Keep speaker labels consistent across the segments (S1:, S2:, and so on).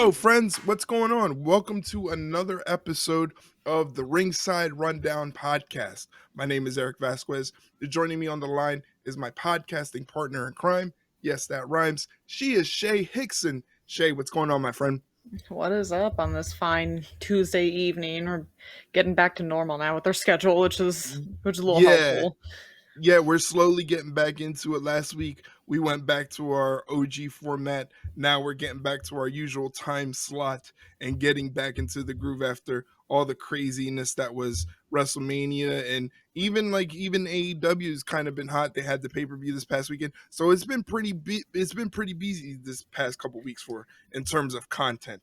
S1: Hello, friends. What's going on? Welcome to another episode of the Ringside Rundown podcast. My name is Erik Vasquez. Joining me on the line is my podcasting partner in crime. Yes, that rhymes. She is Shay Hickson. Shay, what's going on, my friend?
S2: What is up on this fine Tuesday evening? We're getting back to normal now with our schedule, which is a little
S1: Yeah,
S2: helpful.
S1: Yeah, we're slowly getting back into it. Last week, we went back to our OG format. Now we're getting back to our usual time slot and getting back into the groove after all the craziness that was WrestleMania, and even AEW's kind of been hot. They had the pay-per-view this past weekend. So it's been pretty busy this past couple weeks for in terms of content.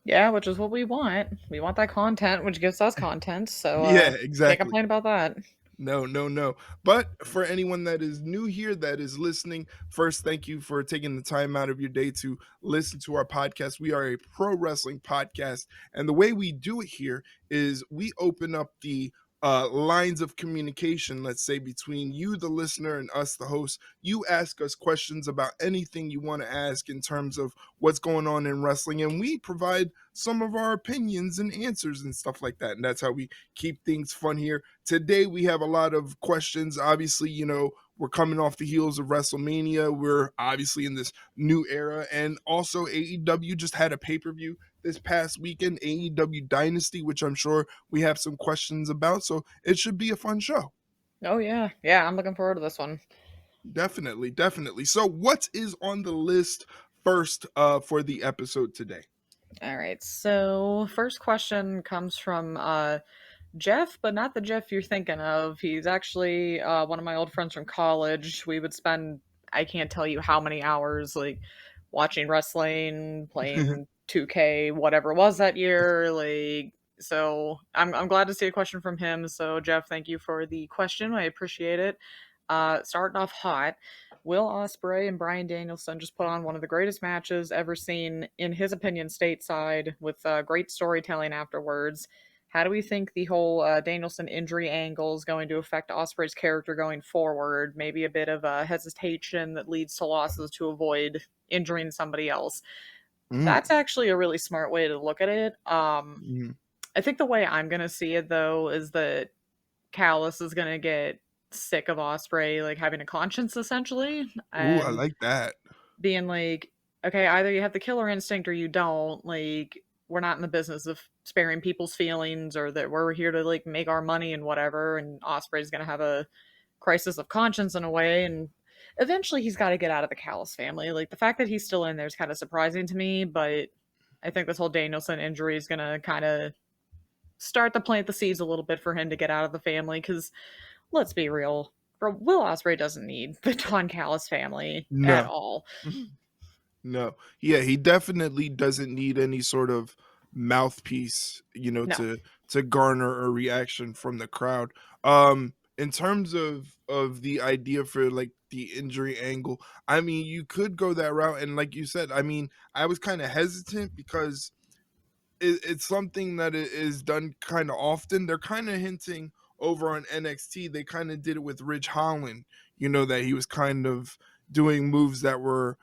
S2: Yeah, which is what we want. We want that content, which gives us content. So
S1: Yeah,
S2: can't
S1: exactly.
S2: complain about that.
S1: No, no, no. But for anyone that is new here, that is listening, first, thank you for taking the time out of your day to listen to our podcast. We are a pro wrestling podcast. And the way we do it here is we open up the lines of communication, let's say, between you, the listener, and us, the host. You ask us questions about anything you want to ask in terms of what's going on in wrestling, and we provide some of our opinions and answers and stuff like that. And that's how we keep things fun here. Today, we have a lot of questions. Obviously, we're coming off the heels of WrestleMania. We're obviously in this new era. And also, AEW just had a pay per view this past weekend, AEW Dynasty, which I'm sure we have some questions about. So it should be a fun show.
S2: Oh yeah, I'm looking forward to this one.
S1: Definitely, definitely. So, what is on the list first for the episode today?
S2: All right. So first question comes from Jeff, but not the Jeff you're thinking of. He's actually one of my old friends from college. We would spend I can't tell you how many hours like watching wrestling, playing 2K, whatever it was that year. So I'm glad to see a question from him. So Jeff, thank you for the question. I appreciate it. Starting off hot. Will Ospreay and Bryan Danielson just put on one of the greatest matches ever seen, in his opinion, stateside, with great storytelling afterwards. How do we think the whole Danielson injury angle is going to affect Ospreay's character going forward? Maybe a bit of hesitation that leads to losses to avoid injuring somebody else. That's
S1: Mm,
S2: actually a really smart way to look at it.
S1: mm.
S2: I think the way I'm going to see it, though, is that Callis is going to get sick of Osprey like having a conscience essentially,
S1: Ooh, I
S2: and
S1: like that.
S2: being like, okay, either you have the killer instinct or you don't. Like, we're not in the business of sparing people's feelings, or that we're here to like make our money and whatever. And Osprey's gonna have a crisis of conscience in a way, and eventually he's got to get out of the Callis family. Like the fact that he's still in there is kind of surprising to me, but I think this whole Danielson injury is gonna kind of start to plant the seeds a little bit for him to get out of the family. Because let's be real, Will Osprey doesn't need the Don Callis family at
S1: No.
S2: all.
S1: No. Yeah, he definitely doesn't need any sort of mouthpiece,
S2: No.
S1: to garner a reaction from the crowd. In terms of the idea for like the injury angle, I mean, you could go that route, and like you said, I mean, I was kind of hesitant because it's something that is done kind of often. They're kind of hinting over on NXT. They kind of did it with Ridge Holland, that he was kind of doing moves that were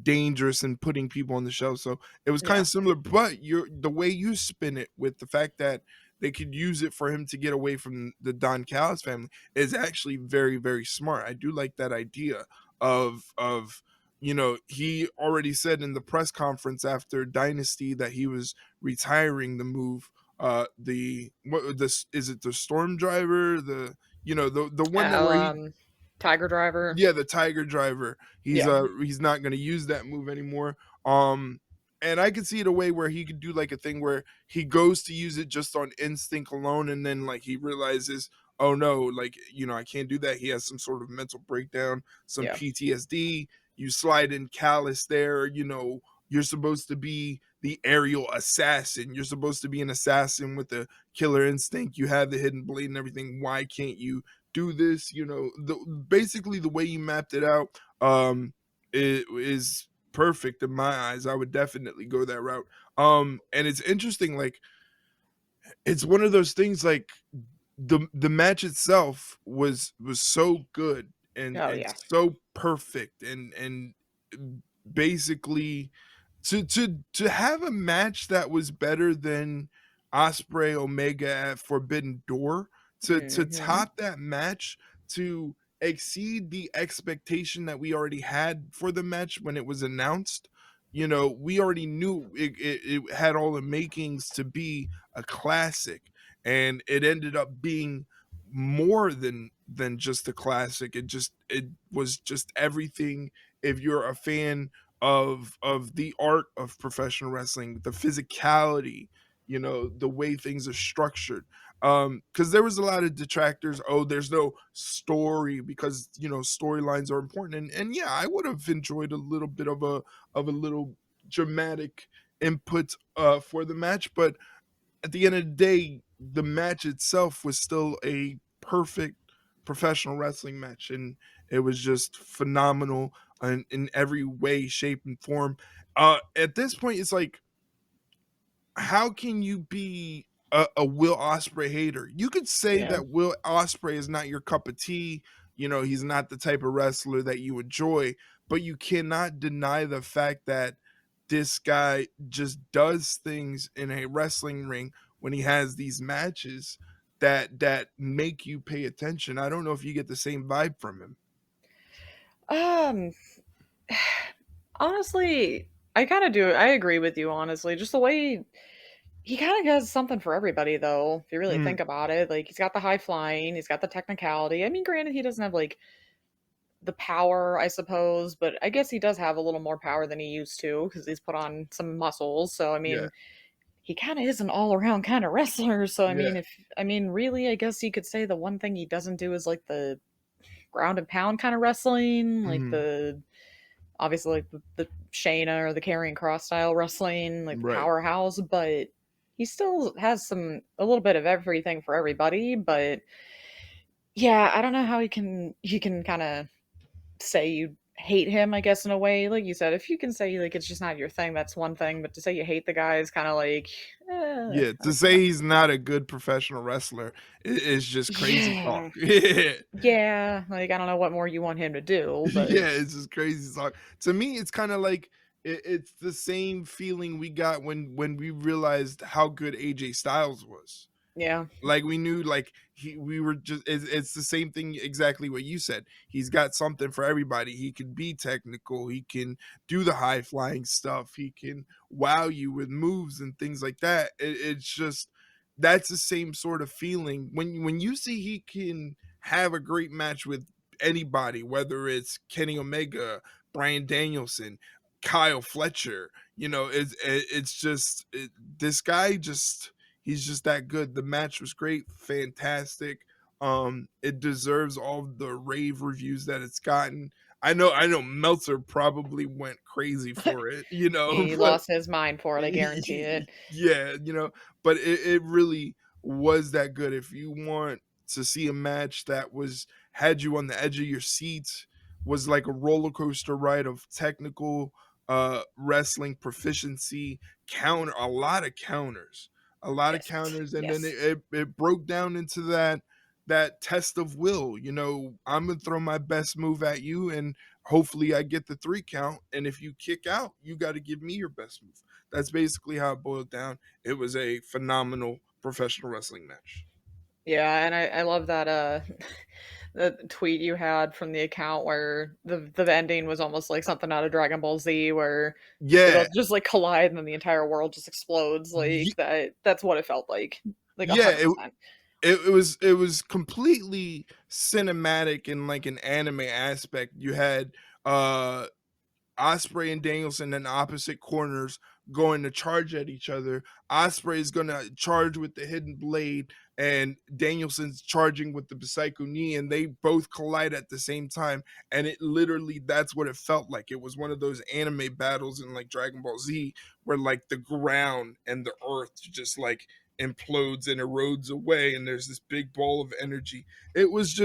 S1: dangerous and putting people on the shelf. So it was kind
S2: Yeah.
S1: of similar, but the way you spin it with the fact that they could use it for him to get away from the Don Callis family is actually very, very smart. I do like that idea of he already said in the press conference after Dynasty that he was retiring the move. Is it the Storm Driver, the one that where he
S2: Tiger Driver.
S1: yeah, the Tiger Driver.
S2: Yeah.
S1: He's not going to use that move anymore. And I could see it a way where he could do like a thing where he goes to use it just on instinct alone, and then like he realizes, oh no, like I can't do that. He has some sort of mental breakdown, some
S2: Yeah.
S1: PTSD. You slide in Callus there. You're supposed to be the aerial assassin. You're supposed to be an assassin with a killer instinct. You have the hidden blade and everything. Why can't you do this? Basically the way you mapped it out, it is perfect in my eyes. I would definitely go that route. And it's interesting, like it's one of those things, like the match itself was so good and
S2: Oh
S1: and
S2: yeah.
S1: so perfect and basically to have a match that was better than Osprey Omega at Forbidden Door, to
S2: Mhm.
S1: top that match, to exceed the expectation that we already had for the match when it was announced. You know, we already knew it had all the makings to be a classic, and it ended up being more than just a classic. It was just everything. If you're a fan of the art of professional wrestling, the physicality, you know, the way things are structured. Because there was a lot of detractors. Oh, there's no story because you know storylines are important, and yeah, I would have enjoyed a little bit of a little dramatic input for the match, but at the end of the day, the match itself was still a perfect professional wrestling match, and it was just phenomenal in every way, shape, and form. At this point, it's like, how can you be a Will Osprey hater? You could say
S2: Yeah.
S1: that Will Osprey is not your cup of tea. You know, he's not the type of wrestler that you enjoy, but you cannot deny the fact that this guy just does things in a wrestling ring when he has these matches that make you pay attention. I don't know if you get the same vibe from him.
S2: Um, honestly, I kind of do. I agree with you, honestly. Just the way he kind of has something for everybody, though, if you really
S1: Mm,
S2: think about it. Like, he's got the high flying, he's got the technicality. I mean, granted, he doesn't have, like, the power, I suppose, but I guess he does have a little more power than he used to because he's put on some muscles. So, I
S1: yeah,
S2: mean, he kind of is an all around kind of wrestler. So, I
S1: yeah,
S2: mean, really, I guess you could say the one thing he doesn't do is like the ground and pound kind of wrestling, like
S1: mhm,
S2: obviously like the Shayna or the carrying cross style wrestling, like the
S1: right.
S2: powerhouse, but he still has a little bit of everything for everybody. But yeah, I don't know how you can kind of say you hate him, I guess, in a way. Like you said, if you can say like it's just not your thing, that's one thing. But to say you hate the guy is kind of like,
S1: Yeah, to
S2: that's
S1: say
S2: not.
S1: he's not a good professional wrestler is just crazy talk.
S2: Yeah,
S1: Yeah.
S2: yeah. Like I don't know what more you want him to do, but
S1: Yeah, it's just crazy talk. To me, it's kinda like it's the same feeling we got when we realized how good AJ Styles was.
S2: yeah,
S1: Like, we knew, like, we were just it's the same thing exactly what you said. He's got something for everybody. He can be technical, he can do the high flying stuff, he can wow you with moves and things like that. It's just that's the same sort of feeling when you see he can have a great match with anybody, whether it's Kenny Omega, Bryan Danielson, Kyle Fletcher, you know, it's just this guy just he's just that good. The match was great, fantastic. It deserves all the rave reviews that it's gotten. I know Meltzer probably went crazy for it, you know,
S2: he
S1: but
S2: lost his mind for it. I guarantee it.
S1: yeah, you know, but it really was that good. If you want to see a match that was had you on the edge of your seats, was like a roller coaster ride of technical wrestling proficiency, counter a lot of
S2: Yes,
S1: counters, and then
S2: yes.
S1: it broke down into that test of will. You know, I'm gonna throw my best move at you, and hopefully I get the 3 count. And if you kick out, you got to give me your best move. That's basically how it boiled down. It was a phenomenal professional wrestling match.
S2: Yeah, and I love that the tweet you had from the account where the ending was almost like something out of Dragon Ball Z where they
S1: Yeah,
S2: both just like collide and then the entire world just explodes like
S1: Ye-
S2: that's what it felt like
S1: yeah.
S2: 100%.
S1: It was completely cinematic in like an anime aspect. You had Osprey and Danielson in opposite corners going to charge at each other. Osprey is going to charge with the hidden blade, and Danielson's charging with the Psycho knee, and they both collide at the same time. And it literally, that's what it felt like. It was one of those anime battles in like Dragon Ball Z where like the ground and the earth just like implodes and erodes away, and there's this big ball of energy. It was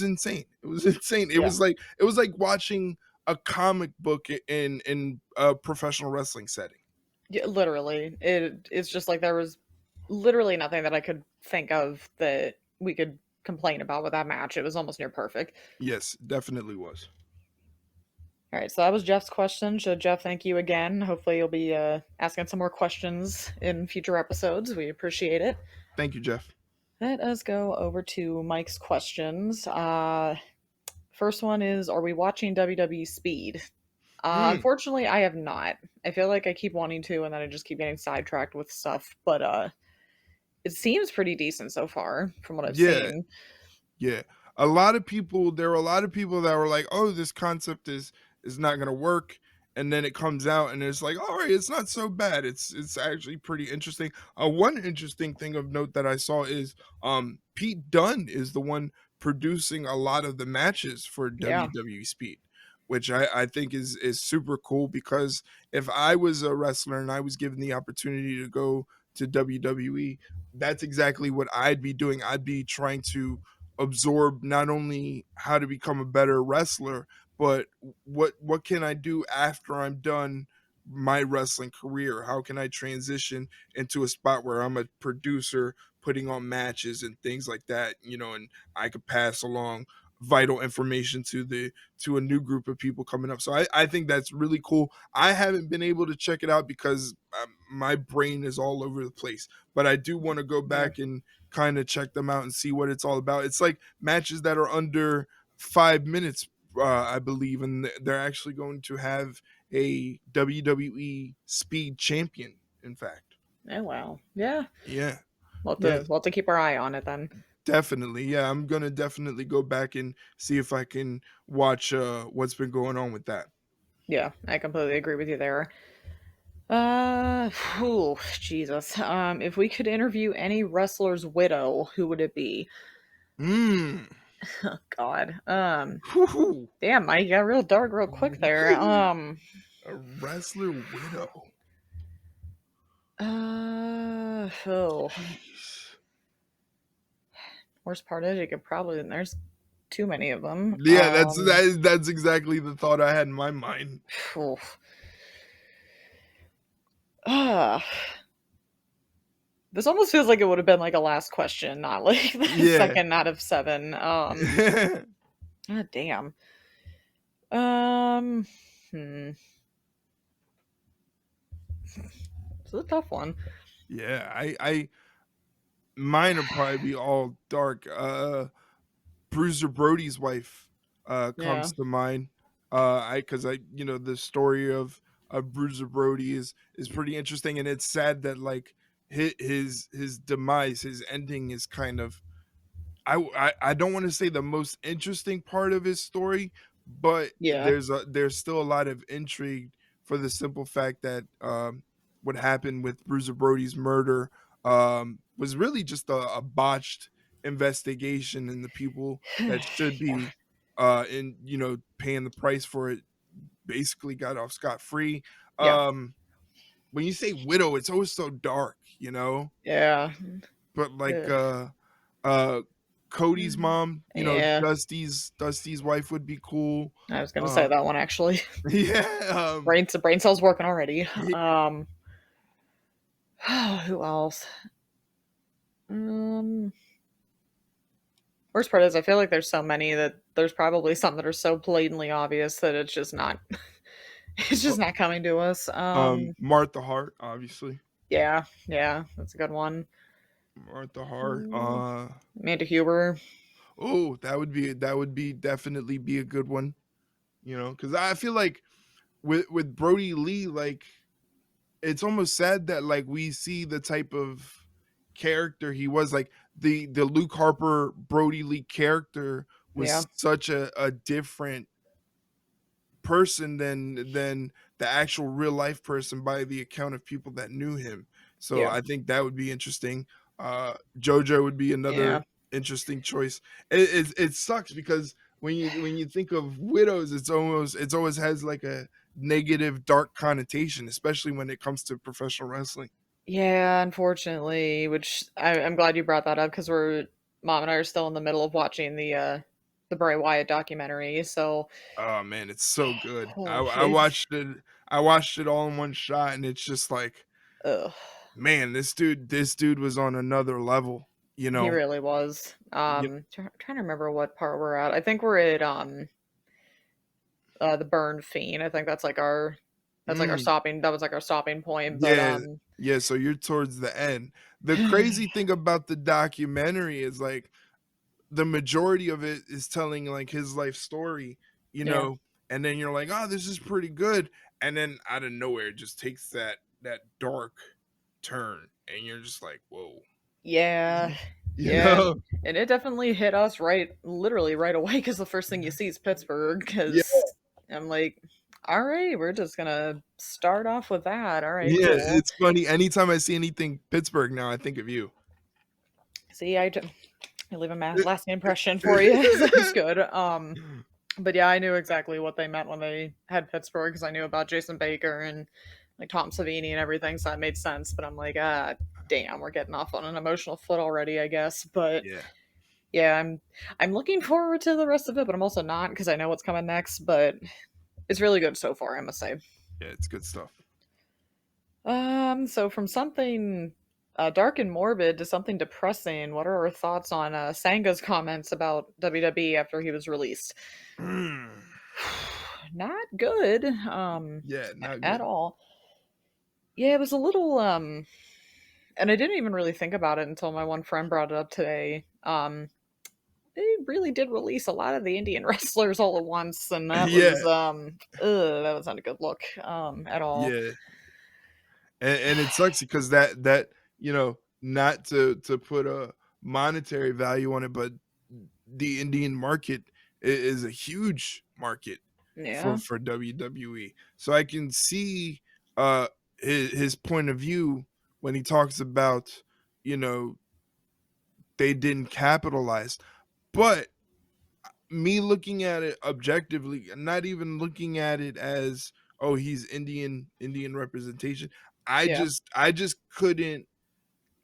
S1: insane. It was insane.
S2: Yeah.
S1: It was like watching a comic book in a professional wrestling setting.
S2: Yeah, literally. It's just like there was literally nothing that I could think of that we could complain about with that match. It was almost near perfect.
S1: Yes, definitely was.
S2: All right, so that was Jeff's question. So, Jeff, thank you again. Hopefully, you'll be asking some more questions in future episodes. We appreciate it.
S1: Thank you, Jeff.
S2: Let us go over to Mike's questions. First one is, are we watching WWE Speed?
S1: Mm,
S2: Unfortunately, I have not. I feel like I keep wanting to, and then I just keep getting sidetracked with stuff. But it seems pretty decent so far, from what I've
S1: yeah,
S2: seen.
S1: yeah. A lot of people, there were a lot of people that were like, "Oh, this concept is not going to work." And then it comes out and it's like, "All right, it's not so bad. It's actually pretty interesting." One interesting thing of note that I saw is Pete Dunne is the one producing a lot of the matches for
S2: Yeah,
S1: WWE Speed, which I think is super cool because if I was a wrestler and I was given the opportunity to go to WWE, that's exactly what I'd be doing. I'd be trying to absorb not only how to become a better wrestler, but what can I do after I'm done my wrestling career? How can I transition into a spot where I'm a producer putting on matches and things like that, and I could pass along vital information to a new group of people coming up. So I think that's really cool. I haven't been able to check it out because my brain is all over the place, but I do want to go
S2: yeah,
S1: back and kind of check them out and see what it's all about. It's like matches that are under 5 minutes, I believe, and they're actually going to have a WWE Speed champion. In fact,
S2: oh wow, yeah.
S1: yeah,
S2: We'll have
S1: yeah,
S2: to we'll have to keep our eye on it then.
S1: definitely. Yeah, I'm gonna definitely go back and see if I can watch what's been going on with that.
S2: Yeah, I completely agree with you there. Jesus. If we could interview any wrestler's widow, who would it be?
S1: Mm.
S2: Oh, God.
S1: Whew.
S2: Damn, Mike, got real dark real quick there.
S1: A wrestler widow.
S2: Oh.
S1: Jeez.
S2: Worst part is you could probably, there's too many of them.
S1: Yeah, that's exactly the thought I had in my mind.
S2: Oof. Ah, this almost feels like it would have been like a last question, not like the
S1: Yeah.
S2: second out of seven. God damn. Um, hmm. It's a tough one.
S1: Yeah, I mine would probably be all dark. Bruiser Brody's wife
S2: Yeah,
S1: comes to mind. I because I the story of Bruiser Brody is pretty interesting, and it's sad that like his demise, his ending is kind of I don't want to say the most interesting part of his story, but
S2: yeah,
S1: there's still a lot of intrigue for the simple fact that what happened with Bruiser Brody's murder was really just a botched investigation, and the people that should
S2: yeah,
S1: be in paying the price for it basically got off scot free.
S2: yeah,
S1: Um, when you say widow, it's always so dark,
S2: yeah.
S1: but like
S2: Ugh.
S1: uh Cody's mom,
S2: Yeah,
S1: Dusty's wife would be cool.
S2: I was gonna say
S1: Uh
S2: that one actually.
S1: yeah,
S2: Brain cells working already.
S1: yeah,
S2: Who else? Um, Worst part is I feel like there's so many that there's probably some that are so blatantly obvious that it's just not it's just not coming to us.
S1: Martha Hart, obviously.
S2: Yeah, yeah, that's a good one.
S1: Martha Hart.
S2: Mm, Amanda Huber.
S1: Oh, that would be definitely be a good one, because I feel like with Brody Lee, like it's almost sad that like we see the type of character he was, like the Luke Harper Brody Lee character
S2: Yeah,
S1: was such a different person than the actual real life person by the account of people that knew him. So
S2: yeah,
S1: I think that would be interesting. JoJo would be
S2: yeah,
S1: another interesting choice. It sucks because when you think of widows, it's always has like a negative dark connotation, especially when it comes to professional wrestling.
S2: yeah. Unfortunately, which I'm glad you brought that up because we're mom and I are still in the middle of watching the Bray Wyatt documentary. So,
S1: Oh man, it's so good. I,
S2: oh,
S1: I
S2: it's
S1: watched it. I watched it all in one shot, and it's just like,
S2: ugh.
S1: man, this dude was on another level. You
S2: He
S1: know,
S2: really was.
S1: you,
S2: Trying to remember what part we're at. I think we're at the Burn Fiend. I think that's like our
S1: Mm,
S2: stopping. That was like our stopping point. But
S1: yeah, yeah. So you're towards the end. The crazy thing about the documentary is like the majority of it is telling like his life story, you
S2: yeah,
S1: know, and then you're like, oh, this is pretty good, and then out of nowhere, it just takes that dark turn, and you're just like, whoa,
S2: yeah,
S1: you
S2: yeah,
S1: know,
S2: and it definitely hit us literally right away because the first thing you see is Pittsburgh.
S1: yeah,
S2: Because I'm like, all right, we're just gonna start off with that. All right,
S1: yeah.
S2: cool.
S1: It's funny. Anytime I see anything Pittsburgh now, I think of you.
S2: See, I leave a lasting impression for you. So that's good. But yeah, I knew exactly what they meant when they had Pittsburgh because I knew about Jason Baker and like Tom Savini and everything, so that made sense. But I'm like, damn, we're getting off on an emotional foot already, I guess. But
S1: Yeah,
S2: yeah, I'm looking forward to the rest of it, but I'm also not because I know what's coming next. But it's really good so far, I must say.
S1: yeah, it's good stuff.
S2: So from something dark and morbid to something depressing, what are our thoughts on Sanga's comments about WWE after he was released?
S1: Mm.
S2: Not good,
S1: Yeah, not
S2: at
S1: good.
S2: all. Yeah, it was a little, and I didn't even really think about it until my one friend brought it up today. They really did release a lot of the Indian wrestlers all at once, and
S1: Yeah,
S2: that was not a good look, at all.
S1: yeah, and it sucks because that not to put a monetary value on it, but the Indian market is a huge market
S2: Yeah,
S1: for WWE. So I can see uh his point of view when he talks about, you know, they didn't capitalize. But me looking at it objectively, not even looking at it as, oh, he's Indian representation.
S2: yeah,
S1: I just couldn't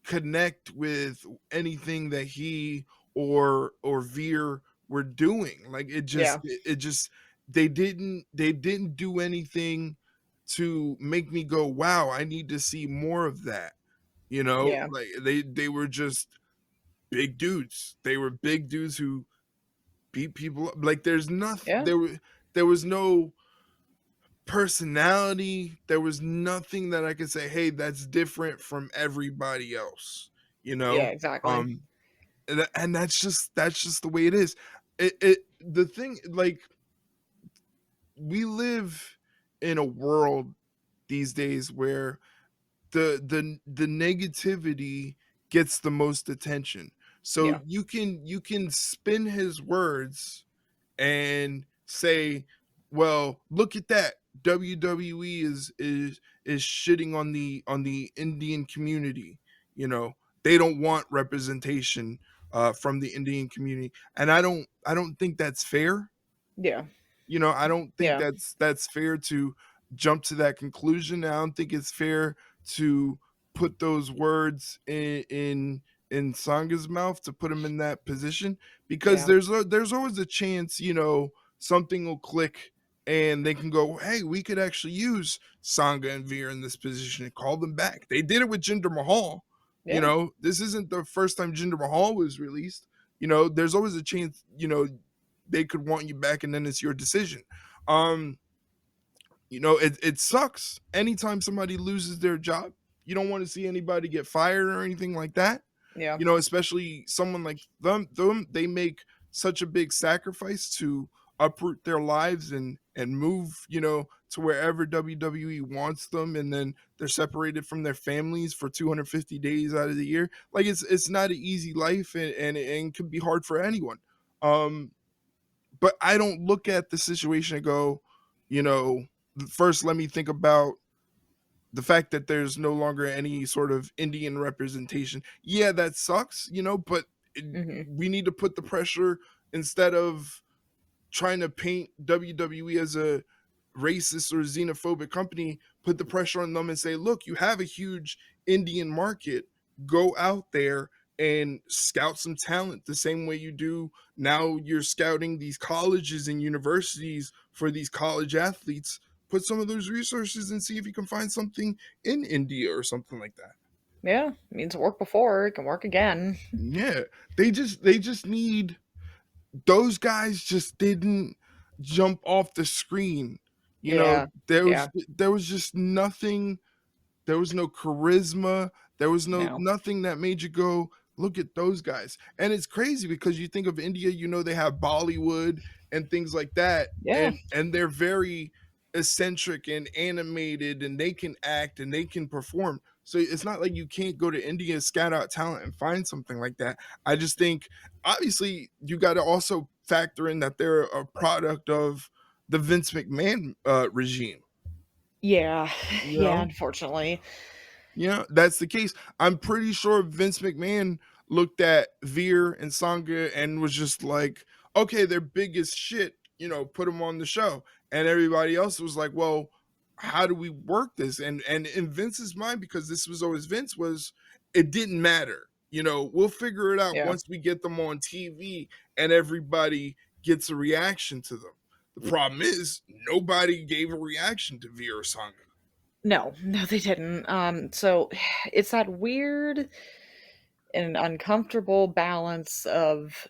S1: connect with anything that he or Veer were doing. Like
S2: yeah,
S1: it just they didn't do anything to make me go, wow, I need to see more of that. You know,
S2: yeah,
S1: like they were just big dudes. They were big dudes who beat people up. Like there's nothing
S2: yeah,
S1: there was no personality. There was nothing that I could say, hey, that's different from everybody else, you
S2: yeah,
S1: know?
S2: exactly.
S1: Um and that's just the way it is. It the thing, like, we live in a world these days where the negativity gets the most attention. So
S2: Yeah,
S1: you can spin his words and say, "Well, look at that. WWE is shitting on the Indian community. You know, they don't want representation from the Indian community." And I don't think that's fair.
S2: yeah,
S1: You know, I don't think
S2: yeah,
S1: that's fair to jump to that conclusion. I don't think it's fair to put those words in Sanga's mouth, to put him in that position, because
S2: yeah,
S1: there's always a chance, you know, something will click and they can go, hey, we could actually use Sanga and Veer in this position and call them back. They did it with Jinder Mahal. You
S2: yeah,
S1: know, this isn't the first time Jinder Mahal was released. You know, there's always a chance, you know, they could want you back and then it's your decision. Um, you know, it sucks anytime somebody loses their job. You don't want to see anybody get fired or anything like that.
S2: yeah,
S1: You know, especially someone like them, they make such a big sacrifice to uproot their lives and move, you know, to wherever WWE wants them, and then they're separated from their families for 250 days out of the year. Like it's not an easy life, and can be hard for anyone. Um, but I don't look at the situation and go, you know, first let me think about the fact that there's no longer any sort of Indian representation. Yeah, that sucks, you know, but
S2: hmm,
S1: we need to put the pressure, instead of trying to paint WWE as a racist or xenophobic company, put the pressure on them and say, look, you have a huge Indian market. Go out there and scout some talent the same way you do now. You're scouting these colleges and universities for these college athletes. Put some of those resources and see if you can find something in India or something like that.
S2: yeah. Means it worked before, it can work again.
S1: Yeah, they just need, those guys just didn't. jump off the screen. You know,
S2: Yeah. Yeah.
S1: there was just nothing. There was no charisma. There was
S2: No.
S1: nothing that made you go, look at those guys. And it's crazy because you think of India, you know, they have Bollywood and things like that,
S2: Yeah.
S1: and they're very eccentric and animated, and they can act and they can perform. So it's not like you can't go to India, scout out talent, and find something like that. I just think obviously you got to also factor in that they're a product of the Vince McMahon regime.
S2: Yeah.
S1: You
S2: Yeah,
S1: know,
S2: unfortunately.
S1: That's the case. I'm pretty sure Vince McMahon looked at Veer and Sangha and was just like, okay, they're big as shit, put them on the show. And everybody else was like, well, how do we work this? And in Vince's mind, because this was always Vince, was it didn't matter. We'll figure it out
S2: Yeah.
S1: once we get them on TV and everybody gets a reaction to them. The problem is nobody gave a reaction to Veer or Sangha.
S2: No, no, they didn't. So it's that weird and uncomfortable balance of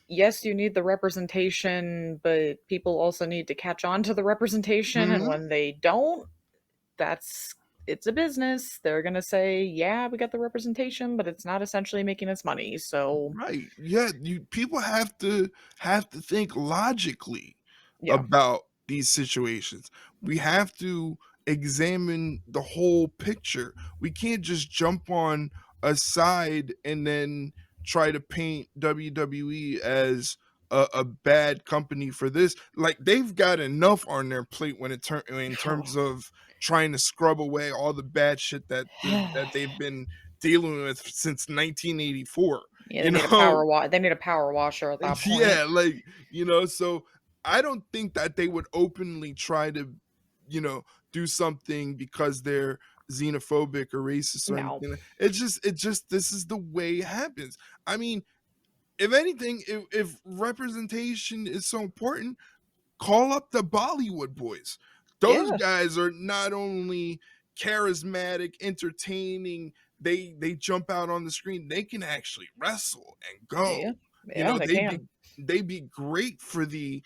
S2: yes, you need the representation, but people also need to catch on to the representation. And
S1: Mhm.
S2: when they don't, that's it's a business. They're gonna say, yeah, we got the representation, but it's not essentially making us money. So
S1: Right. Yeah, you people have to think logically
S2: yeah,
S1: about these situations. We have to examine the whole picture. We can't just jump on a side and then try to paint WWE as a bad company for this. Like they've got enough on their plate in terms of trying to scrub away all the bad shit that they've been dealing with since 1984.
S2: yeah, they
S1: You
S2: need a
S1: know,
S2: power wash. They need a power washer at that point.
S1: yeah, like, so I don't think that they would openly try to, you know, do something because they're xenophobic or racist or
S2: No.
S1: anything. It just this is the way it happens. I mean, if anything, if representation is so important, call up the Bollywood boys. Those
S2: Yeah.
S1: guys are not only charismatic, entertaining, they jump out on the screen, they can actually wrestle and go.
S2: Yeah.
S1: You
S2: Yeah,
S1: know,
S2: they can.
S1: they'd be great for the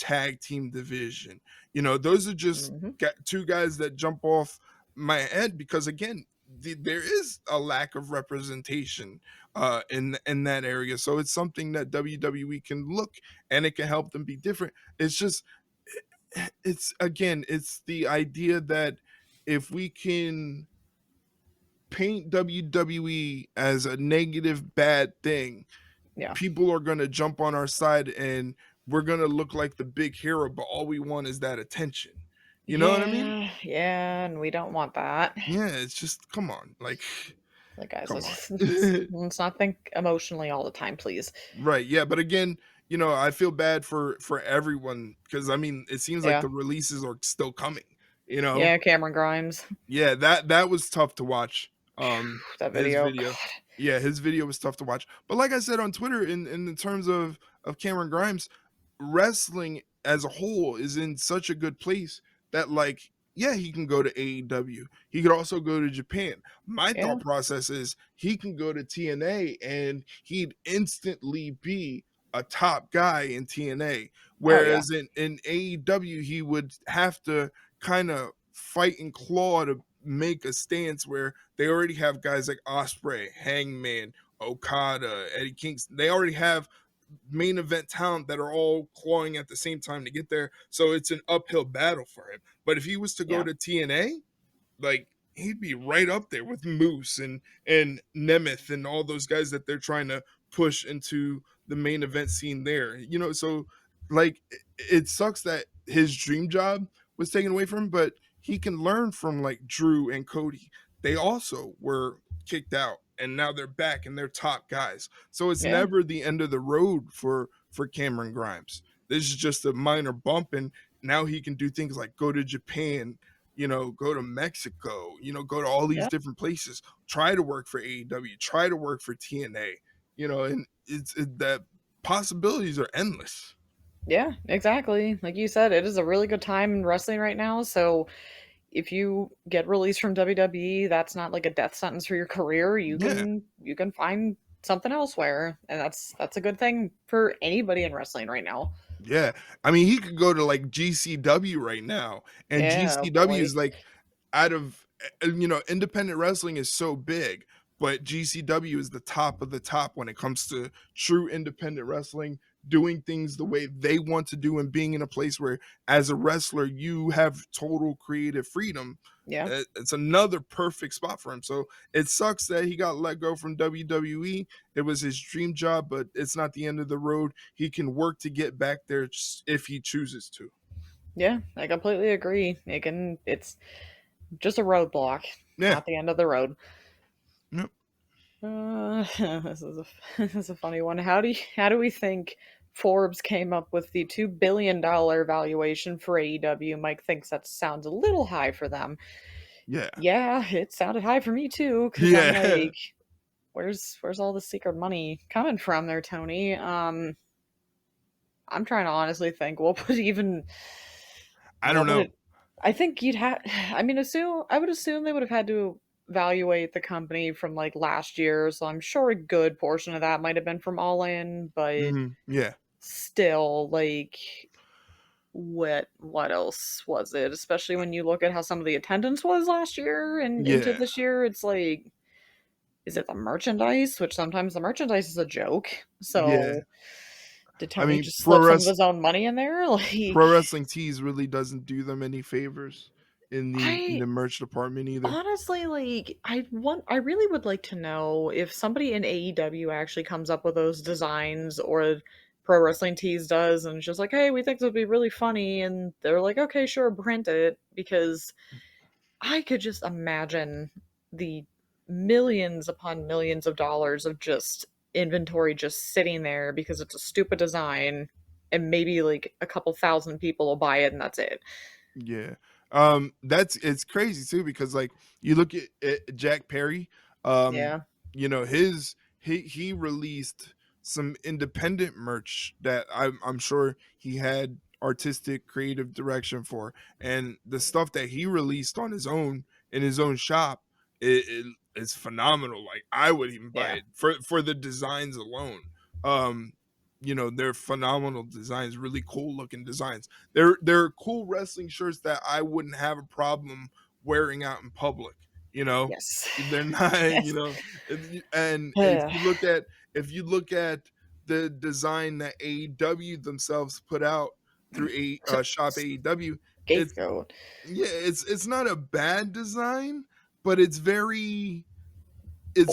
S1: tag team division. Those are just
S2: Hmm.
S1: two guys that jump off my head because again, there is a lack of representation in that area. So it's something that WWE can look and it can help them be different. It's just it's again, it's the idea that if we can paint WWE as a negative bad thing,
S2: Yeah.
S1: people are going to jump on our side and we're going to look like the big hero, but all we want is that attention. You know what I mean?
S2: Yeah. Yeah, and we don't want that.
S1: Yeah, it's just come on, like
S2: Like, guys,
S1: come on.
S2: let's not think emotionally all the time, please.
S1: Right, yeah, but again, I feel bad for everyone because I mean, it seems like
S2: Yeah.
S1: the releases are still coming, you know?
S2: Yeah, Cameron Grimes.
S1: Yeah, that was tough to watch.
S2: That
S1: His
S2: video.
S1: video.
S2: God.
S1: Yeah, his video was tough to watch. But like I said on Twitter, in the terms of Cameron Grimes, wrestling as a whole is in such a good place that like, yeah, he can go to AEW. He could also go to Japan. My
S2: Yeah.
S1: thought process is he can go to TNA and he'd instantly be a top guy in TNA.
S2: Oh, yeah.
S1: Whereas in AEW, he would have to kind of fight and claw to make a stance where they already have guys like Osprey, Hangman, Okada, Eddie Kingston. They already have main event talent that are all clawing at the same time to get there. So it's an uphill battle for him. But if he was to go
S2: Yeah.
S1: to TNA, like he'd be right up there with Moose and Nemeth and all those guys that they're trying to push into the main event scene there. So like it sucks that his dream job was taken away from him, but he can learn from like Drew and Cody. They also were kicked out and now they're back and they're top guys. So it's
S2: Yeah.
S1: never the end of the road for Cameron Grimes. This is just a minor bump and now he can do things like go to Japan, go to Mexico, go to all these
S2: Yeah.
S1: different places, try to work for AEW, try to work for TNA, and that possibilities are endless.
S2: Yeah, exactly. Like you said, it is a really good time in wrestling right now. So if you get released from WWE, that's not like a death sentence for your career.
S1: Yeah.
S2: You can find something elsewhere, and that's a good thing for anybody in wrestling right now.
S1: Yeah. I mean, he could go to like GCW right now, and
S2: Yeah, oh
S1: GCW
S2: boy.
S1: is like out of independent wrestling is so big, but GCW is the top of the top when it comes to true independent wrestling, doing things the way they want to do and being in a place where as a wrestler you have total creative freedom.
S2: Yeah.
S1: It's another perfect spot for him. So it sucks that he got let go from WWE. It was his dream job, but it's not the end of the road. He can work to get back there if he chooses to.
S2: Yeah, I completely agree. It's just a roadblock,
S1: Yeah.
S2: not the end of the road.
S1: Yep.
S2: This is this is a funny one. How do we think Forbes came up with the $2 billion valuation for AEW? Mike thinks that sounds a little high for them.
S1: Yeah.
S2: Yeah, it sounded high for me too, because I'm
S1: Yeah.
S2: like, where's all the secret money coming from there, Tony? I'm trying to honestly think what would even
S1: I don't
S2: what would
S1: know.
S2: it I think you'd have I mean assume I would assume they would have had to evaluate the company from like last year, so I'm sure a good portion of that might have been from All In, but
S1: Yeah.
S2: still like what else was it? Especially when you look at how some of the attendance was last year and into
S1: Yeah.
S2: this year, it's like is it the merchandise? Which sometimes the merchandise is a joke.
S1: Yeah.
S2: So did
S1: I
S2: Tony
S1: mean,
S2: just slip some of his own money in there? Like
S1: Pro Wrestling Tees really doesn't do them any favors in
S2: I
S1: the merch department either.
S2: honestly, like, I really would like to know if somebody in AEW actually comes up with those designs or Pro Wrestling Tees does and it's just like, "Hey, we think this would be really funny." And they're like, "Okay, sure, print it." Because I could just imagine the millions upon millions of dollars of just inventory just sitting there because it's a stupid design and maybe like a couple thousand people will buy it and that's it.
S1: Yeah. That's it's crazy too because like you look at Jack Perry,
S2: Yeah.
S1: he released some independent merch that I'm sure he had artistic creative direction for, and the stuff that he released on his own in his own shop it's phenomenal. Like I would even buy
S2: Yeah.
S1: it for the designs alone. Um, they're phenomenal designs, really cool looking designs. They're cool wrestling shirts that I wouldn't have a problem wearing out in public. You know,
S2: Yes.
S1: they're not.
S2: Yes.
S1: And
S2: Ugh.
S1: if you look at the design that AEW themselves put out through a shop AEW, it's
S2: Scapegoat.
S1: yeah, it's not a bad design, but it's very that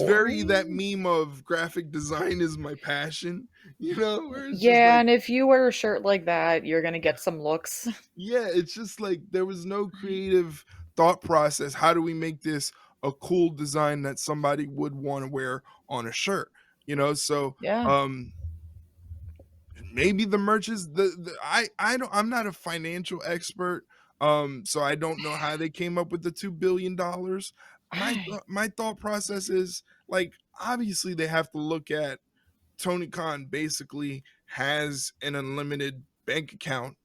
S2: Boring?
S1: meme of graphic design is my passion, where it's just
S2: Yeah,
S1: like
S2: and if you wear a shirt like that, you're gonna get some looks.
S1: yeah, it's just like there was no creative thought process. How do we make this a cool design that somebody would want to wear on a shirt? So
S2: Yeah,
S1: um maybe the merch is I don't I'm not a financial expert. So I don't know how they came up with the $2 billion.
S2: I
S1: My thought process is like obviously they have to look at Tony Khan basically has an unlimited bank account.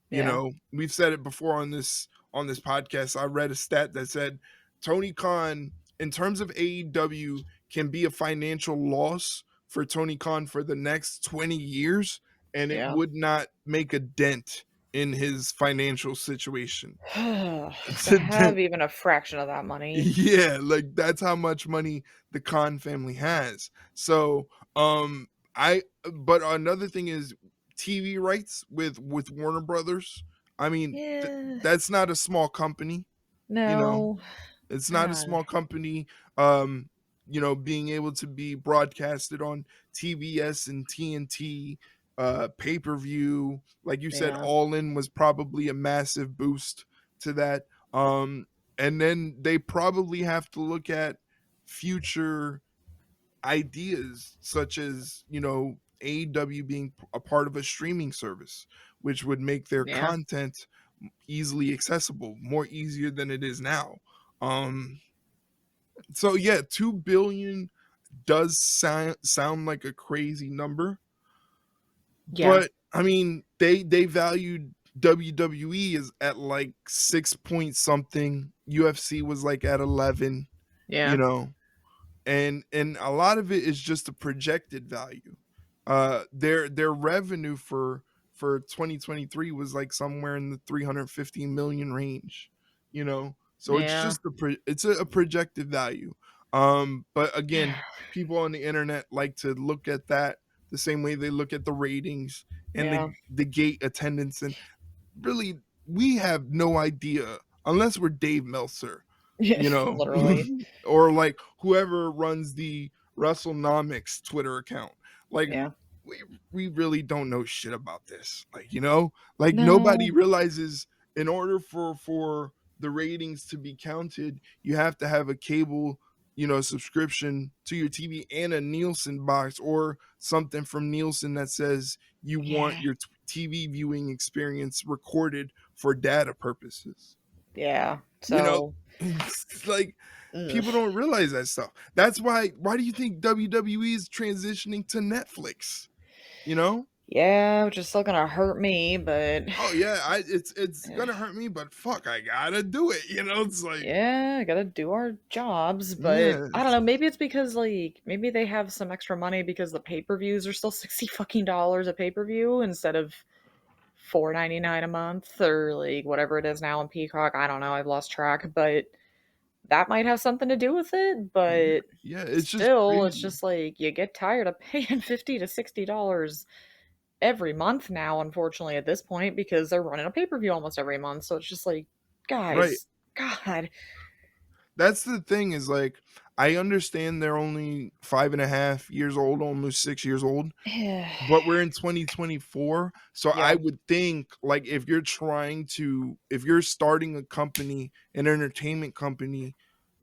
S2: yeah,
S1: We've said it before on this podcast. I read a stat that said Tony Khan, in terms of AEW, can be a financial loss for Tony Khan for the next 20 years, and it
S2: yeah.
S1: would not make a dent in his financial situation. It's
S2: To
S1: a dent.
S2: have even a fraction of that money.
S1: Yeah, like that's how much money the Khan family has. So, I but another thing is TV rights with Warner Brothers. I mean,
S2: Yeah.
S1: that's not a small company, you know.
S2: No.
S1: It's not a
S2: God.
S1: small company. Um, being able to be broadcasted on TBS and TNT, pay-per-view, like you said,
S2: Yeah.
S1: All In was probably a massive boost to that. And then they probably have to look at future ideas such as, AEW being a part of a streaming service, which would make their
S2: Yeah.
S1: content easily accessible, more easier than it is now. Um, so yeah, 2 billion does sound like a crazy number,
S2: Yeah.
S1: but I mean they valued WWE is at like 6 point something. UFC was like at 11, you
S2: Yeah.
S1: know. and a lot of it is just a projected value. Their revenue for 2023 was like somewhere in the 350 million range, you know. So it's
S2: Yeah.
S1: just it's a projected value. But again, people on the internet like to look at that the same way they look at the ratings and
S2: Yeah.
S1: the gate attendance, and really we have no idea unless we're Dave Meltzer,
S2: Yeah.
S1: you know,
S2: Literally.
S1: or like whoever runs the WrestleNomics Twitter account. Like
S2: Yeah.
S1: we we really don't know shit about this. Like, you know, like nobody
S2: No.
S1: realizes in order for the ratings to be counted, you have to have a cable, you know, subscription to your TV and a Nielsen box or something from Nielsen that says you want
S2: Yeah.
S1: your TV viewing experience recorded for data purposes.
S2: Yeah.
S1: You know,
S2: So,
S1: it's like
S2: ugh.
S1: people don't realize that stuff. That's why do you think WWE is transitioning to Netflix? You know?
S2: Yeah, which is still gonna hurt me, but
S1: Oh yeah, it's gonna hurt me, but fuck, I gotta do it. You know, it's like
S2: yeah, gotta do our jobs. But I don't
S1: yes,
S2: know. Maybe it's because like maybe they have some extra money because the pay per views are still $60 a pay per view instead of $4.99 a month or like whatever it is now on Peacock. I don't know. I've lost track, but that might have something to do with it.
S1: yeah,
S2: But
S1: yeah. It's just
S2: still, it's
S1: crazy,
S2: just like you get tired of paying $50 to $60 every month now, unfortunately, at this point, because they're running a pay per view almost every month. So it's just like,
S1: right?
S2: guys, God.
S1: That's the thing is like I understand they're only 5.5 years old, almost 6 years old, but we're in 2024, so I
S2: Yeah,
S1: would think like if you're starting a company, an entertainment company,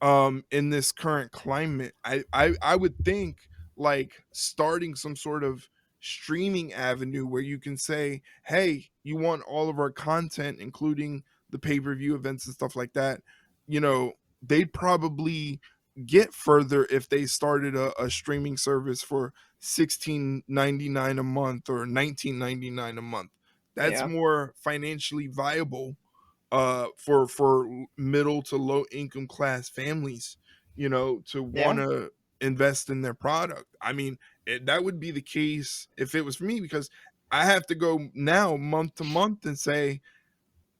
S1: in this current climate, I would think like starting some sort of streaming avenue where you can say, hey, you want all of our content including the pay-per-view events and stuff like that, you know, they'd probably get further if they started a streaming service for 16.99 a month or 19.99 a month. That's
S2: yeah,
S1: more financially viable for middle to low income class families, you know, to want
S2: yeah.
S1: to invest in their product. I mean, that would be the case if it was for me because I have to go now month to month and say,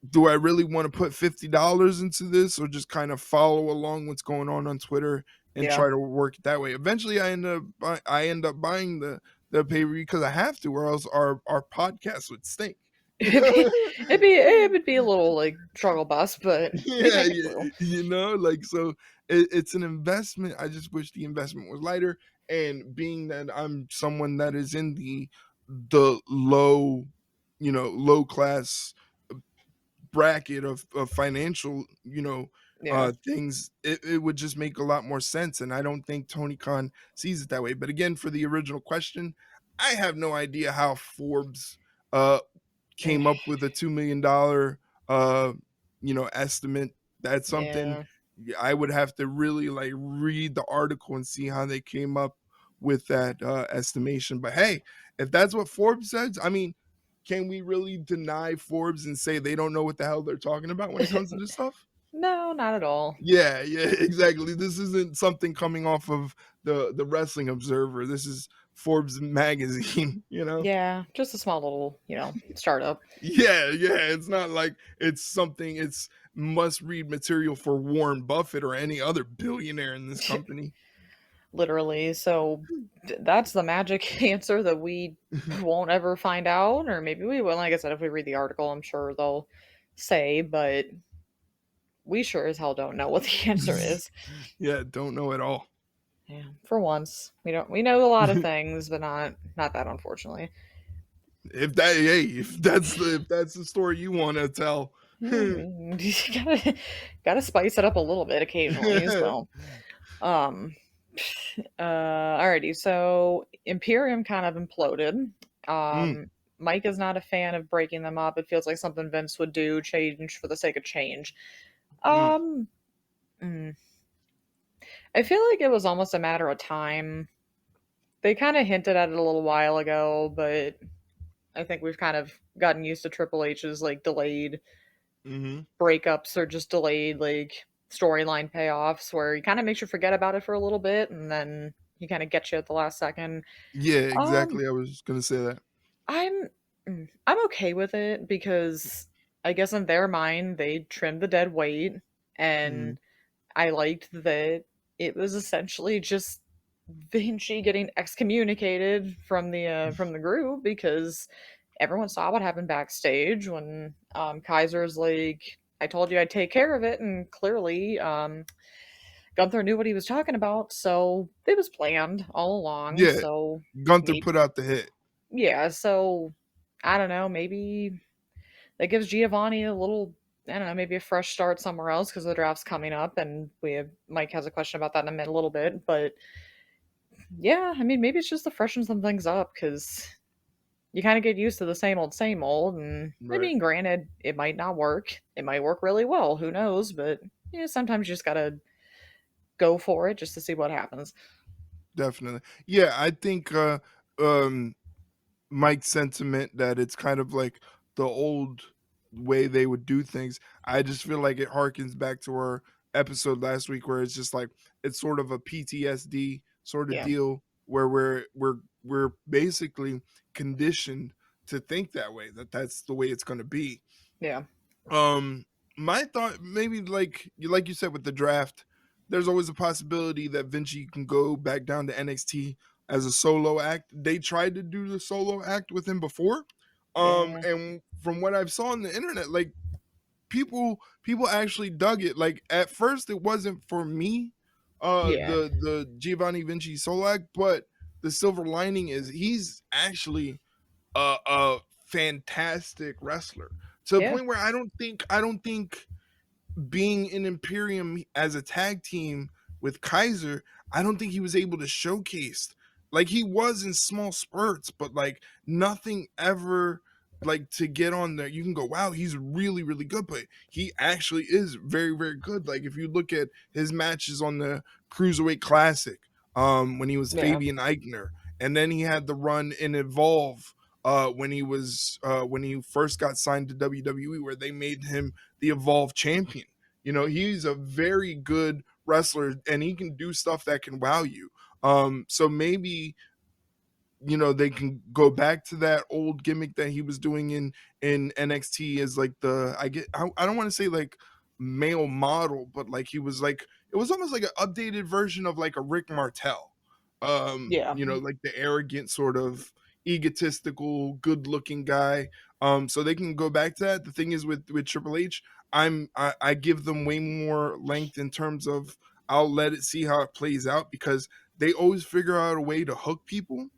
S1: do I really want to put $50 into this or just kind of follow along what's going on Twitter and
S2: Yeah.
S1: try to work it that way? Eventually, I end up buying the pay per view because I have to, or else our podcast would stink.
S2: It would be a little like struggle bus, but we
S1: Yeah,
S2: make it through.
S1: you know, like so it's an investment. I just wish the investment was lighter. And being that I'm someone that is in the low, you know, low class bracket of financial, you know,
S2: Yeah.
S1: things, it would just make a lot more sense. And I don't think Tony Khan sees it that way. But again, for the original question, I have no idea how Forbes uh came up with a $2 million uh you know estimate. That's something
S2: Yeah.
S1: I would have to really like read the article and see how they came up with that estimation. But hey, if that's what Forbes says, I mean, can we really deny Forbes and say they don't know what the hell they're talking about when it comes to this stuff?
S2: No, not at all.
S1: Yeah, yeah, exactly. This isn't something coming off of the Wrestling Observer. This is Forbes magazine, you know?
S2: Yeah, just a small little, startup.
S1: Yeah, yeah. It's not like it's must read material for Warren Buffett or any other billionaire in this company.
S2: Literally. So that's the magic answer that we won't ever find out, or maybe we will. Like I said, if we read the article, I'm sure they'll say, but we sure as hell don't know what the answer is.
S1: Yeah, don't know at all.
S2: Yeah, for once, we know a lot of things, but not that, unfortunately.
S1: If that's the story you want to tell.
S2: Yeah, you gotta spice it up a little bit occasionally as well. Um, alrighty, so Imperium kind of imploded.
S1: Mm,
S2: Mike is not a fan of breaking them up. It feels like something Vince would do, change for the sake of change.
S1: mm,
S2: Um, mm, I feel like it was almost a matter of time. They kind of hinted at it a little while ago, but I think we've kind of gotten used to Triple H's like delayed
S1: mhm,
S2: breakups or just delayed like storyline payoffs where he kind of makes you forget about it for a little bit, and then he kind of gets you at the last second.
S1: Yeah,
S2: Um,
S1: exactly. I was gonna say that.
S2: I'm I'm okay with it because I guess in their mind they trimmed the dead weight,
S1: Mhm.
S2: and I liked that it was essentially just Vinci getting excommunicated from the group because everyone saw what happened backstage when Kaiser's like, "I told you I'd take care of it," and clearly Gunther knew what he was talking about, so it was planned all along.
S1: Yeah,
S2: So
S1: Gunther
S2: maybe,
S1: put out the hit.
S2: yeah, so I don't know, maybe that gives Giovanni a little, I don't know, maybe a fresh start somewhere else because the draft's coming up, and Mike has a question about that in a minute, a little bit. But yeah, I mean, maybe it's just to freshen some things up because you kind of get used to the same old. And I
S1: Right.
S2: mean, granted, it might not work. It might work really well. Who knows? But yeah, sometimes you just gotta go for it just to see what happens.
S1: Definitely. Yeah, I think um Mike's sentiment that it's kind of like the old way they would do things. I just feel like it harkens back to our episode last week where it's just like it's sort of a PTSD sort of
S2: Yeah,
S1: deal where we're basically conditioned to think that way, that that's the way it's going to be.
S2: yeah,
S1: Um, my thought maybe like you said with the draft, there's always a possibility that Vinci can go back down to NXT as a solo act. They tried to do the solo act with him before.
S2: yeah,
S1: And from what I've saw on the internet, like people actually dug it. Like at first it wasn't for me,
S2: yeah,
S1: the Giovanni Vinci solo act, but the silver lining is he's actually a fantastic wrestler to the
S2: yeah,
S1: point where I don't think being in Imperium as a tag team with Kaiser, I don't think he was able to showcase like he was in small spurts, but like nothing ever like to get on there. You can go, wow, he's really, really good, but he actually is very, very good. Like if you look at his matches on the Cruiserweight Classic, when he was
S2: yeah,
S1: Fabian Eichner, and then he had the run in Evolve when he first got signed to WWE, where they made him the Evolve champion. You know, he's a very good wrestler and he can do stuff that can wow you. So maybe they can go back to that old gimmick that he was doing in NXT as like I don't want to say like male model, but like he was like it was almost like an updated version of like a Rick Martel.
S2: yeah,
S1: Like the arrogant sort of egotistical, good-looking guy. So they can go back to that. The thing is with Triple H, I give them way more length in terms of I'll let it see how it plays out because they always figure out a way to hook people,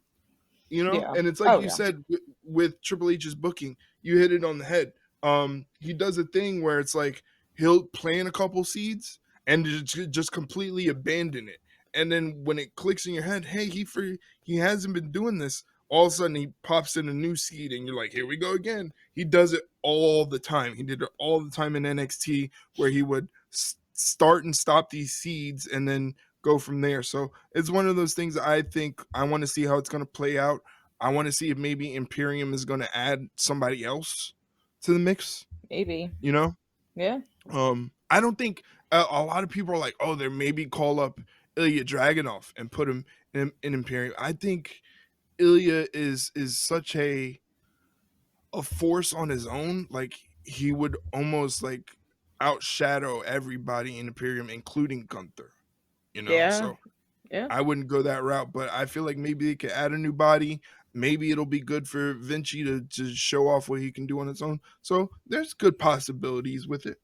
S2: yeah.
S1: and it's like
S2: Oh
S1: you
S2: yeah,
S1: said with Triple H's booking, you hit it on the head. He does a thing where it's like he'll plant a couple seeds and just completely abandon it, and then when it clicks in your head, hey, he hasn't been doing this. All of a sudden, he pops in a new seed, and you're like, here we go again. He does it all the time. He did it all the time in NXT, where he would start and stop these seeds, and then go from there. So it's one of those things I think I want to see how it's going to play out. I want to see if maybe Imperium is going to add somebody else to the mix,
S2: maybe.
S1: you know?
S2: Yeah,
S1: I don't think a lot of people are like, oh, there maybe call up Ilya Dragunov and put him in Imperium. I think Ilya is such a force on his own. Like he would almost like outshadow everybody in Imperium, including Gunther.
S2: yeah,
S1: So
S2: yeah,
S1: I wouldn't go that route, but I feel like maybe they could add a new body. Maybe it'll be good for Vinci to show off what he can do on its own. So there's good possibilities with it.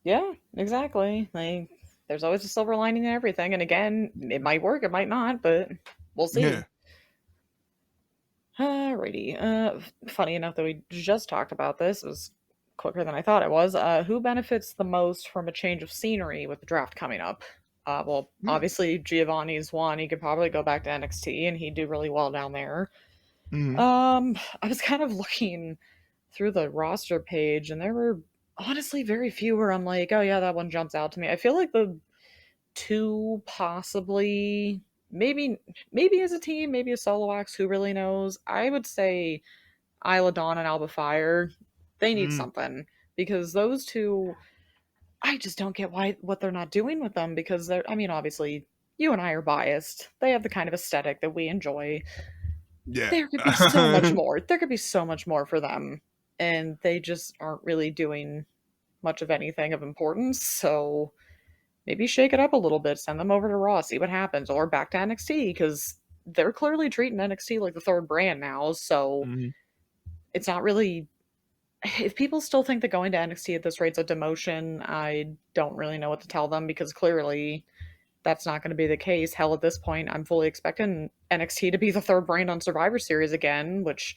S2: yeah. Exactly. Like, there's always a silver lining in everything, and again, it might work, it might not, but we'll see.
S1: Yeah.
S2: Alrighty. Funny enough that we just talked about this. It was quicker than I thought it was. Who benefits the most from a change of scenery with the draft coming up? Well,
S1: Hmm.
S2: obviously Giovanni's one. He could probably go back to NXT and he'd do really well down there.
S1: Hmm.
S2: I was kind of looking through the roster page and there were honestly very few where I'm like, oh yeah, that one jumps out to me. I feel like the two possibly maybe as a team, maybe a solo acts, who really knows? I would say Isla Dawn and Alba Fire, they need
S1: Mm.
S2: something because those two. I just don't get why what they're not doing with them because they're. I mean, obviously, you and I are biased. They have the kind of aesthetic that we enjoy.
S1: Yeah.
S2: There could be so much more. There could be so much more for them, and they just aren't really doing much of anything of importance. So maybe shake it up a little bit. Send them over to Raw, see what happens, or back to NXT because they're clearly treating NXT like the third brand now. So
S1: Mhm.
S2: it's not really. If people still think that going to NXT at this rate's a demotion, I don't really know what to tell them because clearly that's not going to be the case. Hell, at this point, I'm fully expecting NXT to be the third brand on Survivor Series again, which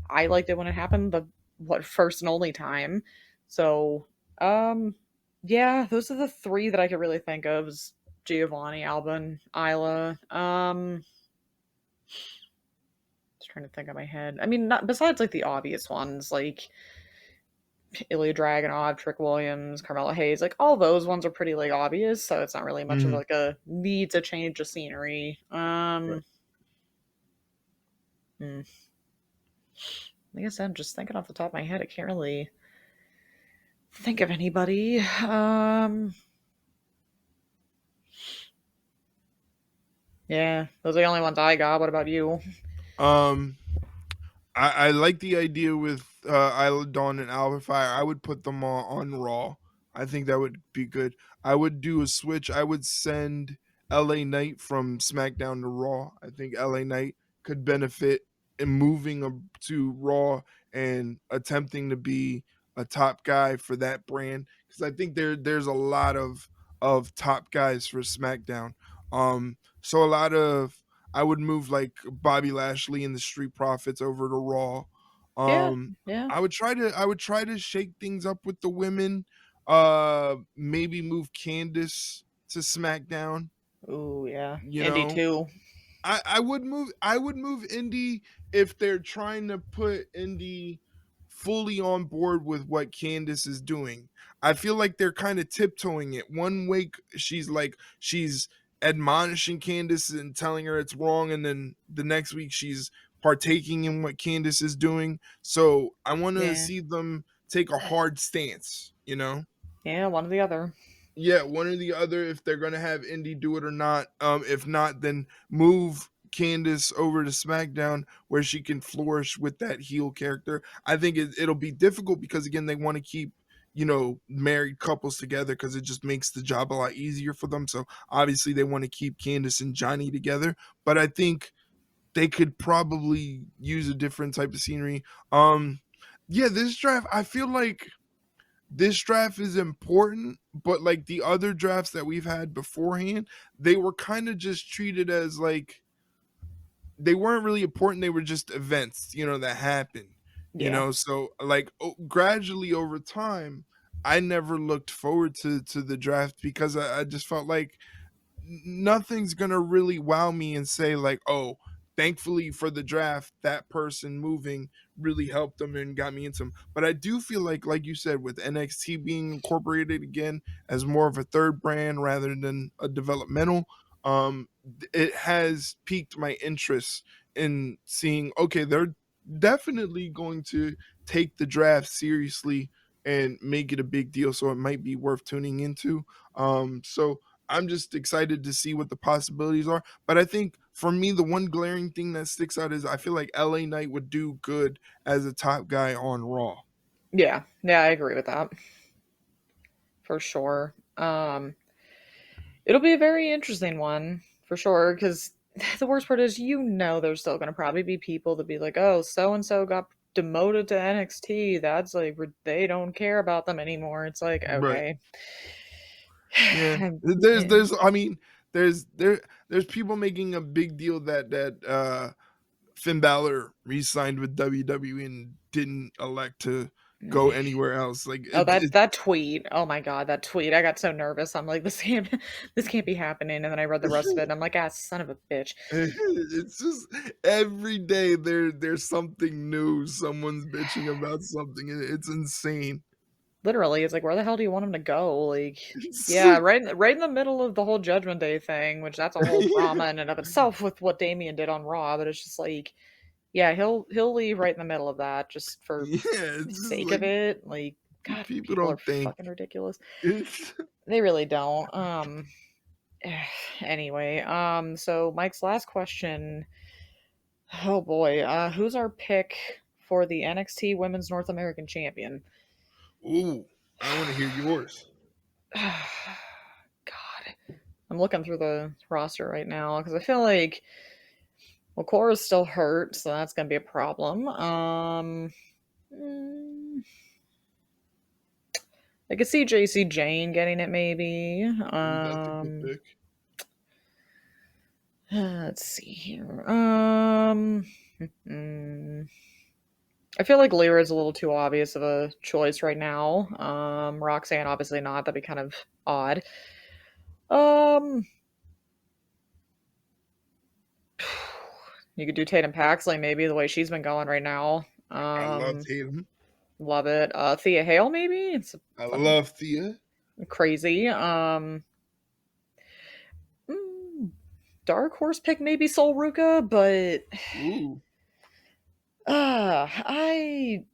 S2: I liked it when it happened the first and only time. So, um, yeah, those are the three that I could really think of: is Giovanni, Albin, Isla. Just trying to think of my head. I mean, not besides like the obvious ones like Ilya Dragunov, Trick Williams, Carmelo Hayes, like all those ones are pretty like obvious, so it's not really much of
S1: Mhm.
S2: like a need to change the scenery.
S1: Right.
S2: Hmm. Like I said, I'm just thinking off the top of my head. I can't really think of anybody. Yeah, those are the only ones I got. What about you?
S1: Um, I like the idea with Isla Dawn and Alpha Fire. I would put them all on Raw. I think that would be good. I would do a switch. I would send LA Knight from SmackDown to Raw. I think LA Knight could benefit in moving to Raw and attempting to be a top guy for that brand because I think there's a lot of top guys for SmackDown. So a lot of I would move like Bobby Lashley and the Street Profits over to Raw.
S2: Yeah,
S1: Um,
S2: yeah.
S1: I would try to shake things up with the women. Maybe move Candice to SmackDown.
S2: Ooh, yeah.
S1: You
S2: Indy
S1: know,
S2: too.
S1: I would move Indy if they're trying to put Indy fully on board with what Candace is doing. I feel like they're kind of tiptoeing it. One week she's admonishing Candace and telling her it's wrong, and then the next week she's partaking in what Candace is doing. So I want to
S2: Yeah,
S1: see them take a hard stance, you know?
S2: yeah. One or the other.
S1: Yeah, one or the other if they're gonna have Indy do it or not. If not, then move Candace over to SmackDown where she can flourish with that heel character. I think it'll be difficult because again they want to keep married couples together because it just makes the job a lot easier for them. So obviously they want to keep Candace and Johnny together, but I think they could probably use a different type of scenery. Yeah, this draft I feel like this draft is important, but like the other drafts that we've had beforehand, they were kind of just treated as like they weren't really important. They were just events, that happened,
S2: Yeah,
S1: So like gradually over time, I never looked forward to the draft because I just felt like nothing's gonna really wow me and say like, oh, thankfully for the draft, that person moving really helped them and got me into them. But I do feel like you said, with NXT being incorporated again as more of a third brand rather than a developmental, it has piqued my interest in seeing. Okay, they're definitely going to take the draft seriously and make it a big deal. So it might be worth tuning into. So I'm just excited to see what the possibilities are. But I think for me, the one glaring thing that sticks out is I feel like LA Knight would do good as a top guy on Raw.
S2: yeah, yeah. I agree with that for sure. It'll be a very interesting one for sure because the worst part is there's still going to probably be people that be like, oh, so and so got demoted to NXT. That's like they don't care about them anymore. It's like
S1: Right.
S2: okay.
S1: Yeah. There's I mean, there's people making a big deal that Finn Balor re-signed with WWE and didn't elect to go anywhere else. Like
S2: Oh,
S1: it,
S2: that tweet. Oh my god, that tweet. I got so nervous. I'm like, this can't this can't be happening. And then I read the rest of it and I'm like, ah, son of a bitch.
S1: it's just every day there's something new. Someone's bitching about something. It's insane.
S2: Literally, it's like, where the hell do you want him to go? Like,
S1: It's
S2: yeah, right in the middle of the whole Judgment Day thing, which that's a whole drama in and of itself with what Damien did on Raw. But it's just like, yeah, he'll leave right in the middle of that just for
S1: yeah,
S2: the
S1: it's just
S2: sake
S1: like
S2: of it. Like, God,
S1: People
S2: people are
S1: don't think
S2: fucking ridiculous.
S1: it's
S2: They really don't. Anyway, so Mike's last question. Oh boy, who's our pick for the NXT Women's North American Champion?
S1: ooh, I want to hear yours.
S2: God, I'm looking through the roster right now because I feel like well, Cora's still hurt, so that's gonna be a problem. Mm, I could see JC Jane getting it maybe.
S1: Ooh, that's a good pick.
S2: Let's see here. I feel like Lyra is a little too obvious of a choice right now. Roxanne, obviously not. That'd be kind of odd. Um, you could do Tatum Paxley maybe the way she's been going right now.
S1: I love Tatum.
S2: Love it. Thea Hale maybe. It's
S1: I
S2: fucking
S1: love Thea.
S2: crazy. Mm, Dark horse pick maybe Sol Ruka, but
S1: Ooh,
S2: I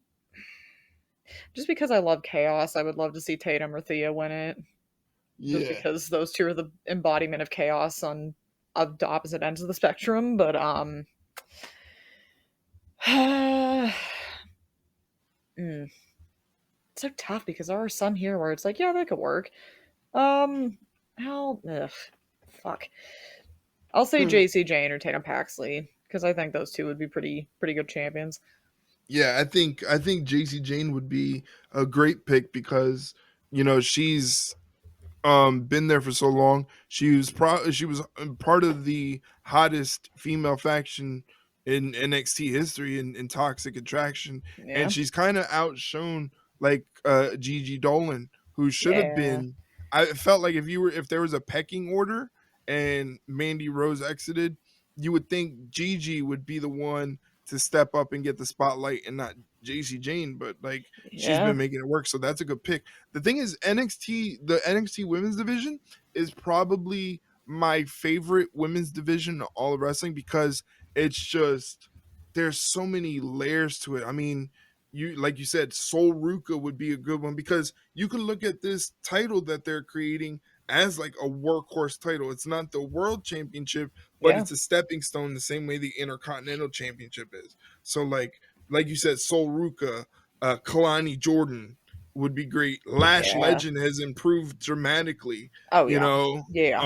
S2: just because I love chaos, I would love to see Tatum or Thea win it. Just
S1: yeah.
S2: because those two are the embodiment of chaos on of the opposite ends of the spectrum. But mm, it's so tough because there are some here where it's like, yeah, that could work. Um, how? Ugh, fuck. I'll say JC Jane or Tatum Paxley because I think those two would be pretty good champions.
S1: Yeah, I think JC Jane would be a great pick because she's been there for so long. She was part of the hottest female faction in NXT history in Toxic Attraction, and
S2: Yeah,
S1: she's kind of outshone like Gigi Dolan, who should have
S2: yeah,
S1: been. I felt like if there was a pecking order and Mandy Rose exited, you would think Gigi would be the one to step up and get the spotlight and not JC Jane, but like she's
S2: yeah,
S1: been making it work, so that's a good pick. The thing is, the NXT women's division is probably my favorite women's division in all of wrestling because it's just there's so many layers to it. I mean, you like you said, Sol Ruka would be a good one because you can look at this title that they're creating as like a workhorse title. It's not the world championship, but
S2: yeah,
S1: it's a stepping stone the same way the Intercontinental Championship is. So like you said, Sol Ruka, Kalani Jordan, would be great. Lash
S2: yeah.
S1: Legend has improved dramatically,
S2: Oh
S1: you
S2: yeah,
S1: know.
S2: yeah,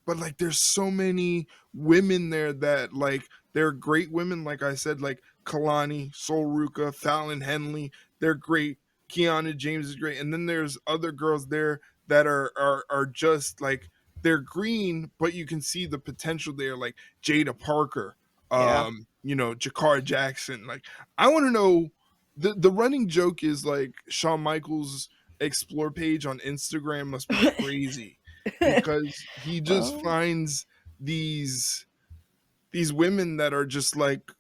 S1: But like there's so many women there that like they're great women, like I said, like Kalani, Sol Ruka, Fallon Henley, they're great. Kiana James is great. And then there's other girls there that are just like they're green, but you can see the potential there, like Jada Parker,
S2: yeah.
S1: Jakar Jackson. Like I want to know the running joke is like Shawn Michaels explore page on Instagram must be crazy because he just
S2: um,
S1: finds these these women that are just like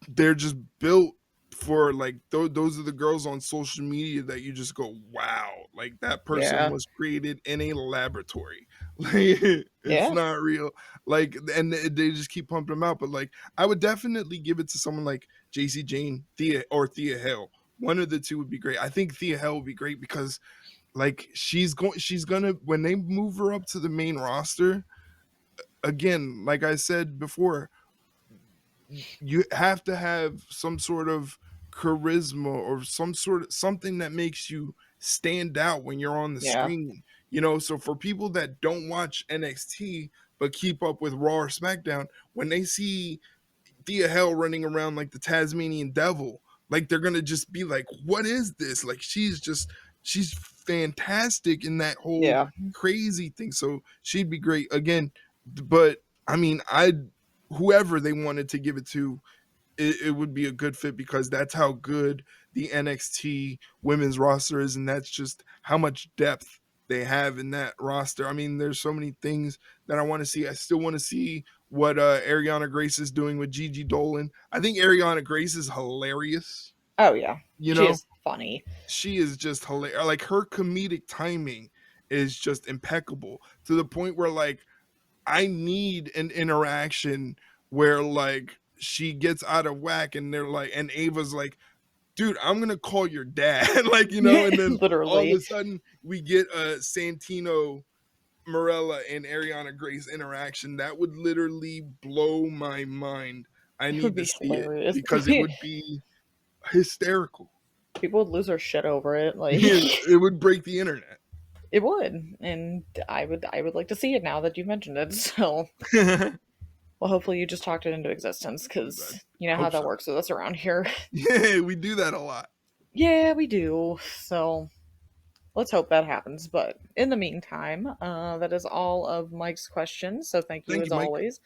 S1: they're just built for like those are the girls on social media that you just go wow, like that person
S2: yeah,
S1: was created in a laboratory. Like it's
S2: yeah.
S1: not real. Like and they just keep pumping them out, but like I would definitely give it to someone like JC Jane, Thea Hale. One of the two would be great. I think Thea Hale would be great because like she's gonna when they move her up to the main roster again, like I said before, you have to have some sort of charisma or some sort of something that makes you stand out when you're on the
S2: Yeah,
S1: screen. So for people that don't watch NXT but keep up with Raw or SmackDown, when they see Thea Hell running around like the Tasmanian devil, like they're gonna just be like, "What is this?" Like she's fantastic in that whole
S2: yeah,
S1: crazy thing. So she'd be great again. But I mean, I whoever they wanted to give it to, it would be a good fit because that's how good the NXT women's roster is, and that's just how much depth they have in that roster. I mean, there's so many things that I want to see. I still want to see what Ariana Grace is doing with Gigi Dolan. I think Ariana Grace is hilarious.
S2: oh yeah.
S1: You
S2: She
S1: know,
S2: is funny.
S1: she is just hilarious. Like her comedic timing is just impeccable to the point where like I need an interaction where like she gets out of whack and they're like and Ava's like dude, I'm gonna call your dad, like, you know, and then all of
S2: Literally.
S1: a sudden we get a Santino Morella and Ariana Grace interaction. That would literally blow my mind. I
S2: It would
S1: need to
S2: be
S1: see it
S2: hilarious.
S1: because it would be hysterical.
S2: People would lose their shit over it. Like
S1: It would break the internet.
S2: it would, and I would like to see it now that you've mentioned it. So, well, hopefully you just talked it into existence
S1: I
S2: because you know how
S1: hope
S2: that
S1: so.
S2: works with us around here.
S1: Yeah, we do that a lot.
S2: Yeah, we do. So let's hope that happens. But in the meantime, that is all of Mike's questions. So thank you
S1: Thank
S2: as
S1: you, Mike.
S2: always.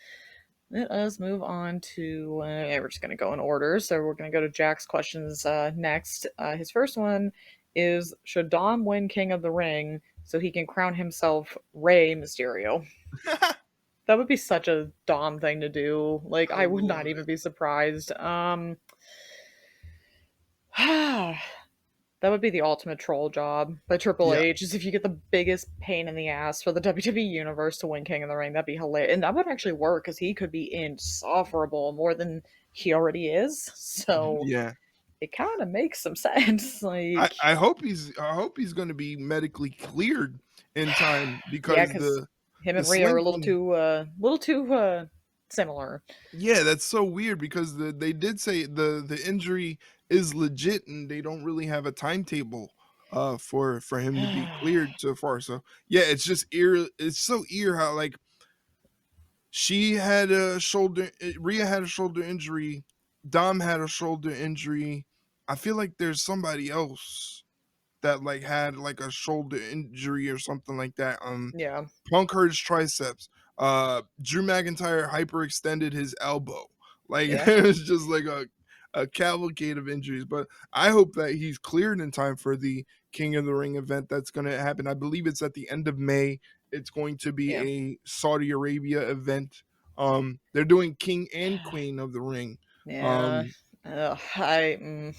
S2: Let us move on to. Yeah, we're just going to go in order. So we're going to go to Jack's questions next. His first one is: should Dom win King of the Ring so he can crown himself Rey Mysterio? That would be such a Dom thing to do. Like
S1: I
S2: I would not
S1: love
S2: even
S1: it.
S2: be surprised. That would be the ultimate troll job by Triple
S1: Yeah.
S2: H. Is if you get the biggest pain in the ass for the WWE Universe to win King of the Ring, that'd be hilarious, and that would actually work because he could be insufferable more than he already is. So
S1: Yeah.
S2: it kind of makes some sense. Like,
S1: I hope he's going to be medically cleared in time
S2: yeah,
S1: because
S2: because him
S1: the
S2: and Rhea are
S1: Sling
S2: a
S1: thing.
S2: little too similar.
S1: Yeah, that's so weird because they did say the injury is legit and they don't really have a timetable for him to be cleared so far. So yeah, it's just ear. It's so ear how like she had a shoulder. Rhea had a shoulder injury. Dom had a shoulder injury. I feel like there's somebody else that like had like a shoulder injury or something like that.
S2: Yeah,
S1: Punk hurt his triceps. Drew McIntyre hyperextended his elbow. Like
S2: yeah,
S1: it was just like a cavalcade of injuries. But I hope that he's cleared in time for the King of the Ring event that's going to happen. I believe it's at the end of May. It's going to be
S2: yeah,
S1: a Saudi Arabia event. They're doing King and Queen of the Ring.
S2: yeah.
S1: Um,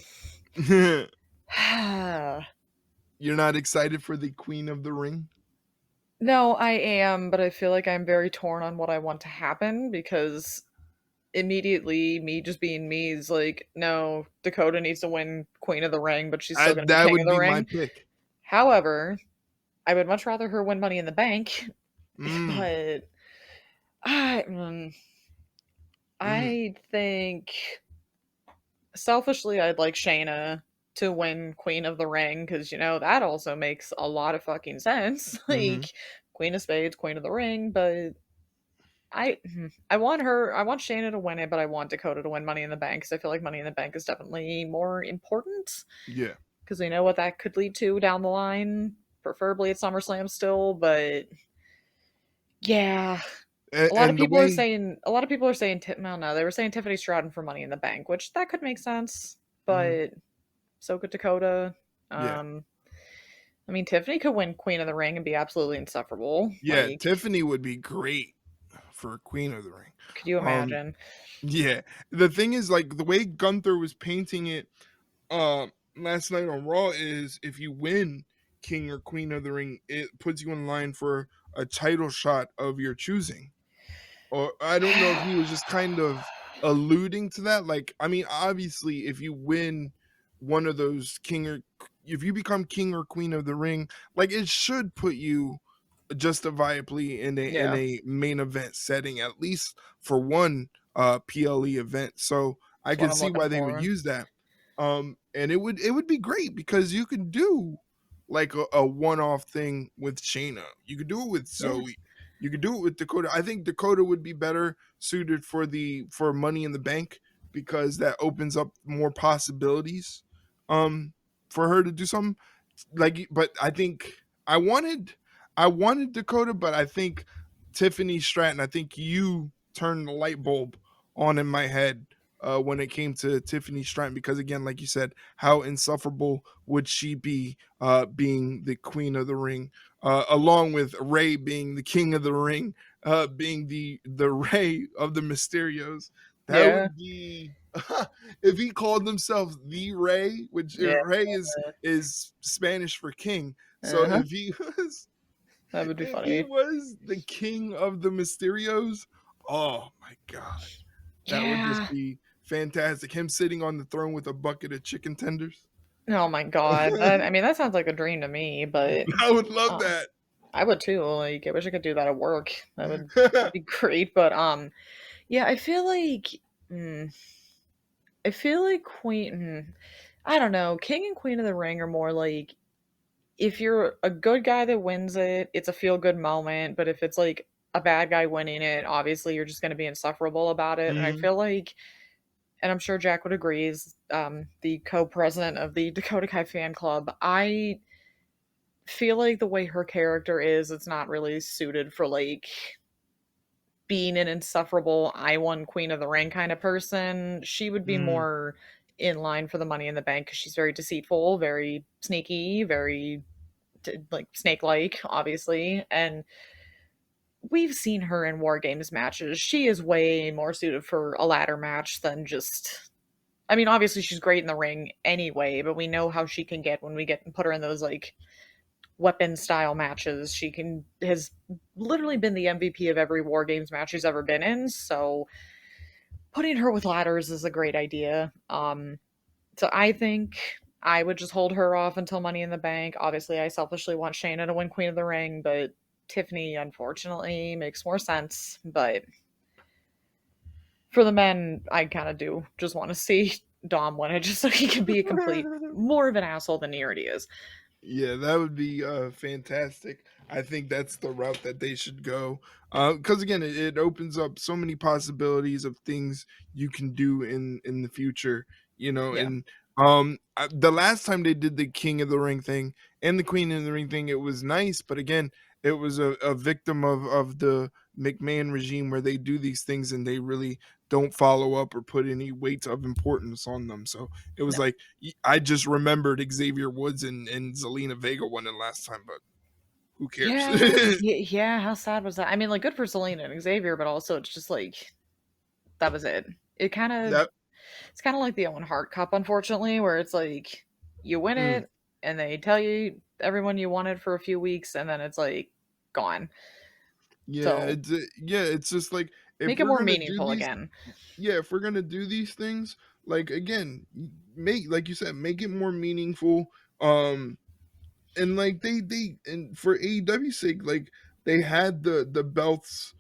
S1: you're not excited for the Queen of the Ring?
S2: No, I am, but I feel like I'm very torn on what I want to happen because immediately me just being me is like, no, Dakota needs to win Queen of the Ring, but she's still going to be
S1: That
S2: King of
S1: would
S2: the
S1: be my
S2: Ring.
S1: pick.
S2: However, I would much rather her win Money in the Bank,
S1: Mm,
S2: but I,
S1: mm,
S2: I think selfishly I'd like Shayna to win Queen of the Ring because you know that also makes a lot of fucking sense.
S1: mhm.
S2: Like Queen of Spades, Queen of the Ring, but I want her. I want Shayna to win it, but I want Dakota to win Money in the Bank because I feel like Money in the Bank is definitely more important
S1: Yeah.
S2: because we know what that could lead to down the line. Preferably at SummerSlam still, but yeah, a lot of
S1: And the
S2: people are
S1: way
S2: saying well, no, they were saying Tiffany Stratton for Money in the Bank, which that could make sense,
S1: mhm,
S2: but so could Dakota.
S1: yeah.
S2: Um, I mean, Tiffany could win Queen of the Ring and be absolutely insufferable.
S1: Yeah,
S2: Like,
S1: Tiffany would be great for Queen of the Ring.
S2: could you
S1: Um,
S2: imagine?
S1: yeah. The thing is, like, the way Gunther was painting it, last night on Raw is if you win King or Queen of the Ring, it puts you in line for a title shot of your choosing. Or I don't know if he was just kind of alluding to that. Like, I mean, obviously, if you win one of those king or if you become king or queen of the ring, like it should put you justifiably in
S2: Yeah,
S1: a main event setting, at least for one PLE event. So I
S2: that's what
S1: can
S2: I'm
S1: see
S2: looking
S1: why they would
S2: for.
S1: use that. And it would be great because you can do like a one-off thing with Shayna. You could do it with
S2: Yeah.
S1: Zoe. You could do it with Dakota. I think Dakota would be better suited for Money in the Bank because that opens up more possibilities for her to do something like. But I think I wanted Dakota, but I think Tiffany Stratton. I think you turned the light bulb on in my head when it came to Tiffany Stratton because again, like you said, how insufferable would she be being the queen of the ring, along with Ray being the king of the ring, being the Ray of the Mysterios. That
S2: Yeah.
S1: would be if he called himself the Ray, which
S2: Yeah.
S1: Ray is Spanish for king. So
S2: Uh-huh.
S1: if he was
S2: That would be
S1: if he
S2: funny.
S1: was the king of the Mysterios, oh my god, that would just
S2: Yeah.
S1: be fantastic. Him sitting on the throne with a bucket of chicken tenders.
S2: Oh my god. I mean, that sounds like a dream to me, but
S1: I would love
S2: uh,
S1: that.
S2: I would too. Like, I wish I could do that at work. That'd be great. But yeah, mm, I feel like I don't know. King and Queen of the Ring are more like if you're a good guy that wins it, it's a feel good moment. But if it's like a bad guy winning it, obviously you're just going to be insufferable about it. And I
S1: Mhm.
S2: feel like, and I'm sure Jack would agree, is the co-president of the Dakota Kai fan club. I feel like the way her character is, it's not really suited for like being an insufferable I won Queen of the Ring kind of person. She would be
S1: Mhm.
S2: more in line for the Money in the Bank because she's very deceitful, very sneaky, very like snake like, obviously. And we've seen her in War Games matches. She is way more suited for a ladder match than just. I mean, obviously she's great in the ring anyway, but we know how she can get when we get put her in those like weapon style matches. She can has literally been the MVP of every War Games match she's ever been in. So putting her with ladders is a great idea. So I think I would just hold her off until Money in the Bank. Obviously, I selfishly want Shayna to win Queen of the Ring, but Tiffany, unfortunately, makes more sense. But for the men, I kind of do just want to see Dom win it just so he can be a complete more of an asshole than he already is.
S1: Yeah, that would be fantastic. I think that's the route that they should go. Because again, it opens up so many possibilities of things you can do in the future. You know,
S2: Yeah.
S1: and the last time they did the King of the Ring thing and the Queen of the Ring thing, it was nice, but again, it was a victim of the McMahon regime where they do these things and they really don't follow up or put any weight of importance on them. So it was
S2: No.
S1: like I just remembered Xavier Woods and Zelina Vega won it last time, but who cares?
S2: Yeah, yeah. How sad was that? I mean, like, good for Selena and Xavier, but also it's just like that was it. It kind of
S1: that
S2: it's kind of like the Owen Hart Cup, unfortunately, where it's like you win
S1: mm,
S2: it and they tell you everyone you wanted for a few weeks, and then it's like gone.
S1: yeah,
S2: So
S1: it's just like if
S2: make it
S1: we're
S2: more
S1: gonna do
S2: meaningful
S1: these,
S2: again.
S1: yeah, if we're gonna do these things, like again, make like you said, make it more meaningful. And like they and for AEW's sake, like they had the belts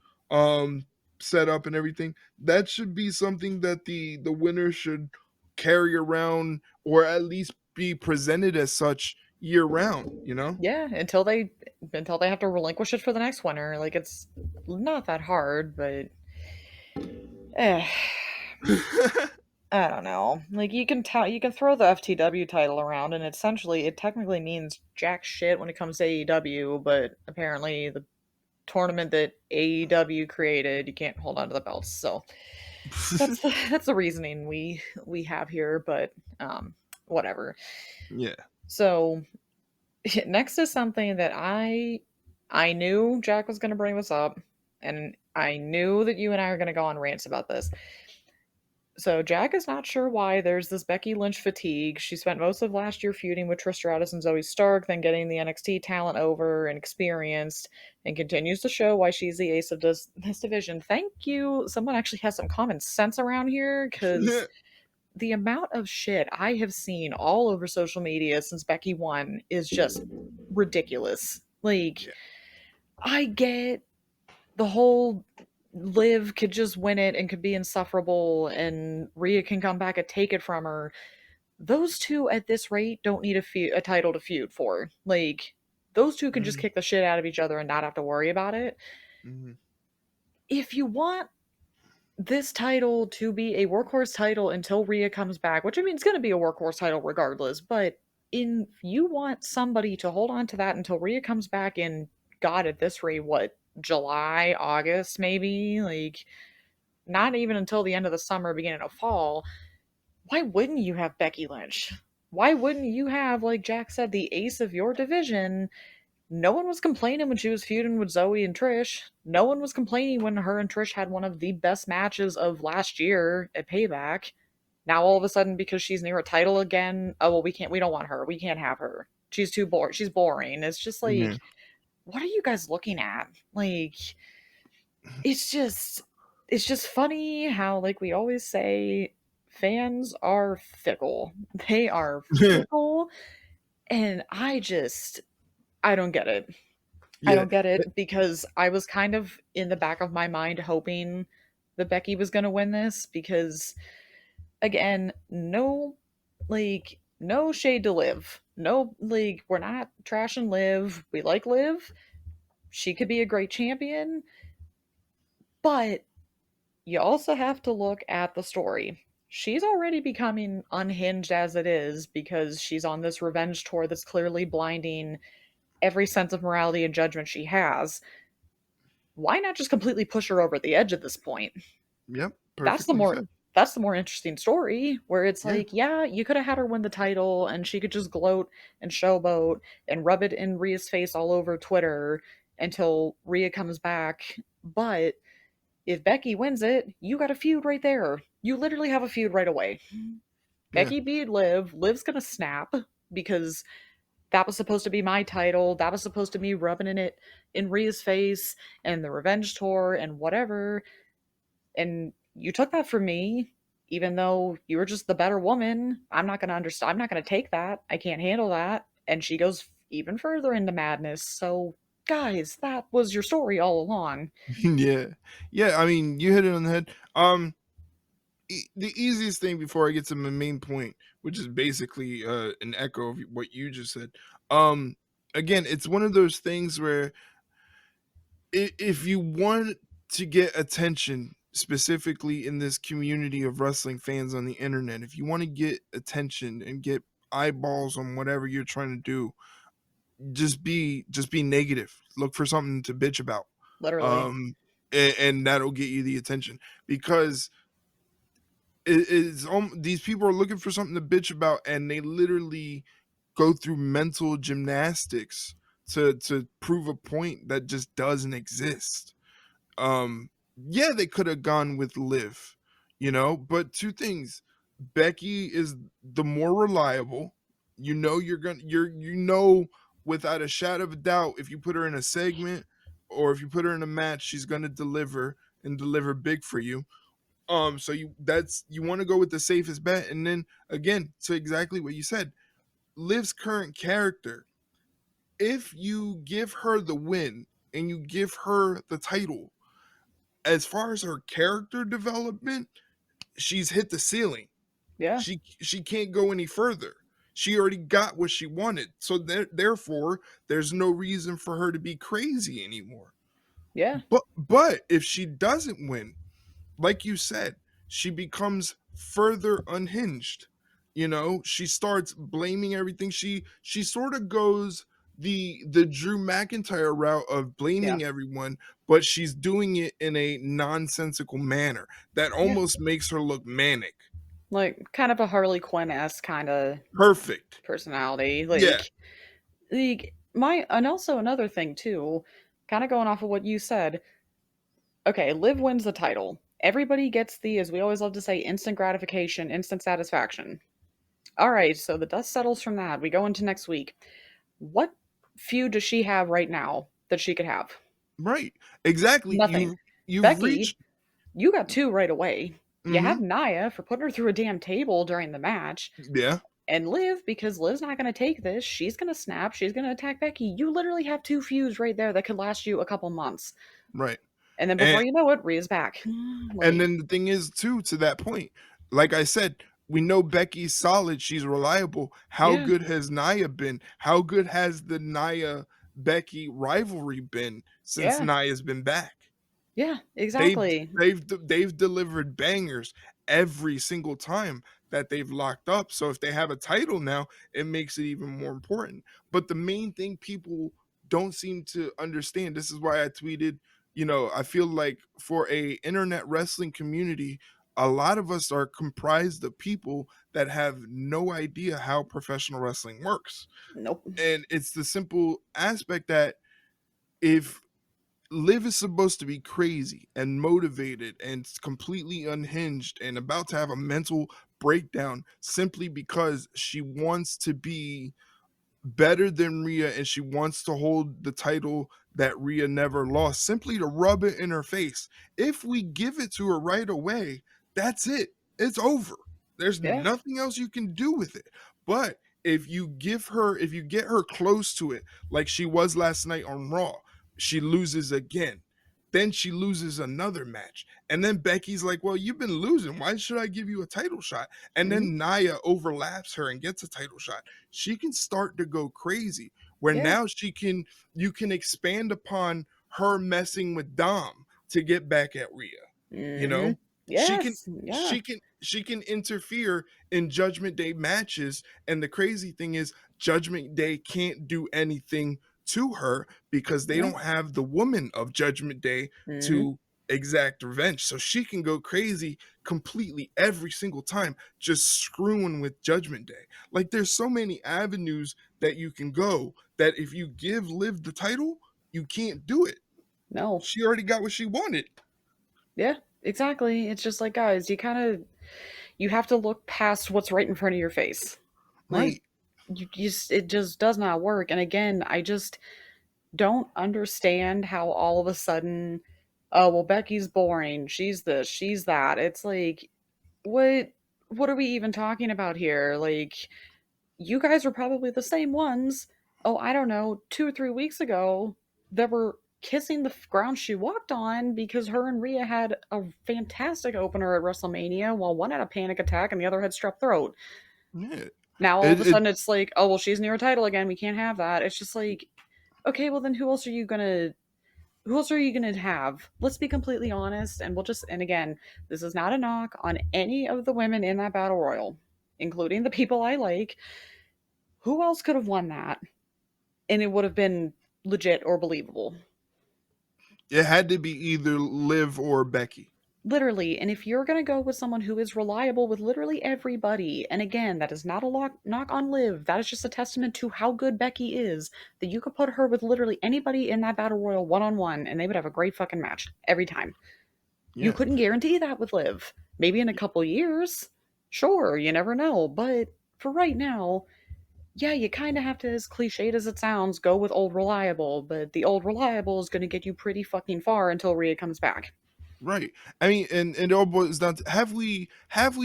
S1: set up and everything. That should be something that the winner should carry around or at least be presented as such year round, you know?
S2: Yeah, until they have to relinquish it for the next winner. Like it's not that hard, but eh, I don't know. Like you can throw the FTW title around, and essentially it technically means jack shit when it comes to AEW. But apparently the tournament that AEW created, you can't hold on to the belts. So that's the reasoning we have here. But whatever.
S1: Yeah.
S2: So next is something that I knew Jack was going to bring this up, and I knew that you and I are going to go on rants about this. So Jack is not sure why there's this Becky Lynch fatigue. She spent most of last year feuding with Trish Stratus and Zoe Stark, then getting the NXT talent over and experienced, and continues to show why she's the ace of this division. Thank you. Someone actually has some common sense around here, because the amount of shit I have seen all over social media since Becky won is just ridiculous. Like,
S1: Yeah.
S2: I get the whole Liv could just win it and could be insufferable, and Rhea can come back and take it from her. Those two at this rate don't need a title to feud for. Like, those two can just
S1: Mhm,
S2: kick the shit out of each other and not have to worry about it.
S1: mhm,
S2: If you want this title to be a workhorse title until Rhea comes back, which I mean it's going to be a workhorse title regardless, but in you want somebody to hold on to that until Rhea comes back in God at this rate, what, July, August maybe? Like not even until the end of the summer, beginning of fall. Why wouldn't you have Becky Lynch? Why wouldn't you have, like Jack said, the ace of your division? No one was complaining when she was feuding with Zoe and Trish. No one was complaining when her and Trish had one of the best matches of last year at Payback. Now all of a sudden, because she's near a title again, oh well, we don't want her. We can't have her. She's too boring. She's boring. It's just
S1: mhm.
S2: like, what are you guys looking at? Like, it's just, it's just funny how like we always say. fans are fickle. They are fickle, and I don't get it. I
S1: Yeah.
S2: don't get it because I was kind of in the back of my mind hoping that Becky was going to win this because again, no shade to Liv. No, like we're not trashing Liv. We like Liv. She could be a great champion, but you also have to look at the story. She's already becoming unhinged as it is because she's on this revenge tour that's clearly blinding every sense of morality and judgment she has. Why not just completely push her over the edge at this point?
S1: Yep.
S2: That's the
S1: Perfectly
S2: more
S1: said.
S2: that's the more interesting story where it's
S1: Yeah.
S2: like, yeah, you could have had her win the title and she could just gloat and showboat and rub it in Rhea's face all over Twitter until Rhea comes back. But if Becky wins it, you got a feud right there. You literally have a feud right away.
S1: Yeah.
S2: Becky beat Liv. Liv's gonna snap because that was supposed to be my title. That was supposed to be rubbing in it in Rhea's face and the revenge tour and whatever. And you took that from me, even though you were just the better woman. I'm not gonna understand. I'm not gonna take that. I can't handle that. And she goes even further into madness. So, guys, that was your story all along.
S1: Yeah. Yeah. I mean, you hit it on the head. The easiest thing before I get to my main point, which is basically an echo of what you just said. Um, Again, it's one of those things where if you want to get attention, specifically in this community of wrestling fans on the internet, if you want to get attention and get eyeballs on whatever you're trying to do, just be negative. Look for something to bitch about.
S2: Literally.
S1: Um, and that'll get you the attention because these people are looking for something to bitch about, and they literally go through mental gymnastics to prove a point that just doesn't exist. Yeah, they could have gone with Liv, but two things. Becky is the more reliable. You're without a shadow of a doubt, if you put her in a segment or if you put her in a match, she's gonna deliver and deliver big for you. So you want to go with the safest bet, and then again, to exactly what you said, Liv's current character. If you give her the win and you give her the title, as far as her character development, she's hit the ceiling.
S2: Yeah.
S1: She can't go any further. She already got what she wanted. So therefore, there's no reason for her to be crazy anymore.
S2: Yeah.
S1: But if she doesn't win, like you said, she becomes further unhinged. She starts blaming everything. She sort of goes the Drew McIntyre route of
S2: Yeah.
S1: blaming everyone, but she's doing it in a nonsensical manner that
S2: Yeah.
S1: almost makes her look manic.
S2: Like kind of a Harley Quinn esque kind of
S1: Perfect.
S2: personality.
S1: Yeah.
S2: Like my and also another thing too, kind of going off of what you said. Okay, Liv wins the title. Everybody gets the, as we always love to say, instant gratification, instant satisfaction. All right, so the dust settles from that. We go into next week. What feud does she have right now that she could have?
S1: Right. Exactly.
S2: Nothing.
S1: You've
S2: Becky,
S1: reached.
S2: you got two right away. You have
S1: Mhm.
S2: Naya for putting her through a damn table during the match.
S1: Yeah.
S2: And Liv, because Liv's not going to take this, she's going to snap, she's going to attack Becky. You literally have two feuds right there that could last you a couple months.
S1: Right.
S2: And then before
S1: And
S2: you know it, Rhea's back.
S1: And
S2: Like,
S1: then the thing is, too, to that point, like I said, we know Becky's solid. She's reliable. How
S2: yeah,
S1: good has Nia been? How good has the Nia Becky rivalry been since
S2: yeah,
S1: Nia's been back?
S2: yeah,
S1: They've
S2: exactly.
S1: they've delivered bangers every single time that they've locked up. So if they have a title now, it makes it even more important. But the main thing people don't seem to understand, this is why I tweeted, I feel like for a internet wrestling community, a lot of us are comprised of people that have no idea how professional wrestling works.
S2: Nope.
S1: And it's the simple aspect that if Liv is supposed to be crazy and motivated and completely unhinged and about to have a mental breakdown simply because she wants to be better than Rhea and she wants to hold the title that Rhea never lost, simply to rub it in her face. If we give it to her right away, that's it. It's over. There's
S2: Yeah.
S1: nothing else you can do with it. But if you get her close to it, like she was last night on Raw, she loses again. Then she loses another match. And then Becky's like, well, you've been losing. Why should I give you a title shot? And
S2: Mhm.
S1: then Nia overlaps her and gets a title shot. She can start to go crazy where
S2: Yeah.
S1: now you can expand upon her messing with Dom to get back at Rhea. You know,
S2: Mhm.
S1: she can
S2: Yes. Yeah.
S1: she can interfere in Judgment Day matches, and the crazy thing is Judgment Day can't do anything to her because they
S2: Yeah.
S1: don't have the woman of Judgment Day
S2: Mhm.
S1: to exact revenge. So she can go crazy completely every single time, just screwing with Judgment Day. Like there's so many avenues that you can go that if you give Liv the title, you can't do it.
S2: No.
S1: She already got what she wanted.
S2: Yeah. Exactly. It's just like, guys, you have to look past what's right in front of your face. Like
S1: Right.
S2: it just does not work. And again, I just don't understand how all of a sudden, oh well, Becky's boring. She's this, she's that. It's like, what what are we even talking about here? Like, you guys are probably the same ones. Oh, I don't know, 2 or 3 weeks ago that were kissing the ground she walked on because her and Rhea had a fantastic opener at WrestleMania while one had a panic attack and the other had strep throat.
S1: Yeah.
S2: Now all of a
S1: It
S2: sudden it's like, oh well, she's near a title again. We can't have that. It's just like, okay, well then who else are you gonna have? Let's be completely honest, and we'll just and again, this is not a knock on any of the women in that battle royal, including the people I like. Who else could have won that? And it would have been legit or believable.
S1: it had to be either Liv or Becky.
S2: Literally, and if you're going to go with someone who is reliable with literally everybody, and again, that is not a knock on Liv, that is just a testament to how good Becky is, that you could put her with literally anybody in that battle royal one on one, and they would have a great fucking match every time. You
S1: Yeah.
S2: couldn't guarantee that with Liv. Maybe in a couple years, sure, you never know, but for right now, yeah, you kind of have to, as cliched as it sounds, go with old reliable, but the old reliable is going to get you pretty fucking far until Rhea comes back.
S1: Right. I mean, and it all boils down to have we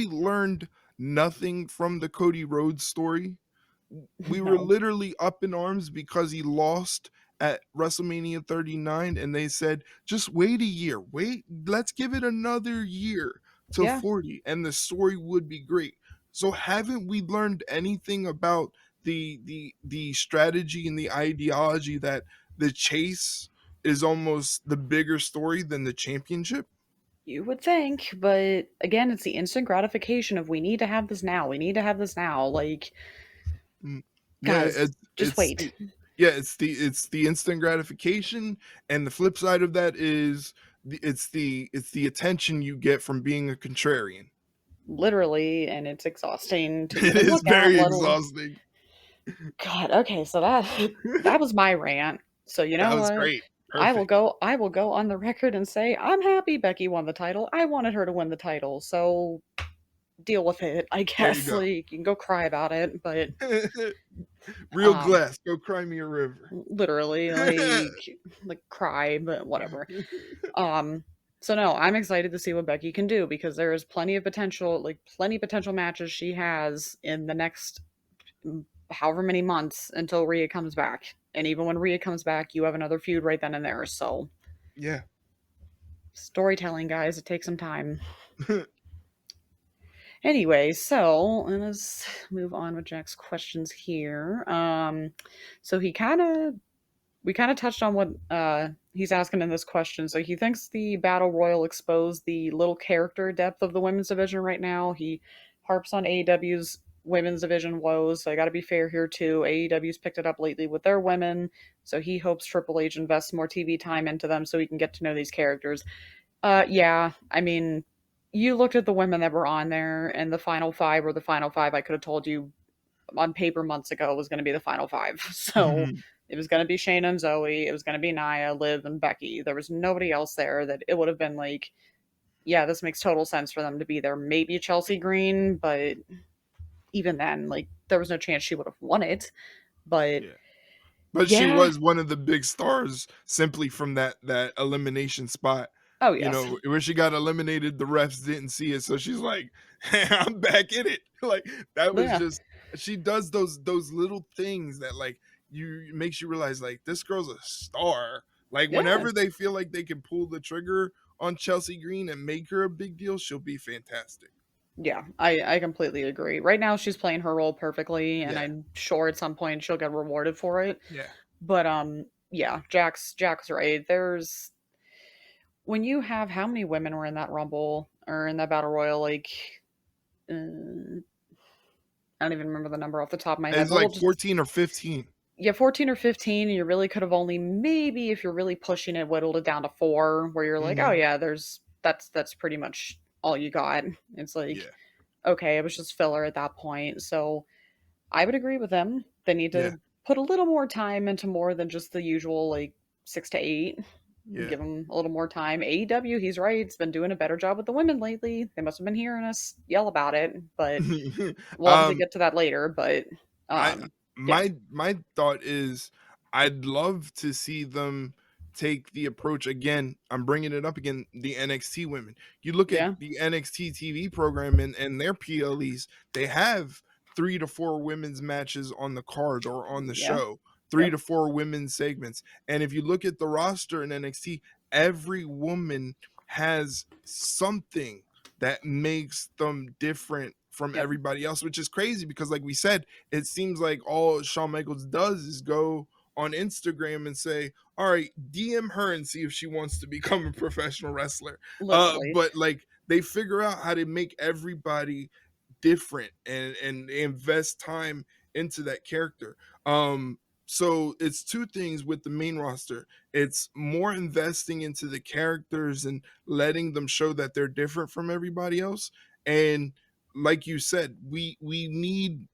S1: learned nothing from the Cody Rhodes story? We were
S2: No.
S1: literally up in arms because he lost at WrestleMania 39 and they said, "Just wait a year. Wait, let's give it another year till
S2: Yeah,
S1: 40 and the story would be great." So haven't we learned anything about the strategy and the ideology that the chase is almost the bigger story than the championship?
S2: you would think, but again, it's the instant gratification of we need to have this now. We need to have this now. Like,
S1: Mm, yeah,
S2: guys, just wait.
S1: it's the instant gratification, and the flip side of that is it's the attention you get from being a contrarian.
S2: Literally, and it's exhausting to
S1: It
S2: even
S1: is
S2: look at,
S1: very
S2: let alone
S1: exhausting.
S2: God, okay, so that was my rant. So you
S1: That
S2: know
S1: was
S2: what?
S1: great. Perfect.
S2: I will go on the record and say I'm happy Becky won the title. I wanted her to win the title. So deal with it, I
S1: There you
S2: guess.
S1: go.
S2: Like you can go cry about it, but
S1: Real
S2: um
S1: glass, go cry me a river.
S2: literally like cry, but whatever. Um so no, I'm excited to see what Becky can do because there is plenty of potential, like plenty of potential matches she has in the next however many months until Rhea comes back. And even when Rhea comes back, you have another feud right then and there. So,
S1: Yeah.
S2: storytelling, guys, it takes some time. Anyway, so let's move on with Jack's questions here. So we kind of touched on what he's asking in this question. So he thinks the Battle Royal exposed the little character depth of the women's division right now. He harps on AEW's women's division woes. So I got to be fair here too. AEW's picked it up lately with their women. So he hopes Triple H invests more TV time into them so he can get to know these characters. Yeah, I mean, you looked at the women that were on there, and the final five were the final five. I could have told you on paper months ago was going to be the final five. So
S1: Mhm.
S2: it was going to be Shayna and Zoe. It was going to be Nia, Liv, and Becky. There was nobody else there that it would have been like, yeah, this makes total sense for them to be there. Maybe Chelsea Green, but even then, like, there was no chance she would have won it. But
S1: Yeah. But she
S2: yeah,
S1: was one of the big stars simply from that elimination spot.
S2: Oh,
S1: You
S2: yes.
S1: know, where she got eliminated, the refs didn't see it, so she's like, "I'm back in it." Like, that was
S2: Yeah.
S1: just she does those little things that, like, you makes you realize, like, this girl's a star. Like,
S2: Yeah.
S1: whenever they feel like they can pull the trigger on Chelsea Green and make her a big deal, she'll be fantastic.
S2: Yeah, I completely agree. Right now, she's playing her role perfectly, and
S1: Yeah,
S2: I'm sure at some point she'll get rewarded for it.
S1: yeah.
S2: But, yeah, Jack's right. There's when you have how many women were in that Rumble or in that Battle Royal, like, I don't even remember the number off the top of my head,
S1: It's
S2: but we'll
S1: like
S2: just
S1: 14 or 15.
S2: yeah, 14 or 15, you really could have only maybe if you're really pushing it, whittled it down to 4, where you're like, "Oh,
S1: Mhm.
S2: yeah, that's pretty much all you got." It's like,
S1: Yeah,
S2: okay, it was just filler at that point, so I would agree with them. They need
S1: yeah,
S2: to put a little more time into more than just the usual, like, 6 to 8.
S1: yeah.
S2: Give them a little more time. AEW, he's right, it's been doing a better job with the women lately. They must have been hearing us yell about it, but we'll obviously
S1: Um,
S2: get to that later, but,
S1: I
S2: yeah.
S1: my thought is I'd love to see them take the approach again. I'm bringing it up again. The NXT women. You look at
S2: Yeah.
S1: the NXT TV program and their PLEs. They have 3 to 4 women's matches on the card or on the
S2: Yeah.
S1: show. Three
S2: Yep.
S1: to four women's segments. And if you look at the roster in NXT, every woman has something that makes them different from
S2: Yep.
S1: everybody else, which is crazy because, like we said, it seems like all Shawn Michaels does is go on Instagram and say, "All right, DM her and see if she wants to become a professional wrestler."
S2: Literally.
S1: But like they figure out how to make everybody different and they invest time into that character. So it's two things with the main roster. It's more investing into the characters and letting them show that they're different from everybody else. And like you said, we need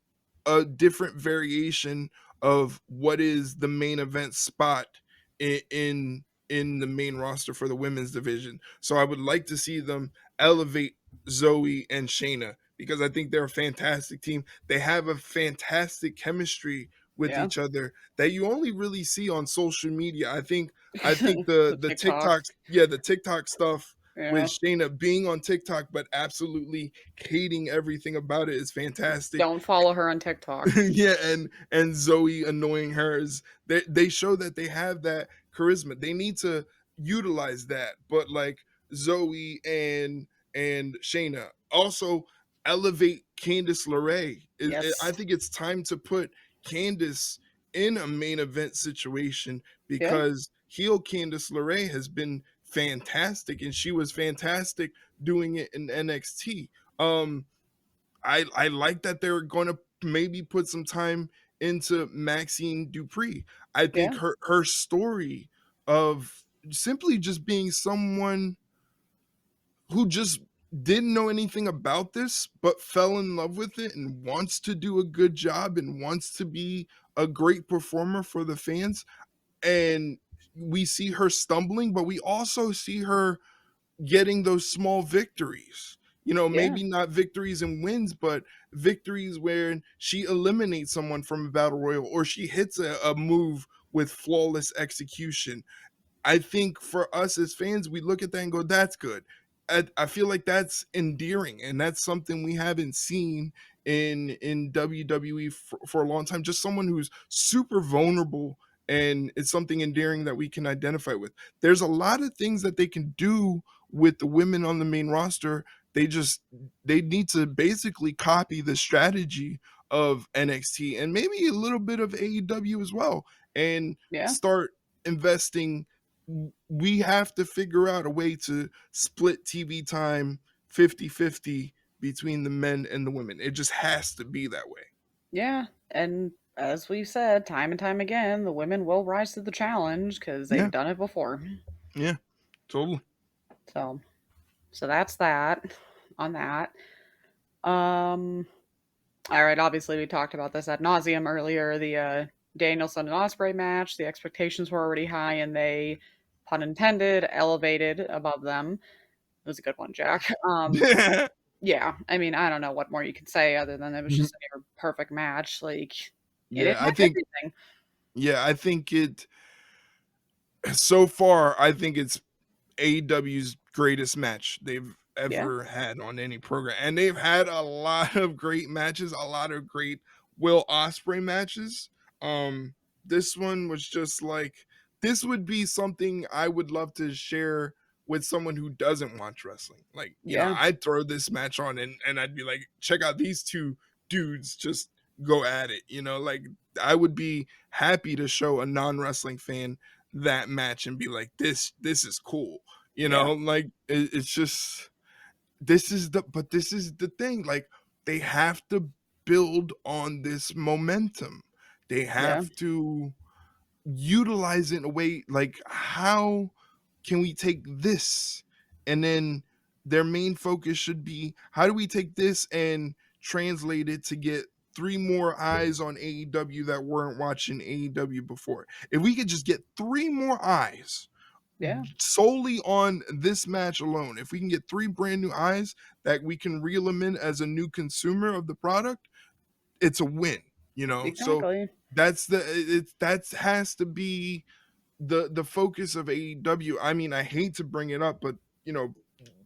S1: a different variation of what is the main event spot in the main roster for the women's division. So I would like to see them elevate Zoe and Shayna because I think they're a fantastic team. They have a fantastic chemistry with
S2: Yeah.
S1: each other that you only really see on social media. I think the
S2: The
S1: the
S2: TikToks.
S1: TikToks, yeah, the TikTok stuff with
S2: Yeah.
S1: Shayna being on TikTok but absolutely hating everything about it is fantastic.
S2: Don't follow her on TikTok.
S1: Yeah, and Zoe annoying her is they show that they have that charisma. They need to utilize that. But like Zoe and Shayna also elevate Candice LeRae. I
S2: Yes.
S1: think it's time to put Candice in a main event situation
S2: Yeah.
S1: because heel Candice LeRae has been fantastic and she was fantastic doing it in NXT. Um I like that they're going to maybe put some time into Maxine Dupree. I think
S2: Yeah.
S1: her story of simply just being someone who just didn't know anything about this but fell in love with it and wants to do a good job and wants to be a great performer for the fans, and we see her stumbling but we also see her getting those small victories. You know,
S2: Yeah.
S1: maybe not victories and wins, but victories where she eliminates someone from a battle royal or she hits a move with flawless execution. I think for us as fans, we look at that and go, "That's good." I feel like that's endearing, and that's something we haven't seen in WWE for a long time. Just someone who's super vulnerable, and it's something endearing that we can identify with. There's a lot of things that they can do with the women on the main roster. They need to basically copy the strategy of NXT and maybe a little bit of AEW as well, and
S2: Yeah.
S1: start investing. We have to figure out a way to split TV time 50-50 between the men and the women. It just has to be that way.
S2: Yeah. And as we've said time and time again, the women will rise to the challenge because they've
S1: Yeah,
S2: done it before.
S1: yeah, totally.
S2: So, so that's that on that. Um, all right. Obviously, we talked about this ad nauseum earlier. The Danielson and Osprey match. The expectations were already high, and they, pun intended, elevated above them. It was a good one, Jack. Yeah. I mean, I don't know what more you can say other than it was just a near perfect match. Like, and it
S1: Yeah,
S2: had everything.
S1: I think it so far, I think it's AEW's greatest match they've
S2: Yeah.
S1: ever had on any program, and they've had a lot of great matches, a lot of great Will Ospreay matches. Um, this one was just like this would be something I would love to share with someone who doesn't watch wrestling. Like,
S2: Yeah.
S1: I'd throw this match on and I'd be like, check out these two dudes just go at it. Like I would be happy to show a non-wrestling fan that match and be like, this is cool.
S2: Yeah.
S1: Like it's just this is the thing. Like they have to build on this momentum. They
S2: Yeah.
S1: have to utilize it in a way like how can we take this and then their main focus should be how do we take this and translate it to get three more eyes on AEW that weren't watching AEW before. If we could just get three more eyes
S2: Yeah.
S1: solely on this match alone, if we can get three brand new eyes that we can reel them in as a new consumer of the product, it's a win. So
S2: Exactly.
S1: that's that has to be the focus of AEW. I mean, I hate to bring it up, but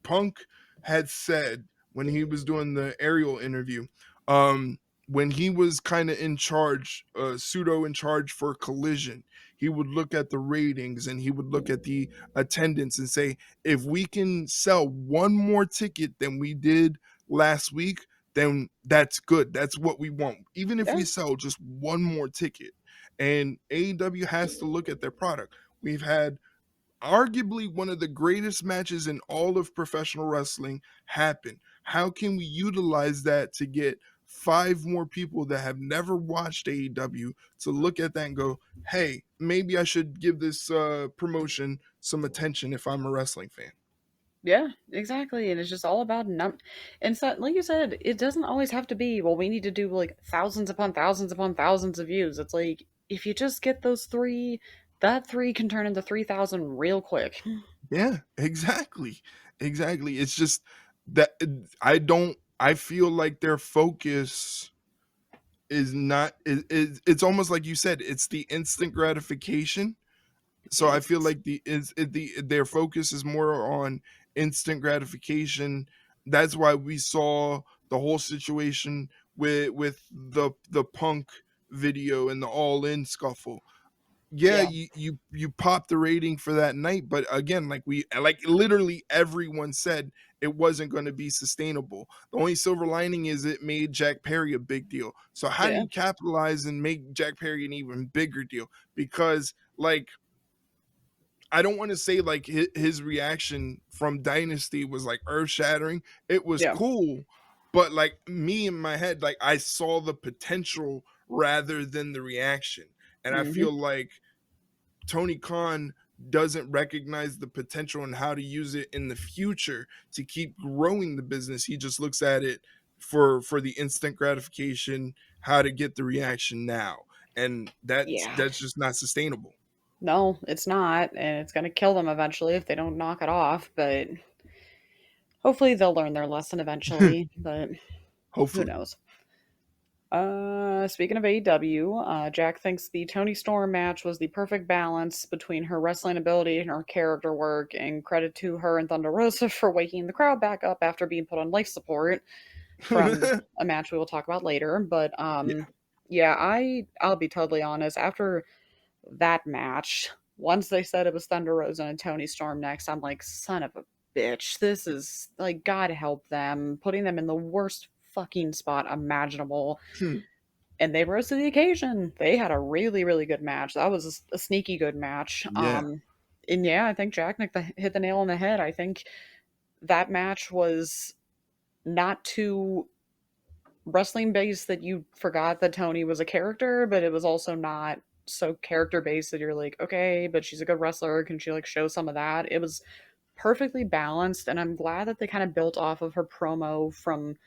S1: Punk had said when he was doing the aerial interview, um, when he was kind of in charge, pseudo in charge for Collision, he would look at the ratings and he would look at the attendance and say, if we can sell one more ticket than we did last week, then that's good. That's what we want. Even if
S2: Yeah.
S1: we sell just one more ticket. And AEW has to look at their product. We've had arguably one of the greatest matches in all of professional wrestling happen. How can we utilize that to get five more people that have never watched AEW to look at that and go, hey, maybe I should give this promotion some attention if I'm a wrestling fan?
S2: Yeah, exactly. And it's just all about and so like you said, it doesn't always have to be, well, we need to do like thousands upon thousands of views. It's like if you just get those three, that three can turn into 3,000 real quick.
S1: Yeah, exactly. Exactly. It's just that I feel like their focus is not it's almost like you said, it's the instant gratification. So I feel
S2: Yes.
S1: like their focus is more on instant gratification. That's why we saw the whole situation with the Punk video and the All In scuffle. Yeah,
S2: Yeah.
S1: you pop the rating for that night, but again, like literally everyone said it wasn't going to be sustainable. The only silver lining is it made Jack Perry a big deal. So how do
S2: Yeah.
S1: you capitalize and make Jack Perry an even bigger deal? Because like I don't want to say like his reaction from Dynasty was like earth shattering. It was
S2: Yeah.
S1: cool, but like me in my head, like I saw the potential rather than the reaction. And I
S2: Hmm.
S1: feel like Tony Khan doesn't recognize the potential and how to use it in the future to keep growing the business. He just looks at it for the instant gratification, how to get the reaction now. And
S2: Yeah.
S1: that's just not sustainable.
S2: No, it's not. And it's going to kill them eventually if they don't knock it off. But hopefully they'll learn their lesson eventually. But who
S1: Hopefully.
S2: knows? Speaking of AEW, Jack thinks the Tony Storm match was the perfect balance between her wrestling ability and her character work, and credit to her and Thunder Rosa for waking the crowd back up after being put on life support from a match we will talk about later. But
S1: Yeah.
S2: yeah, I'll be totally honest. After that match, once they said it was Thunder Rosa and Tony Storm next, I'm like, son of a bitch, this is like, God help them, putting them in the worst fucking spot imaginable,
S1: Hmm.
S2: and they rose to the occasion. They had a really, really good match. That was a sneaky good match.
S1: Yeah.
S2: And yeah, I think Jack hit the nail on the head. I think that match was not too wrestling based that you forgot that Tony was a character, but it was also not so character based that you're like, okay, but she's a good wrestler. Can she like show some of that? It was perfectly balanced, and I'm glad that they kind of built off of her promo from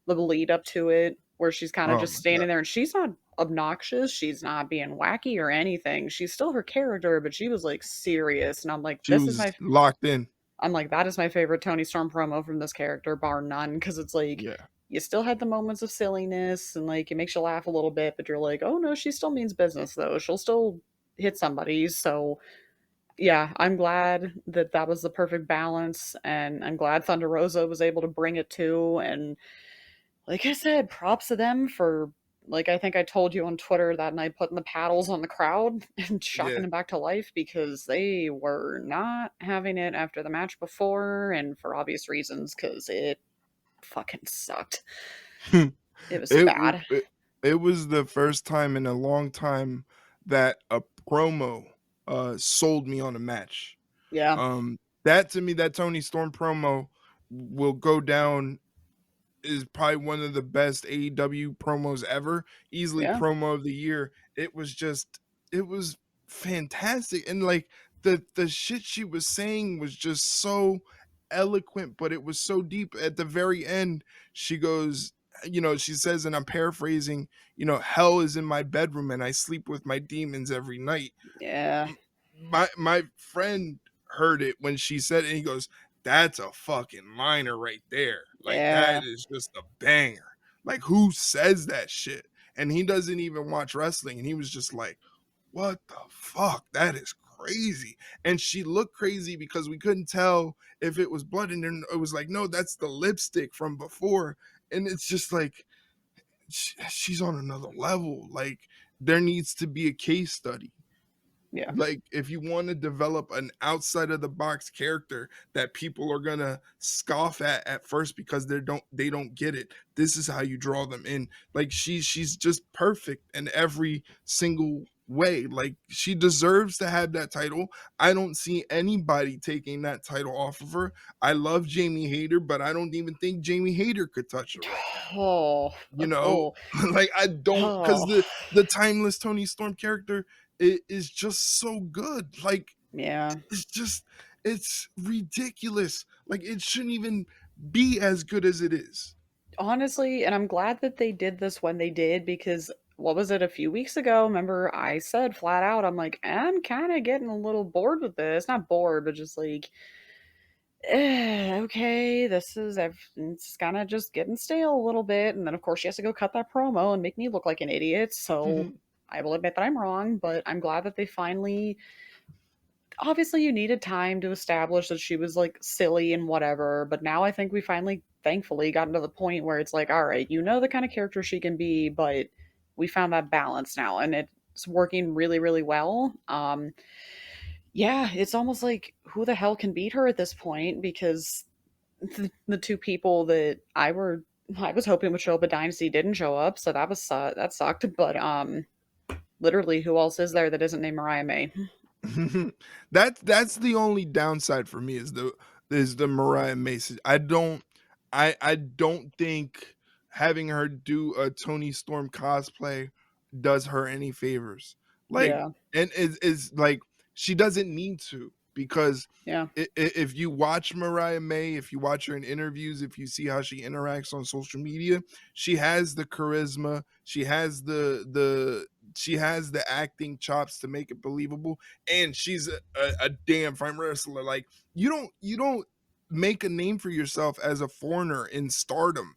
S2: the lead up to it, where she's kind of
S1: Oh
S2: just
S1: my god.
S2: standing there and she's not obnoxious, she's not being wacky or anything. She's still her character, but she was like serious, and
S1: She was locked in.
S2: I'm like, that is my favorite Tony Storm promo from this character, bar none, because it's like
S1: Yeah.
S2: you still had the moments of silliness and like it makes you laugh a little bit, but you're like, oh no, she still means business though. She'll still hit somebody. So yeah, I'm glad that that was the perfect balance, and I'm glad Thunder Rosa was able to bring it too. And like I said, props to them for, like I think I told you on Twitter that night, putting the paddles on the crowd and shocking
S1: Yeah.
S2: them back to life, because they were not having it after the match before, and for obvious reasons, because it fucking sucked. It was so
S1: it,
S2: bad.
S1: it it was the first time in a long time that a promo sold me on a match.
S2: Yeah,
S1: That to me, that Tony Storm promo will go down is probably one of the best AEW promos ever, easily
S2: yeah,
S1: promo of the year. It was fantastic. And like the shit she was saying was just so eloquent, but it was so deep. At the very end, she goes, she says, and I'm paraphrasing, hell is in my bedroom and I sleep with my demons every night.
S2: yeah,
S1: My friend heard it when she said it, and he goes, "That's a fucking liner right there. Like that
S2: yeah,
S1: is just a banger. Like who says that shit?" And he doesn't even watch wrestling, and he was just like, "What the fuck? That is crazy." And she looked crazy because we couldn't tell if it was blood, and then it was like, "No, that's the lipstick from before." And it's just like she's on another level. Like there needs to be a case study.
S2: yeah,
S1: Like if you want to develop an outside of the box character that people are gonna scoff at first because they don't get it, this is how you draw them in. Like she's just perfect in every single way. Like she deserves to have that title. I don't see anybody taking that title off of her. I love Jamie Hayter, but I don't even think Jamie Hayter could touch her right now.
S2: oh,
S1: You know,
S2: oh,
S1: like I don't, because
S2: oh,
S1: the timeless Tony Storm character is just so good. Like
S2: yeah.
S1: it's just it's ridiculous. Like it shouldn't even be as good as it is.
S2: Honestly, and I'm glad that they did this when they did, because what was it, a few weeks ago? Remember, I said flat out, I'm like, I'm kind of getting a little bored with this. Not bored, but just like, okay, it's kind of just getting stale a little bit. And then, of course, she has to go cut that promo and make me look like an idiot. So I will admit that I'm wrong, but I'm glad that they finally, obviously you needed time to establish that she was like silly and whatever, but now I think we finally thankfully gotten to the point where it's like, all right, you know the kind of character she can be, but we found that balance now and it's working really, really well. Yeah, it's almost like who the hell can beat her at this point, because the two people that I was hoping would show up at Dynasty didn't show up, so that was that sucked. But literally, who else is there that isn't named Mariah May?
S1: That's the only downside for me is the Mariah Mason. I don't think having her do a Tony Storm cosplay does her any favors. Like
S2: Yeah,
S1: and is like she doesn't need to because
S2: yeah,
S1: if you watch Mariah May, if you watch her in interviews, if you see how she interacts on social media, she has the charisma, she has the acting chops to make it believable, and she's a damn fine wrestler. Like you don't make a name for yourself as a foreigner in stardom.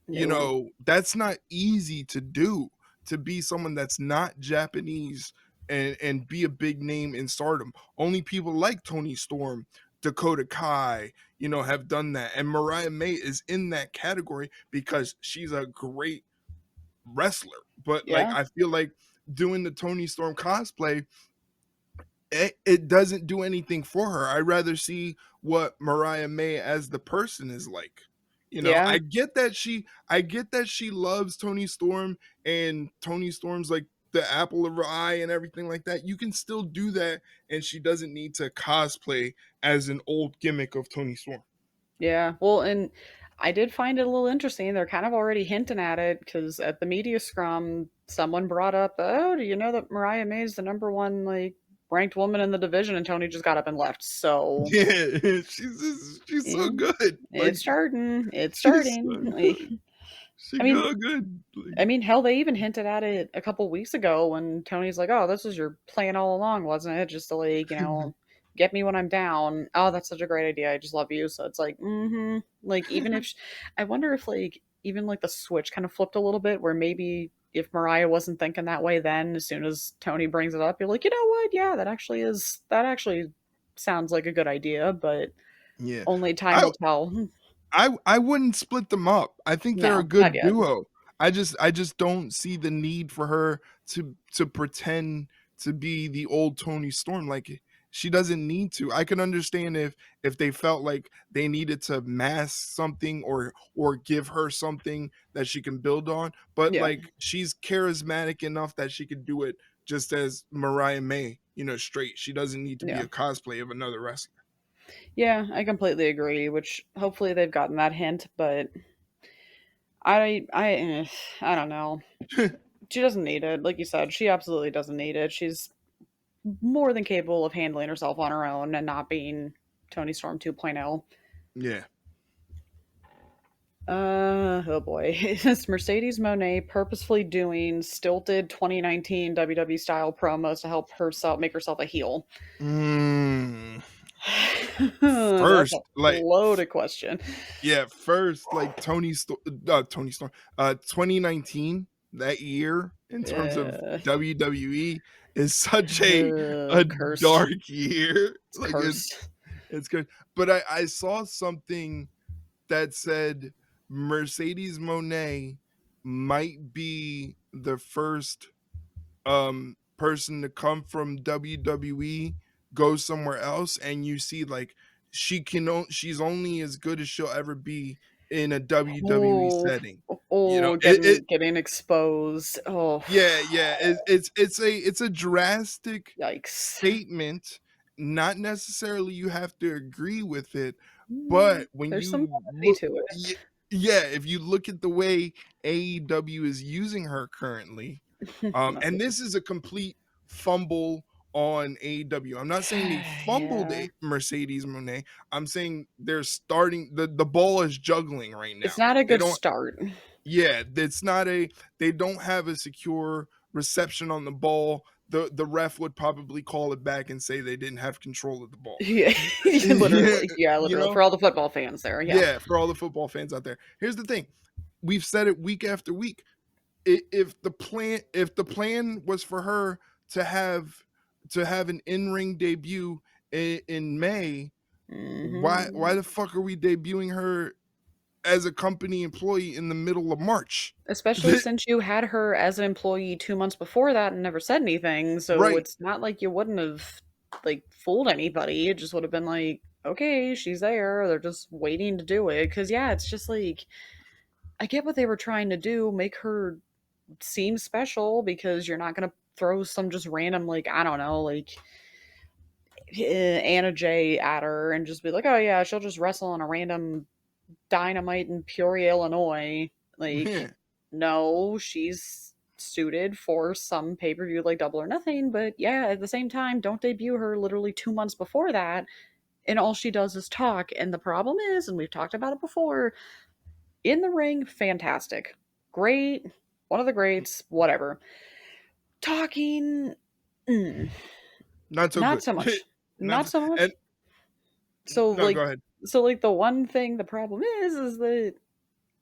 S2: no,
S1: That's not easy to do, to be someone that's not Japanese and be a big name in stardom. Only people like Tony Storm, Dakota Kai, have done that. And Mariah May is in that category because she's a great wrestler. But like
S2: yeah.
S1: I feel like doing the Tony Storm cosplay, it doesn't do anything for her. I'd rather see what Mariah May as the person is like.
S2: Yeah,
S1: I get that she loves Tony Storm and Tony Storm's like the apple of her eye and everything like that. You can still do that and she doesn't need to cosplay as an old gimmick of Tony Storm.
S2: yeah. Well, and I did find it a little interesting. They're kind of already hinting at it, because at the media scrum, someone brought up, "Oh, do you know that Mariah May is the number one like ranked woman in the division?" And Tony just got up and left. So
S1: Yeah, she's so
S2: yeah,
S1: good. Like
S2: it's starting. It's
S1: she's so
S2: starting. Like,
S1: good. She
S2: I mean,
S1: go good. Like
S2: I mean, hell, they even hinted at it a couple weeks ago when Tony's like, "Oh, this was your plan all along, wasn't it? Just to like, get me when I'm down." Oh, that's such a great idea. I just love you. So it's like, mm-hmm. Like, even if I wonder if like even like the switch kind of flipped a little bit, where maybe if Mariah wasn't thinking that way, then as soon as Tony brings it up, you're like, you know what? Yeah, that actually is. That actually. sounds like a good idea, but
S1: Yeah.
S2: only time
S1: I
S2: will tell.
S1: I wouldn't split them up. I think they're a
S2: No, not
S1: good
S2: yet.
S1: duo. I just don't see the need for her to pretend to be the old Tony Storm. Like, she doesn't need to. I can understand if they felt like they needed to mask something or give her something that she can build on, but
S2: Yeah,
S1: like she's charismatic enough that she could do it just as Mariah May, straight. She doesn't need to be
S2: yeah.
S1: a cosplay of another wrestler.
S2: Yeah, I completely agree, which hopefully they've gotten that hint, but I don't know. She doesn't need it. Like you said, she absolutely doesn't need it. She's more than capable of handling herself on her own and not being Tony Storm 2.0.
S1: Yeah.
S2: Oh boy. Is Mercedes Monet purposefully doing stilted 2019 WWE style promos to help herself make herself a heel?
S1: Mm.
S2: That's a
S1: First, like,
S2: loaded question.
S1: yeah, first, like Tony Storm, 2019, that year in terms of
S2: Uh,
S1: WWE is such a
S2: Cursed.
S1: dark year.
S2: It's
S1: Like,
S2: cursed.
S1: it's good, but I saw something that said Mercedes Monet might be the first person to come from WWE go somewhere else, and you see like she's only as good as she'll ever be in a WWE
S2: Oh,
S1: setting.
S2: oh, getting exposed. Oh,
S1: Yeah, it's a drastic
S2: yikes.
S1: statement. Not necessarily you have to agree with it,
S2: Mm,
S1: but when
S2: there's some
S1: you
S2: validity
S1: look,
S2: to
S1: yeah, if you look at the way AEW is using her currently,
S2: it. Not
S1: and
S2: good.
S1: this is a complete fumble on AEW. I'm not saying they fumbled
S2: Yeah.
S1: Mercedes Monet. I'm saying they're starting the ball is juggling right
S2: It's
S1: now.
S2: not a
S1: They
S2: good
S1: don't
S2: start.
S1: yeah, it's not a they don't have a secure reception on the ball. The ref would probably call it back and say they didn't have control of the ball.
S2: Yeah,
S1: Yeah,
S2: literally. Yeah,
S1: you
S2: literally.
S1: know?
S2: For all the football fans there. Yeah.
S1: Yeah, for all the football fans out there. Here's the thing. We've said it week after week. If the plan was for her to have an in-ring debut in May, why
S2: Hmm.
S1: the fuck are we debuting her as a company employee in the middle of March?
S2: Especially since you had her as an employee 2 months before that and never said anything. So
S1: Right.
S2: it's not like you wouldn't have like fooled anybody. It just would have been like, okay, she's there. They're just waiting to do it. Cause yeah, it's just like I get what they were trying to do, make her seem special because you're not gonna throw some just random like I don't know like Anna Jay at her and just be like, oh yeah, she'll just wrestle on a random Dynamite in Peoria, Illinois. Like,
S1: Yeah.
S2: no, she's suited for some pay per view like Double or Nothing, but yeah, at the same time, don't debut her literally 2 months before that, and all she does is talk. And the problem is, and we've talked about it before, in the ring, fantastic, great, one of the greats, whatever. Talking, mm,
S1: Not so
S2: not
S1: good.
S2: so much,
S1: Not
S2: not
S1: so,
S2: so
S1: and
S2: much. So
S1: no, go
S2: like,
S1: ahead.
S2: the one thing the problem is that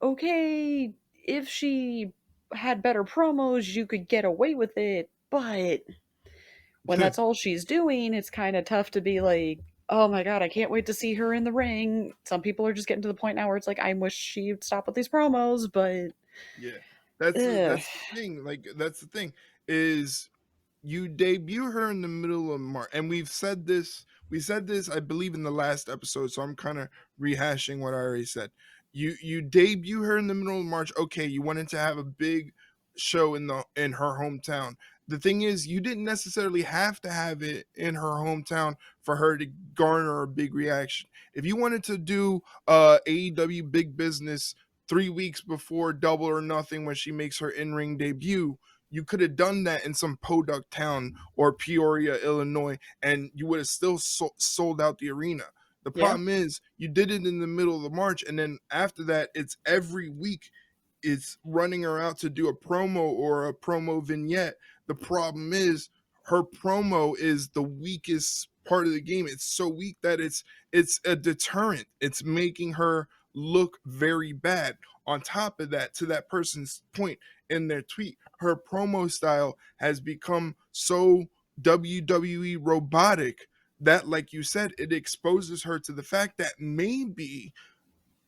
S2: okay, if she had better promos, you could get away with it, but when that's all she's doing, it's kind of tough to be like, oh my god, I can't wait to see her in the ring. Some people are just getting to the point now where it's like, I wish she'd stop with these promos, but
S1: Yeah. That's the
S2: ugh.
S1: that's the thing. Like, that's the thing is you debut her in the middle of March, and we said this I believe in the last episode, so I'm kind of rehashing what I already said. You debut her in the middle of March. Okay, you wanted to have a big show in her hometown. The thing is, you didn't necessarily have to have it in her hometown for her to garner a big reaction. If you wanted to do AEW big business 3 weeks before Double or Nothing when she makes her in-ring debut, you could have done that in some podunk town or Peoria, Illinois, and you would have still sold out the arena. The
S2: Yeah,
S1: problem is you did it in the middle of March, and then after that, it's every week. It's running her out to do a promo or a promo vignette. The problem is her promo is the weakest part of the game. It's so weak that it's a deterrent. It's making her look very bad. On top of that, to that person's point in their tweet, her promo style has become so WWE robotic that, like you said, it exposes her to the fact that maybe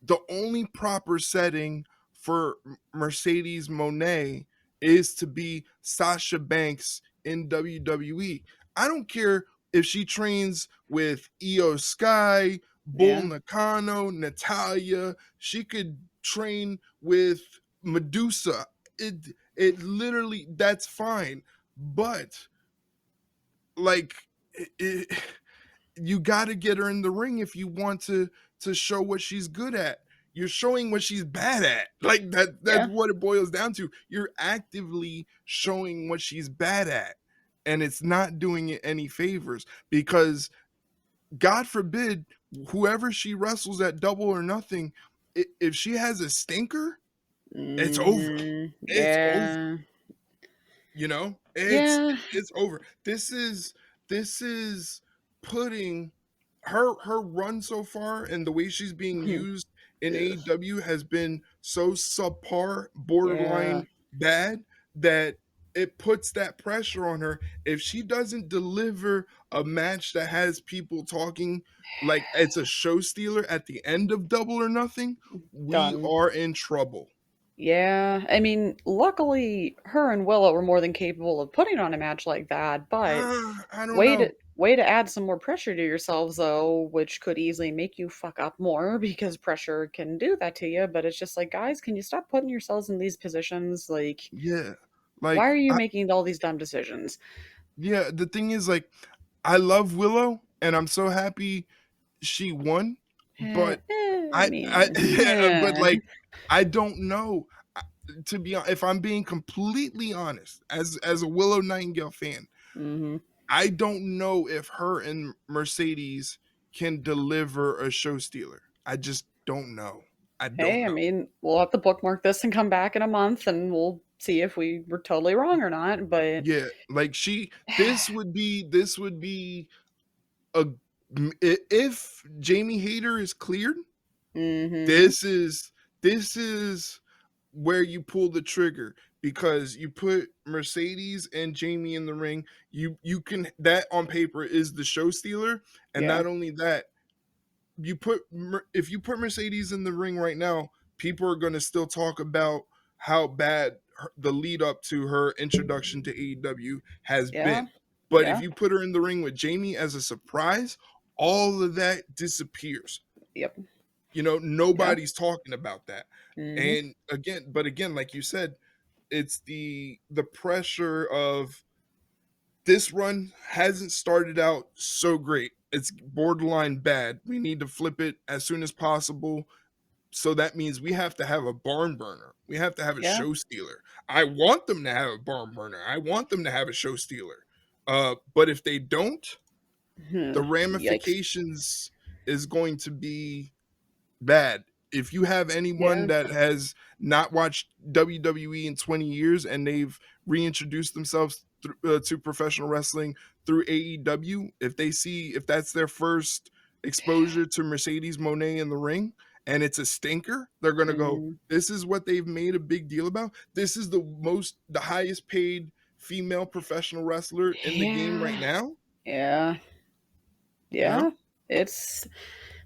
S1: the only proper setting for Mercedes Moné is to be Sasha Banks in WWE. I don't care if she trains with Io Sky, Bull
S2: Yeah.
S1: Nakano, Natalia. She could train with Medusa. It literally, that's fine. But like you got to get her in the ring if you want to show what she's good at. You're showing what she's bad at. Like that's
S2: Yeah.
S1: what it boils down to. You're actively showing what she's bad at, and it's not doing it any favors, because God forbid whoever she wrestles at Double or Nothing, if she has a stinker, it's over. It's over.
S2: Yeah.
S1: You know,
S2: Yeah.
S1: it's over. This is putting her run so far, and the way she's being used in
S2: Ugh.
S1: AEW has been so subpar,
S2: Yeah.
S1: borderline bad, that it puts that pressure on her. If she doesn't deliver a match that has people talking like it's a show stealer at the end of Double or Nothing, we
S2: Done.
S1: are in trouble.
S2: Yeah, I mean, luckily, her and Willow were more than capable of putting on a match like that, but
S1: I don't
S2: way
S1: know.
S2: to way to add some more pressure to yourselves though, which could easily make you fuck up more because pressure can do that to you, but it's just like, guys, can you stop putting yourselves in these positions? Like,
S1: Yeah.
S2: why are
S1: Like
S2: you making all these dumb decisions?
S1: yeah, the thing is, like, I love Willow and I'm so happy she won, but
S2: I
S1: I
S2: mean,
S1: yeah, but like I don't know. To be if I'm being completely honest, as a Willow Nightingale fan,
S2: hmm.
S1: I don't know if her and Mercedes can deliver a show stealer. I just don't know. I don't
S2: Hey, I
S1: know.
S2: mean, we'll have to bookmark this and come back in a month and we'll see if we were totally wrong or not, but
S1: Yeah, like this would be a if Jamie Hayter is cleared,
S2: mhm.
S1: this is where you pull the trigger, because you put Mercedes and Jamie in the ring. You can, that on paper is the show stealer, and
S2: Yeah.
S1: not only that, if you put Mercedes in the ring right now, people are going to still talk about how bad the lead up to her introduction to AEW has
S2: Yeah.
S1: been. But if
S2: Yeah.
S1: you put her in the ring with Jamie as a surprise, all of that disappears.
S2: Yep. Yeah.
S1: Nobody's talking about that.
S2: Mhm.
S1: And again, like you said, it's the pressure of this run hasn't started out so great. It's borderline bad. We need to flip it as soon as possible. So that means we have to have a barn burner. We have to have a
S2: Yeah.
S1: show stealer. I want them to have a barn burner. I want them to have a show stealer. But if they don't, the
S2: Yikes.
S1: ramifications is going to be bad. If you have anyone
S2: Yeah.
S1: that has not watched WWE in 20 years and they've reintroduced themselves to professional wrestling through AEW, if that's their first exposure to Mercedes Moné in the ring and it's a stinker, they're going to go,
S2: Mhm.
S1: this is what they've made a big deal about. This is the highest paid female professional wrestler in the game right
S2: Yeah.
S1: now,
S2: Yeah.
S1: you know?
S2: Yeah. It's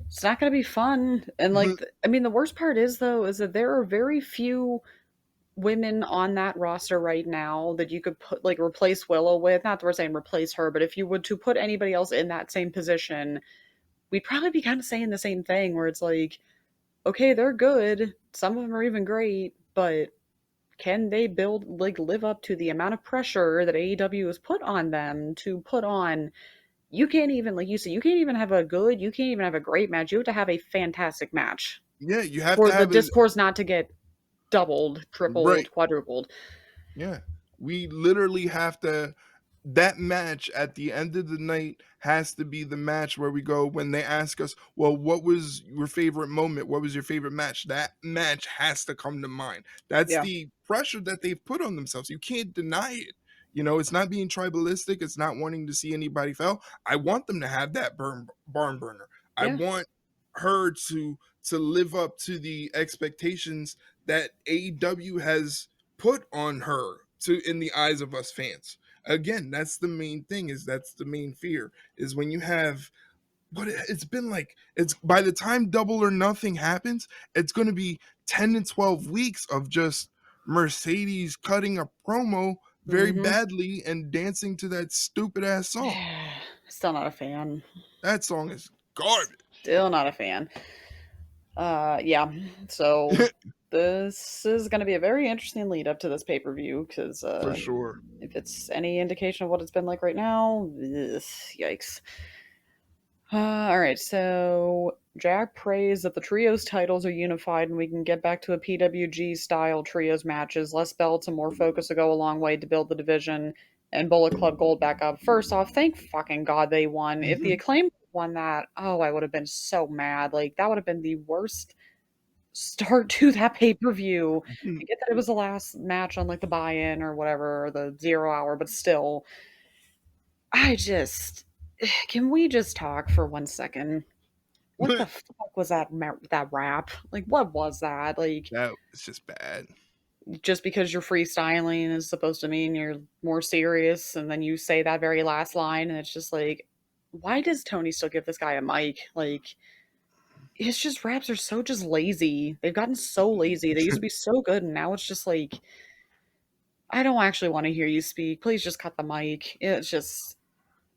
S2: it's not gonna be fun. And like, I mean, the worst part is though, is that there are very few women on that roster right now that you could put like replace Willow with. Not that we're saying replace her, but if you would to put anybody else in that same position, we'd probably be kind of saying the same thing where it's like, okay, they're good. Some of them are even great, but can they live up to the amount of pressure that AEW has put on them to put on? You can't even, like you said, you can't even have a good, you can't even have a great match. You have to have a fantastic match
S1: Yeah, you have
S2: for
S1: to
S2: the
S1: have a
S2: discourse not to get doubled,
S1: right.
S2: tripled, quadrupled.
S1: Yeah. We literally have to, that match at the end of the night has to be the match where we go, when they ask us, well, what was your favorite moment? What was your favorite match? That match has to come to mind. That's
S2: Yeah.
S1: the pressure that they've put on themselves. You can't deny it. It's not being tribalistic. It's not wanting to see anybody fail. I want them to have that barn burner. I
S2: Yeah.
S1: want her to live up to the expectations that AEW has put on her, to in the eyes of us fans. again, that's the main thing. Is that's the main fear is when you have but it's been like it's by the time Double or Nothing happens, it's going to be 10 to 12 weeks of just Mercedes cutting a promo very
S2: Mm-hmm.
S1: badly and dancing to that stupid ass song.
S2: Still not a fan.
S1: That song is garbage.
S2: Still not a fan. Yeah. So this is going to be a very interesting lead up to this pay per view because
S1: For sure.
S2: if it's any indication of what it's been like right now, ugh, yikes. All right, so Jack prays that the trios titles are unified and we can get back to a PWG style trios matches, less belts and more focus will go a long way to build the division and Bullet Club Gold back up. First off, thank fucking God they won. If the Acclaim won that, oh, I would have been so mad. Like that would have been the worst start to that pay per view. I get that it was the last match on like the buy in or whatever, or the 0 hour, but still, I just can we just talk for 1 second? What the fuck was that rap? Like, what was that? Like,
S1: That was just bad.
S2: just because you're freestyling is supposed to mean you're more serious, and then you say that very last line, and it's just like, why does Tony still give this guy a mic? Like, his just raps are so just lazy. They've gotten so lazy. They used to be so good, and now it's just like, I don't actually want to hear you speak. Please just cut the mic. It's just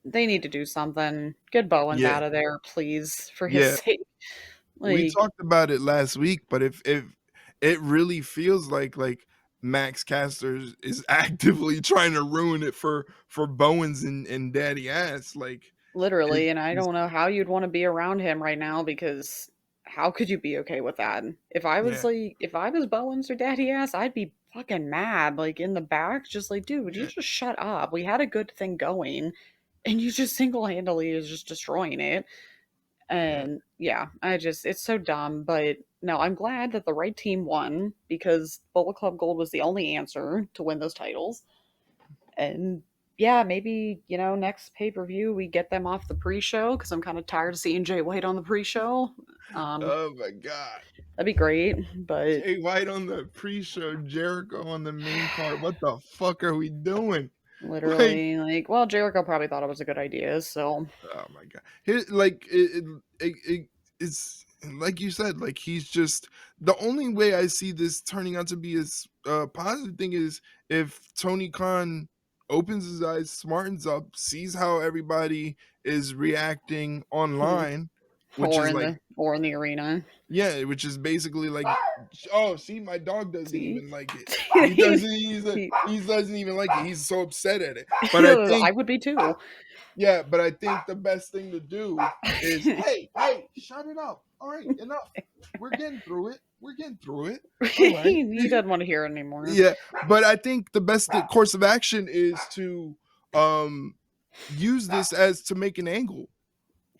S2: they need to do something. Get Bowens
S1: Yeah.
S2: out of there, please, for his
S1: Yeah.
S2: sake.
S1: We
S2: Like,
S1: talked about it last week, but if it really feels like Max Caster is actively trying to ruin it for Bowens and Daddy Ass, like it
S2: literally, and I
S1: is
S2: don't know how you'd want to be around him right now because how could you be okay with that?
S1: yeah,
S2: If I was Bowens or Daddy Ass, I'd be fucking mad, like in the back, just like, dude, would you
S1: yeah,
S2: just shut up? We had a good thing going, and you just single handedly is just destroying it.
S1: yeah.
S2: And yeah, it's so dumb, but no, I'm glad that the right team won because Bullet Club Gold was the only answer to win those titles. And yeah, maybe, next pay per view we get them off the pre show because I'm kind of tired of seeing Jay White on the pre show. Um,
S1: Oh my god.
S2: that'd be great, but
S1: Jay White on the pre-show, Jericho on the main card. What the fuck are we doing? Like,
S2: literally, like, well, Jericho probably thought it was a good idea, so
S1: oh my god. Like it's like you said, like he's just the only way I see this turning out to be as positive thing is if Tony Khan opens his eyes, smartens up, sees how everybody is reacting online, which is like
S2: or in the arena.
S1: yeah, which is basically like, oh, see, my dog doesn't
S2: See,
S1: even like it. He doesn't. He doesn't even like it. He's so upset at it. But I think
S2: I would be too.
S1: yeah, but I think the best thing to do is, hey, shut it up. All right, enough. We're getting through it. We're getting through it. All right.
S2: He doesn't want to hear it anymore.
S1: Yeah, but I think the best course of action is to um use this as to make an angle,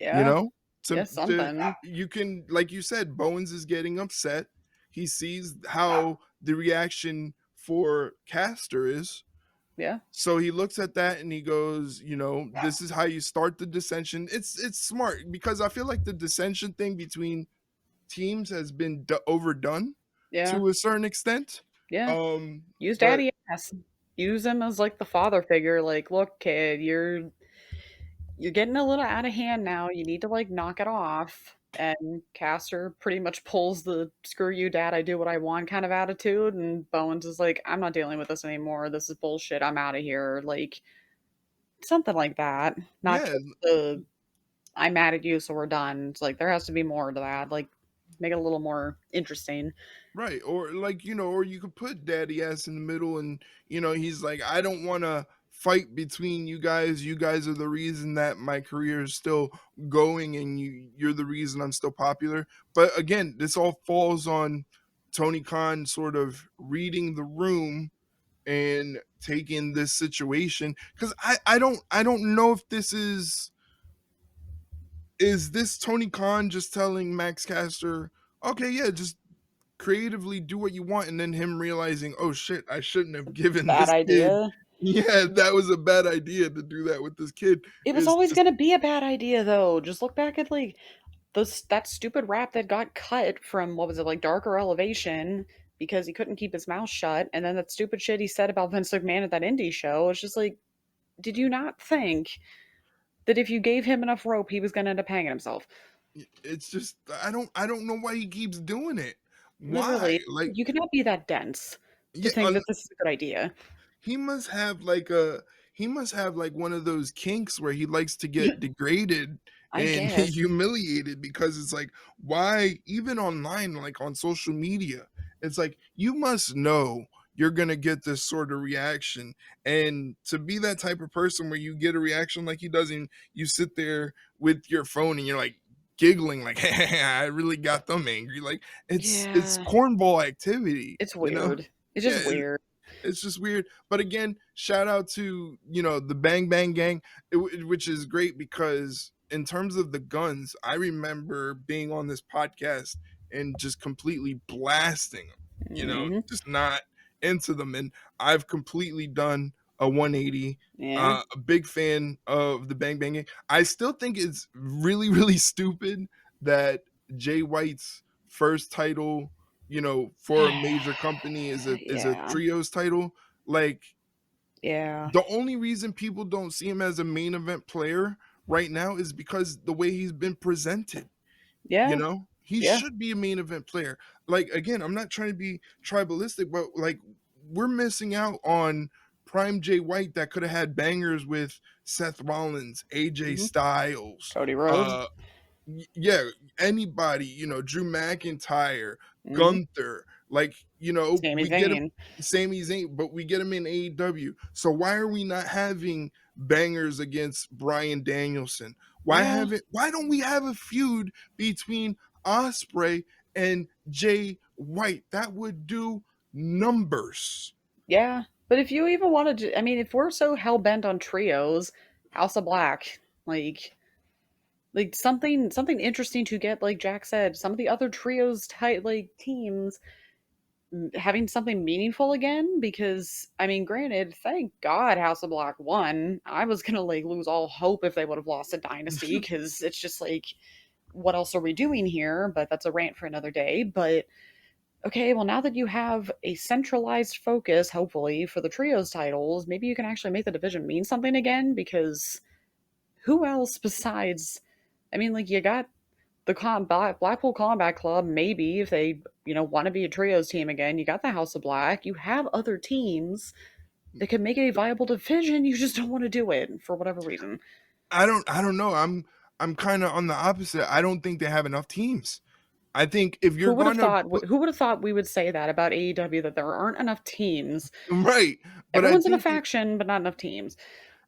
S1: you
S2: Yeah,
S1: know?
S2: yeah,
S1: To
S2: something.
S1: you can like you said, Bowens is getting upset. He sees how the reaction for Caster is.
S2: Yeah,
S1: So he looks at that and he goes, this is how you start the dissension. It's smart because I feel like the dissension thing between teams has been overdone
S2: yeah,
S1: to a certain extent.
S2: yeah. Use
S1: But
S2: Daddy Ass. Use him as like the father figure. Like, look, kid, you're getting a little out of hand now. You need to like knock it off. And Caster pretty much pulls the "screw you, dad, I do what I want" kind of attitude, and Bowens is like, "I'm not dealing with this anymore. This is bullshit. I'm out of here." Like something like that. Not
S1: yeah,
S2: just the "I'm mad at you, so we're done." It's like there has to be more to that. Like make it a little more interesting.
S1: right. Or like, or you could put Daddy Ass in the middle and, he's like, I don't want to fight between you guys. You guys are the reason that my career is still going and you're the reason I'm still popular. But again, this all falls on Tony Khan sort of reading the room and taking this situation because I don't know if this is this Tony Khan just telling Max Caster, okay, yeah, just creatively do what you want, and then him realizing, oh shit, I shouldn't have given
S2: Bad
S1: this kid.
S2: idea.
S1: Yeah, that was a bad idea to do that with this kid.
S2: It was
S1: Is
S2: always
S1: just
S2: gonna be a bad idea though. Just look back at like that stupid rap that got cut from what was it like Darker Elevation because he couldn't keep his mouth shut, and then that stupid shit he said about Vince McMahon at that indie show. It's just like did you not think that if you gave him enough rope, he was going to end up hanging himself?
S1: It's just I don't know why he keeps doing it. Why?
S2: Literally,
S1: Like,
S2: you cannot be that dense to
S1: yeah,
S2: think that this is a good idea.
S1: he must have like a he must have like one of those kinks where he likes to get degraded
S2: I
S1: and
S2: guess.
S1: humiliated, because it's like, why, even online, like on social media, it's like you must know you're gonna get this sort of reaction. And to be that type of person where you get a reaction like he does, and you sit there with your phone and you're like giggling like, hey, I really got them angry. Like, it's
S2: Yeah,
S1: cornball activity,
S2: it's
S1: you know?
S2: weird. It's
S1: Yeah,
S2: just weird.
S1: it's just weird. But again, shout out to, the Bang Bang Gang, which is great, because in terms of the guns, I remember being on this podcast and just completely blasting them,
S2: Mhm.
S1: just not into them. And I've completely done a 180.
S2: Yeah.
S1: A big fan of the Bang Bang Gang. I still think it's really, really stupid that Jay White's first title, for a major company, is a
S2: Yeah.
S1: trios title. Like,
S2: Yeah.
S1: the only reason people don't see him as a main event player right now is because the way he's been presented.
S2: Yeah.
S1: He
S2: Yeah.
S1: should be a main event player. Like, again, I'm not trying to be tribalistic, but like, we're missing out on prime Jay White that could have had bangers with Seth Rollins, AJ
S2: Mhm.
S1: Styles,
S2: Cody Rhodes.
S1: uh yeah, anybody, Drew McIntyre,
S2: Mhm.
S1: Gunther, like,
S2: Sami
S1: we get him,
S2: Zayn.
S1: Sami Zayn, but we get him in AEW. So why are we not having bangers against Bryan Danielson?
S2: Yeah.
S1: Why don't we have a feud between Osprey and Jay White? That would do numbers.
S2: Yeah. But if you even wanted to, I mean, if we're so hell bent on trios, House of Black, like something interesting to get, like Jack said, some of the other trios type like teams having something meaningful again, because I mean, granted, thank God House of Black won. I was gonna like lose all hope if they would have lost a Dynasty, because it's just like, what else are we doing here? But that's a rant for another day. But okay, well, now that you have a centralized focus, hopefully, for the trios titles, maybe you can actually make the division mean something again, because who else besides, I mean, like, you got the Blackpool Combat Club, maybe, if they, want to be a trios team again. You got the House of Black. You have other teams that could make it a viable division. You just don't want to do it for whatever reason.
S1: I don't know. I'm kind of on the opposite. I don't think they have enough teams. I think if you're
S2: Who would have
S1: going to
S2: thought?
S1: put
S2: Who would have thought we would say that about AEW, that there aren't enough teams?
S1: right, but I
S2: Everyone's in a
S1: think
S2: faction, but not enough teams.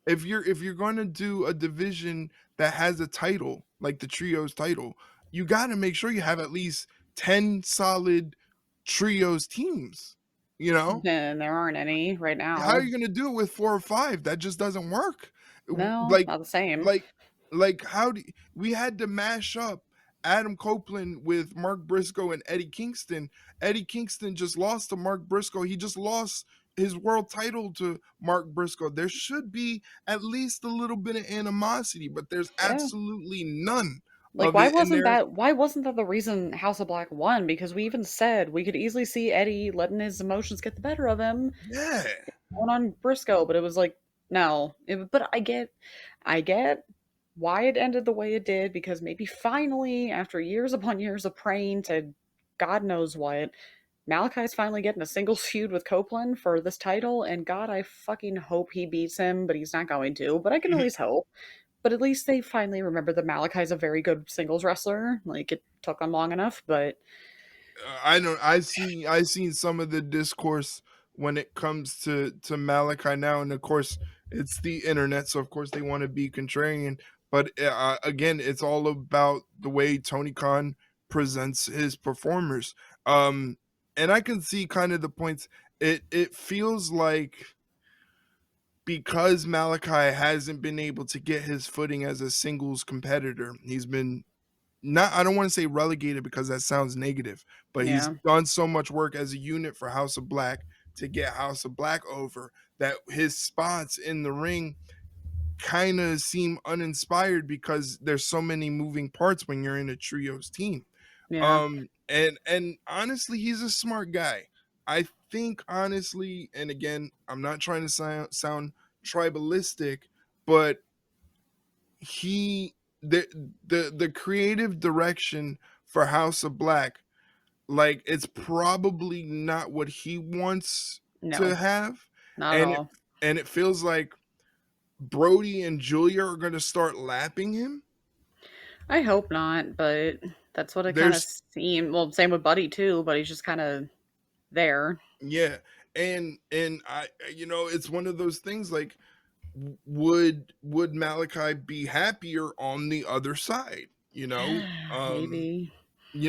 S1: if you're going to do a division that has a title like the trios title, you got to make sure you have at least 10 solid trios teams. You know,
S2: And there aren't any right
S1: how are
S2: now.
S1: you going to do it with 4 or 5? That just doesn't work.
S2: No,
S1: Like,
S2: not the same.
S1: like, like, how do we had to mash up Adam Copeland with Mark Briscoe and Eddie Kingston. Eddie Kingston just lost to Mark Briscoe. He just lost his world title to Mark Briscoe. There should be at least a little bit of animosity, but there's
S2: Yeah.
S1: absolutely none
S2: Like,
S1: of
S2: why
S1: it in
S2: wasn't
S1: there.
S2: that why wasn't that the reason House of Black won? Because we even said we could easily see Eddie letting his emotions get the better of him,
S1: Yeah.
S2: going on Briscoe, but it was like, no. But I get why it ended the way it did, because maybe finally, after years upon years of praying to God knows what, Malachi's finally getting a singles feud with Copeland for this title, and God, I fucking hope he beats him, but he's not going to. But I can at least hope. But at least they finally remember that Malachi's a very good singles wrestler. Like, it took them long enough, but
S1: I don't. I seen some of the discourse when it comes to Malachi now, and of course it's the internet, so of course they want to be contrarian. But again, it's all about the way Tony Khan presents his performers. Um, and I can see kind of the points. It feels like, because Malachi hasn't been able to get his footing as a singles competitor, he's been, not, I don't want to say relegated because that sounds negative, but he's
S2: yeah.
S1: done so much work as a unit for House of Black to get House of Black over, that his spots in the ring kind of seem uninspired because there's so many moving parts when you're in a trios team.
S2: Yeah.
S1: And honestly, he's a smart guy. I think honestly, and again, I'm not trying to sound tribalistic, but he the creative direction for House of Black, like, it's probably not what he wants to
S2: No,
S1: have,
S2: not at
S1: and
S2: all.
S1: it feels like Brody and Julia are going to start lapping him.
S2: I hope not, but that's what it kind of
S1: There's
S2: seemed. Well, same with Buddy too, but he's just kind of there.
S1: Yeah, and it's one of those things, like, would Malachi be happier on the other side?
S2: Maybe.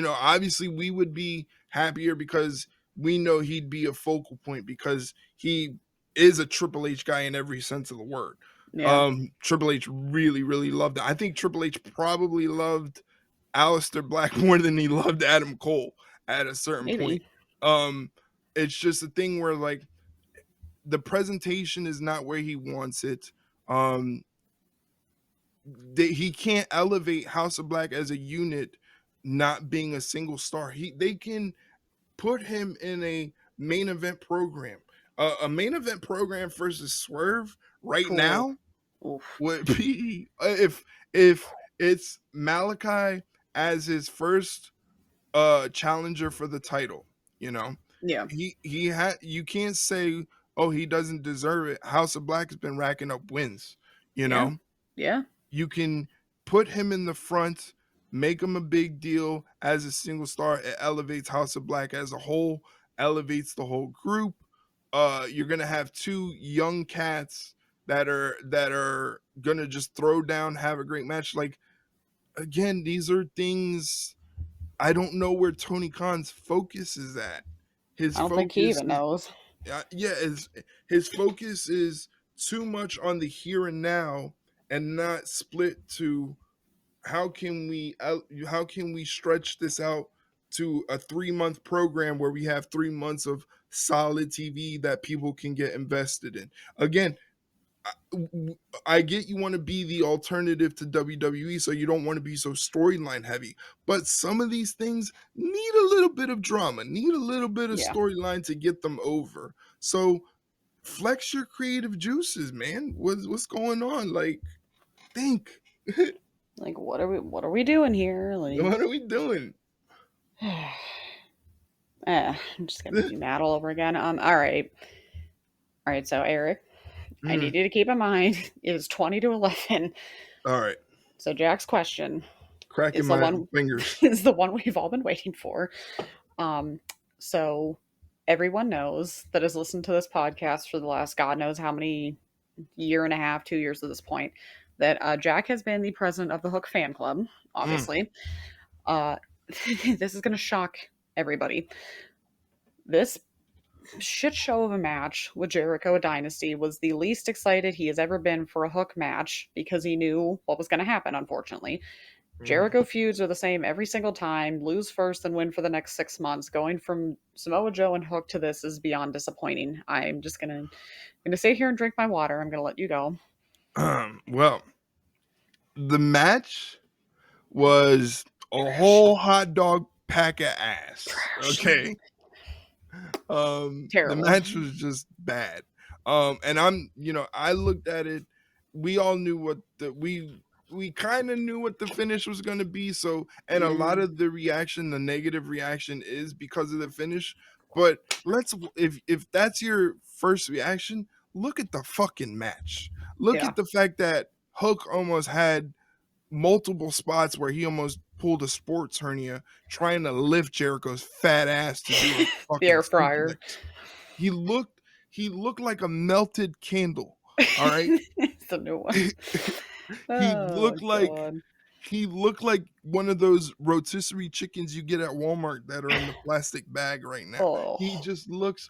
S1: Obviously we would be happier because we know he'd be a focal point because he is a Triple H guy in every sense of the word.
S2: Yeah,
S1: Triple H really, really loved it. I think Triple H probably loved Aleister Black more than he loved Adam Cole at a certain point.
S2: maybe.
S1: Um, it's just a thing where, like, the presentation is not where he wants it. Um, he can't elevate House of Black as a unit, not being a single star. They can put him in a main event program. A main event program versus Swerve right
S2: Cool.
S1: now
S2: Oof.
S1: would be if it's Malachi as his first challenger for the title. You know,
S2: Yeah.
S1: he had you can't say, oh, he doesn't deserve it. House of Black has been racking up wins. You
S2: Yeah.
S1: know,
S2: Yeah.
S1: you can put him in the front, make him a big deal as a single star. It elevates House of Black as a whole, elevates the whole group. You're gonna have two young cats that are gonna just throw down, have a great match. Like, again, these are things I don't know where Tony Khan's focus is at. His
S2: I don't think he
S1: focus
S2: even
S1: is
S2: knows.
S1: yeah, his focus is too much on the here and now and not split to how can we stretch this out to a 3-month program where we have 3 months of solid TV that people can get invested in. Again, I get you want to be the alternative to WWE, so you don't want to be so storyline heavy. But some of these things need a little bit of drama, need a little bit of
S2: Yeah.
S1: storyline to get them over. So flex your creative juices, man. What's going on? Like, think.
S2: Like, what are we doing here? Like,
S1: What are we doing?
S2: I'm just gonna make you mad all over again. All right. So Eric, I
S1: Mm,
S2: need you to keep in mind it is 20-11.
S1: all right,
S2: So Jack's question
S1: cracking
S2: is the
S1: my
S2: one
S1: fingers.
S2: is the one we've all been waiting for. Um, so everyone knows that has listened to this podcast for the last God knows how many year and a half, 2 years at this point, that Jack has been the president of the Hook fan club.
S1: Mm.
S2: Obviously, uh, this is going to shock everybody. This shit show of a match with Jericho Dynasty was the least excited he has ever been for a Hook match because he knew what was going to happen, unfortunately.
S1: Mm.
S2: Jericho feuds are the same every single time. Lose first and win for the next 6 months. Going from Samoa Joe and Hook to this is beyond disappointing. I'm just gonna sit here and drink my water. I'm gonna let you go.
S1: Well, the match was a
S2: Trash.
S1: whole hot dog pack of ass.
S2: Trash.
S1: Okay. The
S2: Terrible.
S1: match was just bad. And I looked at it. We all knew we kind of knew what the finish was going to be. So, and a lot
S2: Mhm.
S1: of the negative reaction is because of the finish. But if that's your first reaction, look at the fucking match. Look
S2: Yeah.
S1: at the fact that Hook almost had multiple spots where he almost pulled a sports hernia trying to lift Jericho's fat ass to do a
S2: The
S1: fucking
S2: air fryer.
S1: suplex. He looked he looked like a melted candle. All right.
S2: It's the new one.
S1: he
S2: Oh
S1: looked like
S2: god.
S1: he looked like one of those rotisserie chickens you get at Walmart that are in the plastic bag right now. He
S2: Oh.
S1: just looks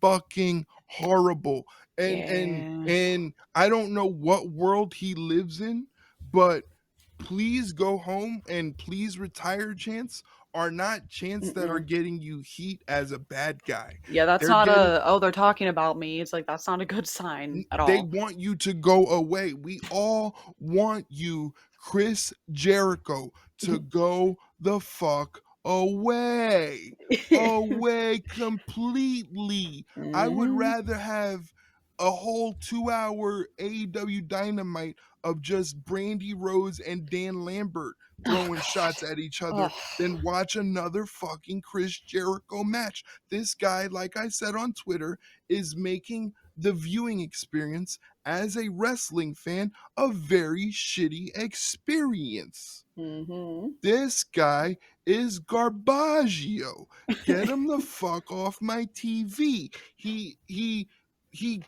S1: fucking horrible.
S2: Yeah.
S1: And I don't know what world he lives in, but please go home and please retire chants are not chants that are
S2: Mm-mm.
S1: getting you heat as a bad guy.
S2: Yeah, that's
S1: They're
S2: not
S1: getting
S2: a, oh, they're talking about me. It's like, that's not a good sign at
S1: they
S2: all.
S1: want you to go away. We all want you, Chris Jericho, to go the fuck away. Away completely. I would
S2: Hmm.
S1: rather have a whole 2 hour AEW Dynamite of just Brandy Rose and Dan Lambert
S2: Oh
S1: throwing shots
S2: god.
S1: at each other
S2: Oh.
S1: than watch another fucking Chris Jericho match. This guy, like I said on Twitter, is making the viewing experience as a wrestling fan a very shitty experience.
S2: Mhm.
S1: This guy is Garbaggio. Get him the fuck off my TV. He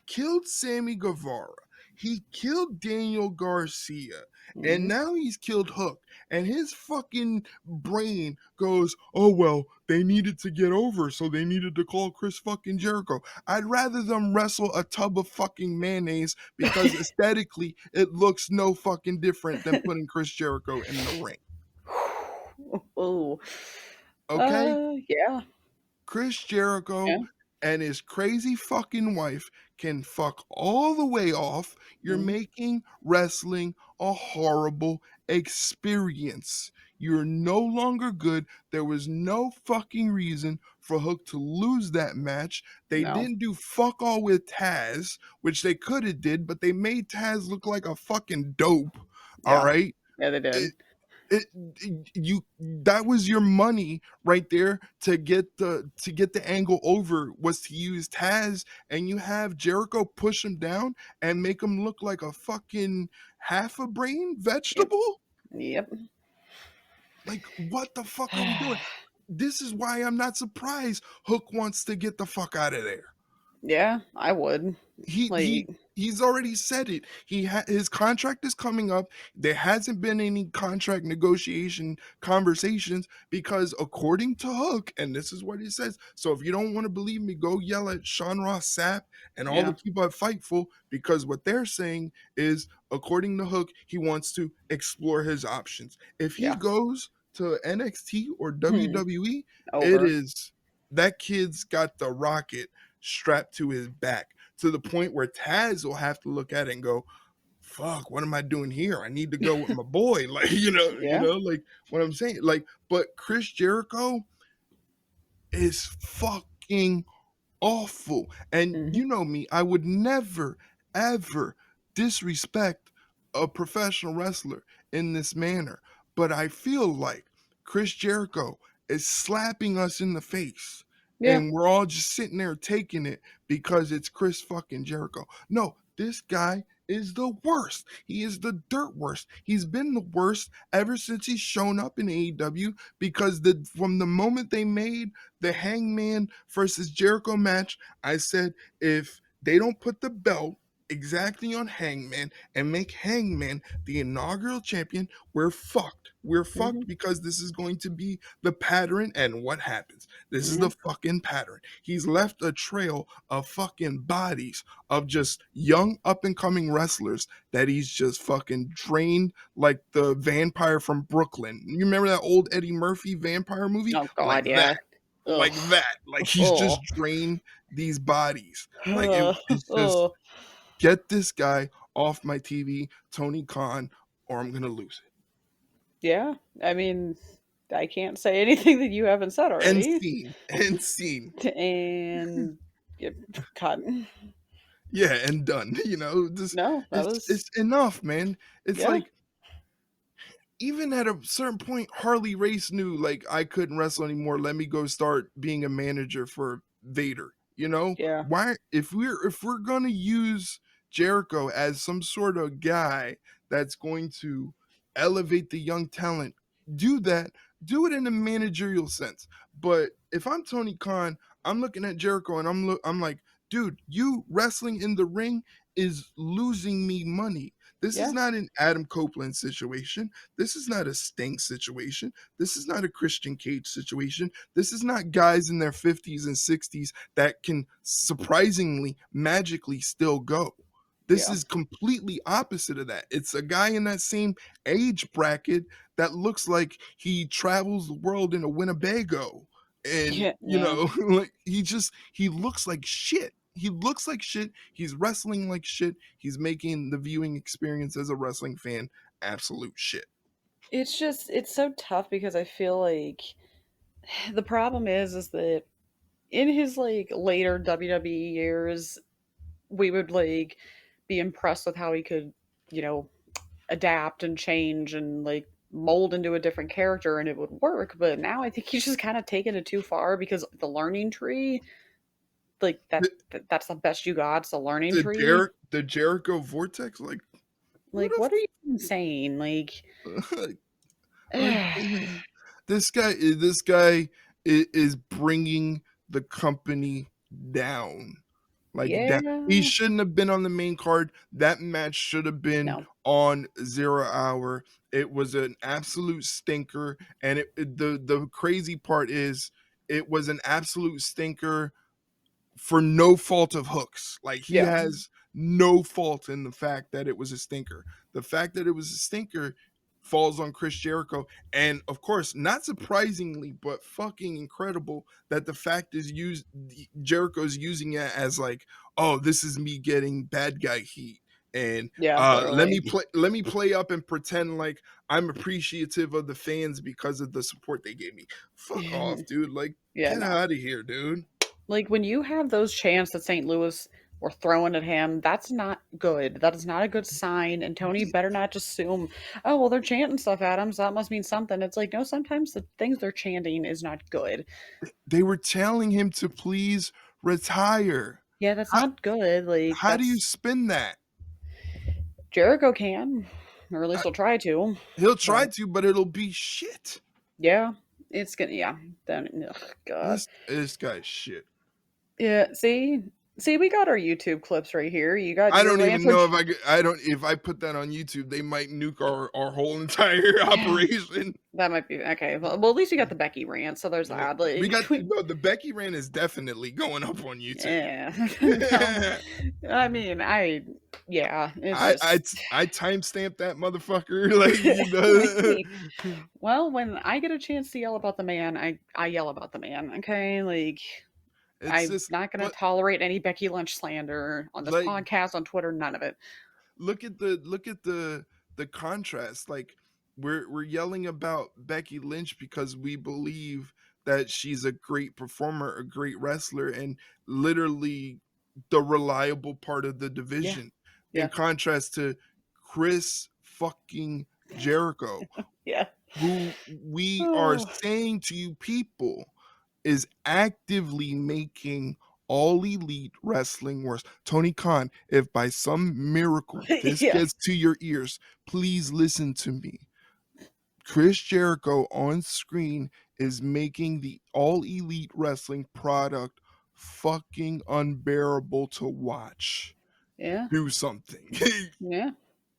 S1: killed Sammy Guevara. He killed Daniel Garcia. And
S2: Mhm.
S1: now he's killed Hook. And his fucking brain goes, oh well, they needed to get over, so they needed to call Chris fucking Jericho. I'd rather them wrestle a tub of fucking mayonnaise because aesthetically it looks no fucking different than putting Chris Jericho in the ring.
S2: Oh.
S1: Okay?
S2: Yeah.
S1: Chris Jericho
S2: Yeah.
S1: and his crazy fucking wife can fuck all the way off. You're
S2: Mhm.
S1: making wrestling a horrible experience. You're no longer good. There was no fucking reason for Hook to lose that match. They
S2: No.
S1: didn't do fuck all with Taz, which they could have did, but they made Taz look like a fucking dope. All
S2: Yeah.
S1: right?
S2: Yeah, they did.
S1: it, you that was your money right there to get the angle over was to use Taz, and you have Jericho push him down and make him look like a fucking half a brain
S2: Yep.
S1: vegetable.
S2: Yep.
S1: Like, what the fuck are we doing? This is why I'm not surprised Hook wants to get the fuck out of there.
S2: Yeah, I would.
S1: he
S2: Like,
S1: he he's already said it. His contract is coming up. There hasn't been any contract negotiation conversations because according to Hook, and this is what he says. So if you don't want to believe me, go yell at Sean Ross Sapp and all the
S2: yeah.
S1: people at Fightful, because what they're saying is, according to Hook, he wants to explore his options. If he
S2: Yeah.
S1: goes to NXT or
S2: Hmm.
S1: WWE, it
S2: Over.
S1: is that kid's got the rocket strapped to his back to the point where Taz will have to look at it and go, fuck, what am I doing here? I need to go with my boy. Like,
S2: Yeah.
S1: like what I'm saying. Like, but Chris Jericho is fucking awful. And
S2: Mhm.
S1: you know me, I would never, ever disrespect a professional wrestler in this manner. But I feel like Chris Jericho is slapping us in the face.
S2: Yeah.
S1: And we're all just sitting there taking it because it's Chris fucking Jericho. No, this guy is the worst. He is the dirt worst. He's been the worst ever since he's shown up in AEW because from the moment they made the Hangman versus Jericho match, I said if they don't put the belt exactly on Hangman and make Hangman the inaugural champion, we're fucked. We're fucked
S2: Mhm.
S1: because this is going to be the pattern. And what happens? This is
S2: Yeah.
S1: the fucking pattern. He's left a trail of fucking bodies of just young up and coming wrestlers that he's just fucking drained like the vampire from Brooklyn. You remember that old Eddie Murphy vampire movie?
S2: Oh
S1: Like
S2: god,
S1: that.
S2: yeah. Ugh.
S1: Like that. Like he's
S2: Oh.
S1: just drained these bodies. Like
S2: Ugh.
S1: it's just
S2: Oh.
S1: get this guy off my TV, Tony Khan, or I'm gonna lose it.
S2: Yeah. I mean, I can't say anything that you haven't said
S1: End
S2: already.
S1: scene. End scene.
S2: And yep, cut.
S1: Yeah, and done. Just
S2: No, that
S1: it's
S2: was
S1: enough, man. It's
S2: yeah.
S1: like even at a certain point, Harley Race knew like I couldn't wrestle anymore. Let me go start being a manager for Vader.
S2: Yeah.
S1: Why if we're gonna use Jericho as some sort of guy that's going to elevate the young talent, do that. Do it in a managerial sense. But if I'm Tony Khan, I'm looking at Jericho and I'm like, dude, you wrestling in the ring is losing me money. This is
S2: Yeah.
S1: not an Adam Copeland situation. This is not a Sting situation. This is not a Christian Cage situation. This is not guys in their 50s and 60s that can surprisingly, magically still go. This
S2: Yeah.
S1: is completely opposite of that. It's a guy in that same age bracket that looks like he travels the world in a Winnebago. And,
S2: Yeah. Yeah.
S1: like he looks like shit. He looks like shit. He's wrestling like shit. He's making the viewing experience as a wrestling fan absolute shit.
S2: It's so tough because I feel like the problem is that in his like later WWE years, we would like be impressed with how he could, you know, adapt and change and like mold into a different character and it would work. But now I think he's just kind of taken it too far because the learning tree, like
S1: The,
S2: that's the best you got. It's the learning tree.
S1: The Jericho Vortex, like who
S2: Like, what are you even saying? Like,
S1: the like this guy is bringing the company down. Like that, he
S2: yeah,
S1: shouldn't have been on the main card. That match should have been
S2: no,
S1: on 0 Hour. It was an absolute stinker, and the crazy part is it was an absolute stinker for no fault of Hooks. Like he
S2: yeah,
S1: has no fault in the fact that it was a stinker. The fact that it was a stinker falls on Chris Jericho. And of course, not surprisingly, but fucking incredible that the fact is used Jericho's using it as like, oh, this is me getting bad guy heat. And
S2: yeah, literally,
S1: let me play up and pretend like I'm appreciative of the fans because of the support they gave me. Fuck off, dude. Like,
S2: yeah,
S1: get
S2: no.
S1: out of here, dude.
S2: Like when you have those chants that St. Louis were throwing at him, that's not good. That is not a good sign. And Tony better not just assume, oh well, they're chanting stuff at him, so that must mean something. It's like no, sometimes the things they're chanting is not good.
S1: They were telling him to please retire.
S2: Yeah, that's
S1: How,
S2: not good. Like
S1: how do you
S2: that's
S1: spin that?
S2: Jericho can, or at least
S1: I,
S2: he'll try to.
S1: he'll try
S2: But
S1: to, but it'll be shit.
S2: yeah, it's gonna. Yeah, then ugh, God.
S1: This guy's shit.
S2: Yeah, see, we got our YouTube clips right here. You got
S1: I
S2: your
S1: don't
S2: rant
S1: even
S2: when
S1: know I don't if I put that on YouTube, they might nuke our whole entire operation.
S2: that might be okay. Well, at least you got the Becky rant, so there's
S1: Yeah.
S2: that.
S1: We
S2: Like,
S1: got no, the Becky rant is definitely going up on YouTube.
S2: yeah. No, I mean, yeah, it's just
S1: I timestamped that motherfucker like
S2: like, hey, well, when I get a chance to yell about the man, I yell about the man. Okay, like
S1: it's
S2: I'm
S1: just
S2: not going to
S1: but
S2: tolerate any Becky Lynch slander on this
S1: like
S2: podcast, on Twitter, none of it.
S1: look at the contrast. Like we're yelling about Becky Lynch because we believe that she's a great performer, a great wrestler, and literally the reliable part of the
S2: Yeah,
S1: division. In
S2: yeah,
S1: contrast to Chris fucking Jericho,
S2: yeah.
S1: who we are
S2: Oh,
S1: saying to you people is actively making all elite wrestling worse. Tony Khan, if by some miracle this
S2: yeah,
S1: gets to your ears, please listen to me. Chris Jericho on screen is making the all elite wrestling product fucking unbearable to watch.
S2: yeah,
S1: Do something.
S2: yeah.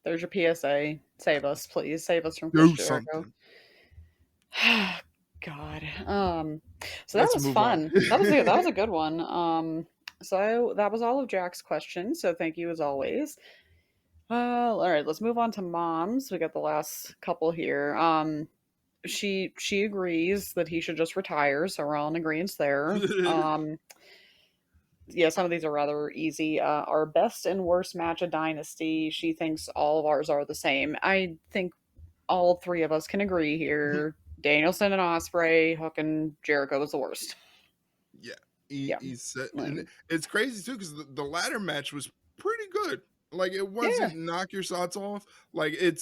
S2: There's your PSA. Save us, please. Save us from Chris
S1: Do
S2: Jericho.
S1: something.
S2: God. So that
S1: Let's
S2: was
S1: move on.
S2: fun. That was a good one. So that was all of Jack's questions. So thank you as always. All right, let's move on to moms. We got the last couple here. She agrees that he should just retire, so we're all in agreement there. Yeah, some of these are rather easy. Our best and worst match of Dynasty. She thinks all of ours are the same. I think all three of us can agree here. Danielson and Osprey, Hook and Jericho was the worst.
S1: Yeah,
S2: Yeah,
S1: he said, and
S2: like,
S1: it's crazy too because the ladder match was pretty good. Like it
S2: yeah,
S1: wasn't knock your socks off. Like it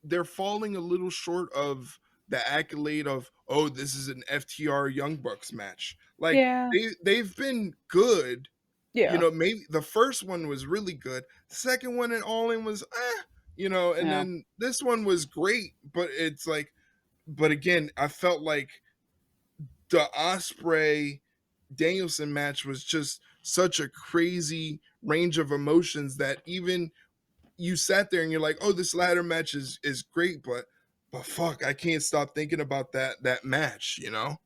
S1: they're falling a little short of the accolade of oh this is an FTR Young Bucks match. Like
S2: yeah,
S1: they've been good. You
S2: yeah,
S1: know, maybe the first one was really good. Second one and all in was you know, and
S2: yeah,
S1: then this one was great, but it's like but again, I felt like the Osprey Danielson match was just such a crazy range of emotions that even you sat there and you're like, oh, this ladder match is great, but fuck, I can't stop thinking about that match, you know?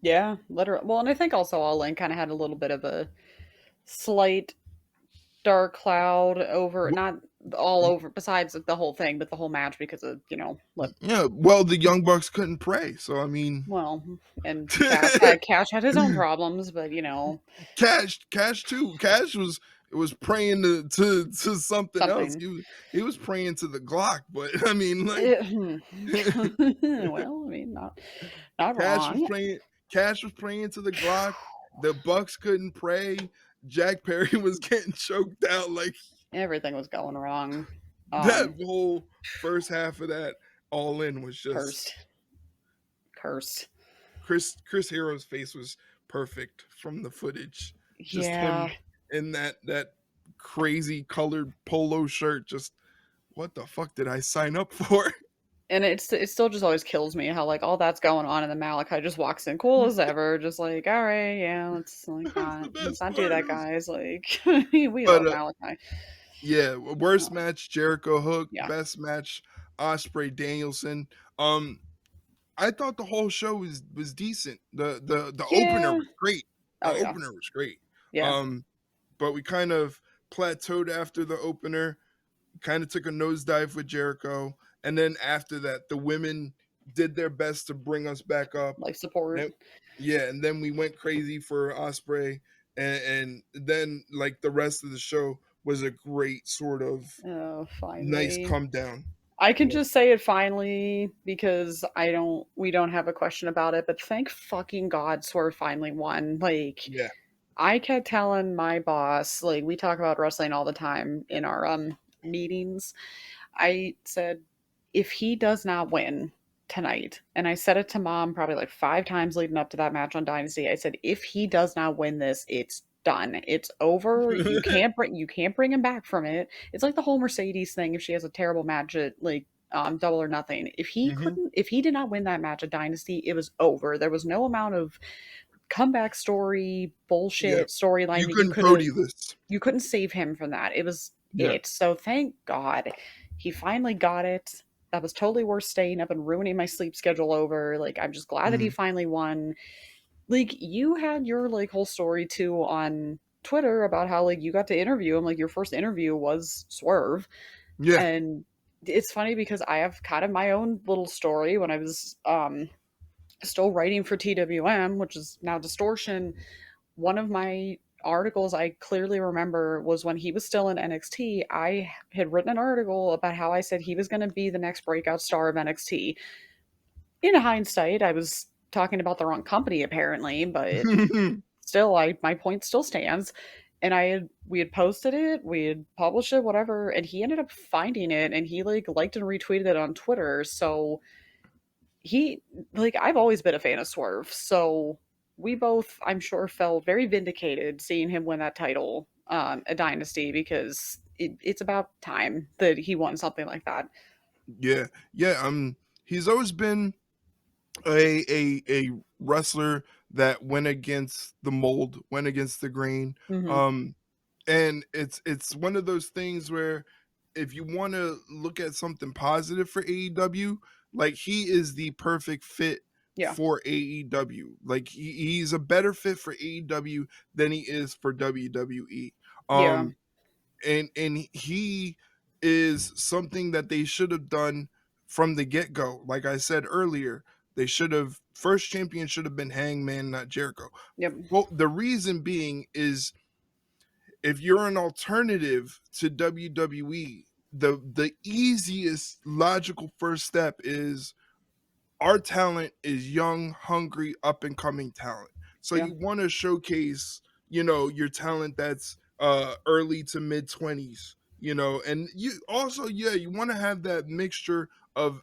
S2: yeah. Literally. Well, and I think also All In kind of had a little bit of a slight dark cloud over, not all over, besides the whole thing, but the whole match because of what.
S1: Yeah, well, the Young Bucks couldn't pray, so I mean,
S2: Well, and Cash had his own problems, but
S1: Cash too. Cash was praying to something else.
S2: something.
S1: He was praying to the Glock, but I mean, like
S2: Well, I mean, not
S1: Cash was
S2: wrong.
S1: praying. Cash was praying to the Glock. The Bucks couldn't pray. Jack Perry was getting choked out. Like
S2: Everything was going wrong.
S1: that whole first half of that All In was just
S2: Cursed. Cursed.
S1: Chris Hero's face was perfect from the footage. Just
S2: Yeah.
S1: him in that crazy colored polo shirt. Just what the fuck did I sign up for?
S2: And it still just always kills me how like all that's going on and then Malachi just walks in cool as ever, just like, all right, yeah,
S1: That's the
S2: let's
S1: best
S2: not do
S1: part.
S2: that,
S1: It was,
S2: guys. Like we
S1: but
S2: love Malachi.
S1: yeah, worst
S2: Oh,
S1: match Jericho Hook,
S2: yeah.
S1: best match Osprey Danielson. I thought the whole show was decent. The opener
S2: Yeah.
S1: was great. The
S2: Oh yeah.
S1: opener was great.
S2: Yeah.
S1: Um, but we kind of plateaued after the opener. Kind of took a nosedive with Jericho, and then after that, the women did their best to bring us back up.
S2: Like support.
S1: And, yeah, and then we went crazy for Osprey, and then like the rest of the show was a great sort of
S2: Oh,
S1: nice
S2: finally.
S1: come down.
S2: I can
S1: Yeah.
S2: just say it finally because we don't have a question about it, but thank fucking God Swerve finally won. Like
S1: Yeah.
S2: I kept telling my boss, like we talk about wrestling all the time in our meetings. I said if he does not win tonight, and I said it to mom probably like 5 times leading up to that match on Dynasty. I said if he does not win this, it's done. It's over. You can't bring him back from it. It's like the whole Mercedes thing if she has a terrible match at like double or nothing.
S1: Hmm.
S2: If he did not win that match at Dynasty, it was over. There was no amount of comeback story,
S1: Yeah.
S2: bullshit storyline
S1: You
S2: that
S1: couldn't Cody this.
S2: you couldn't save him from that. It was
S1: Yeah.
S2: it. So thank God he finally got it. That was totally worth staying up and ruining my sleep schedule over. Like I'm just glad that he
S1: Mhm.
S2: finally won. Like you had your like whole story too on Twitter about how like you got to interview him. Like your first interview was Swerve.
S1: Yeah.
S2: And it's funny because I have kind of my own little story when I was still writing for TWM, which is now Distortion. One of my articles I clearly remember was when he was still in NXT. I had written an article about how I said he was going to be the next breakout star of NXT. In hindsight, I was talking about the wrong company apparently, but still I my point still stands. And we had posted it, we had published it, whatever, and he ended up finding it and he like liked and retweeted it on Twitter. So he like I've always been a fan of Swerve, so we both I'm sure felt very vindicated seeing him win that title a dynasty because it's about time that he won something like that.
S1: Yeah. Yeah. He's always been a wrestler that went against the mold, went against the grain.
S2: Hmm.
S1: And it's one of those things where if you want to look at something positive for AEW, like he is the perfect fit
S2: Yeah.
S1: for AEW. Like he's a better fit for AEW than he is for WWE.
S2: Yeah.
S1: And he is something that they should have done from the get-go. Like I said earlier, they should have first champion should have been Hangman, not Jericho.
S2: Yep.
S1: Well, the reason being is if you're an alternative to WWE, the easiest logical first step is our talent is young, hungry, up and coming talent. So
S2: Yeah.
S1: you want to showcase, your talent that's early to mid 20s, and you also, yeah, you want to have that mixture of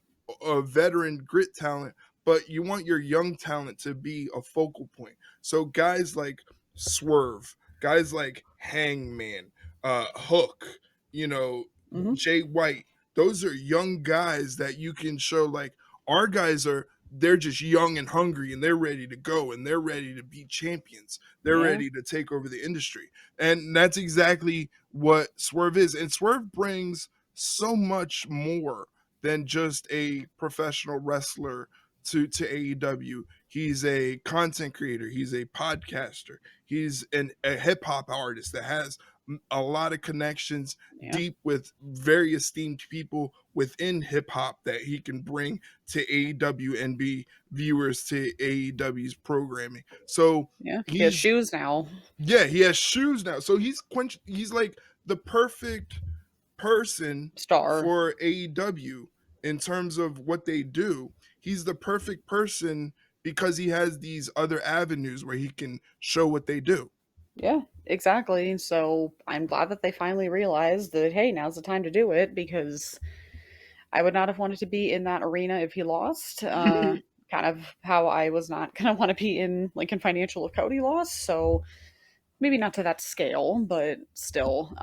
S1: veteran grit talent, but you want your young talent to be a focal point. So guys like Swerve, guys like Hangman, Hook, you know,
S2: Hmm.
S1: Jay White, those are young guys that you can show like our guys they're just young and hungry and they're ready to go and they're ready to be champions. They're
S2: Yeah.
S1: ready to take over the industry. And that's exactly what Swerve is. And Swerve brings so much more than just a professional wrestler to AEW. He's a content creator, he's a podcaster, he's a hip hop artist that has a lot of connections
S2: Yeah.
S1: deep with very esteemed people within hip hop that he can bring to AEW and be viewers to AEW's programming. So
S2: Yeah. He has
S1: he's
S2: shoes now.
S1: yeah, he has shoes now. So he's like the perfect person
S2: Star.
S1: for AEW in terms of what they do. He's the perfect person because he has these other avenues where he can show what they do.
S2: Yeah, exactly. So I'm glad that they finally realized that, hey, now's the time to do it because I would not have wanted to be in that arena if he lost. Kind of how I was not going to want to be in Lincoln Financial if Cody lost. So maybe not to that scale, but still.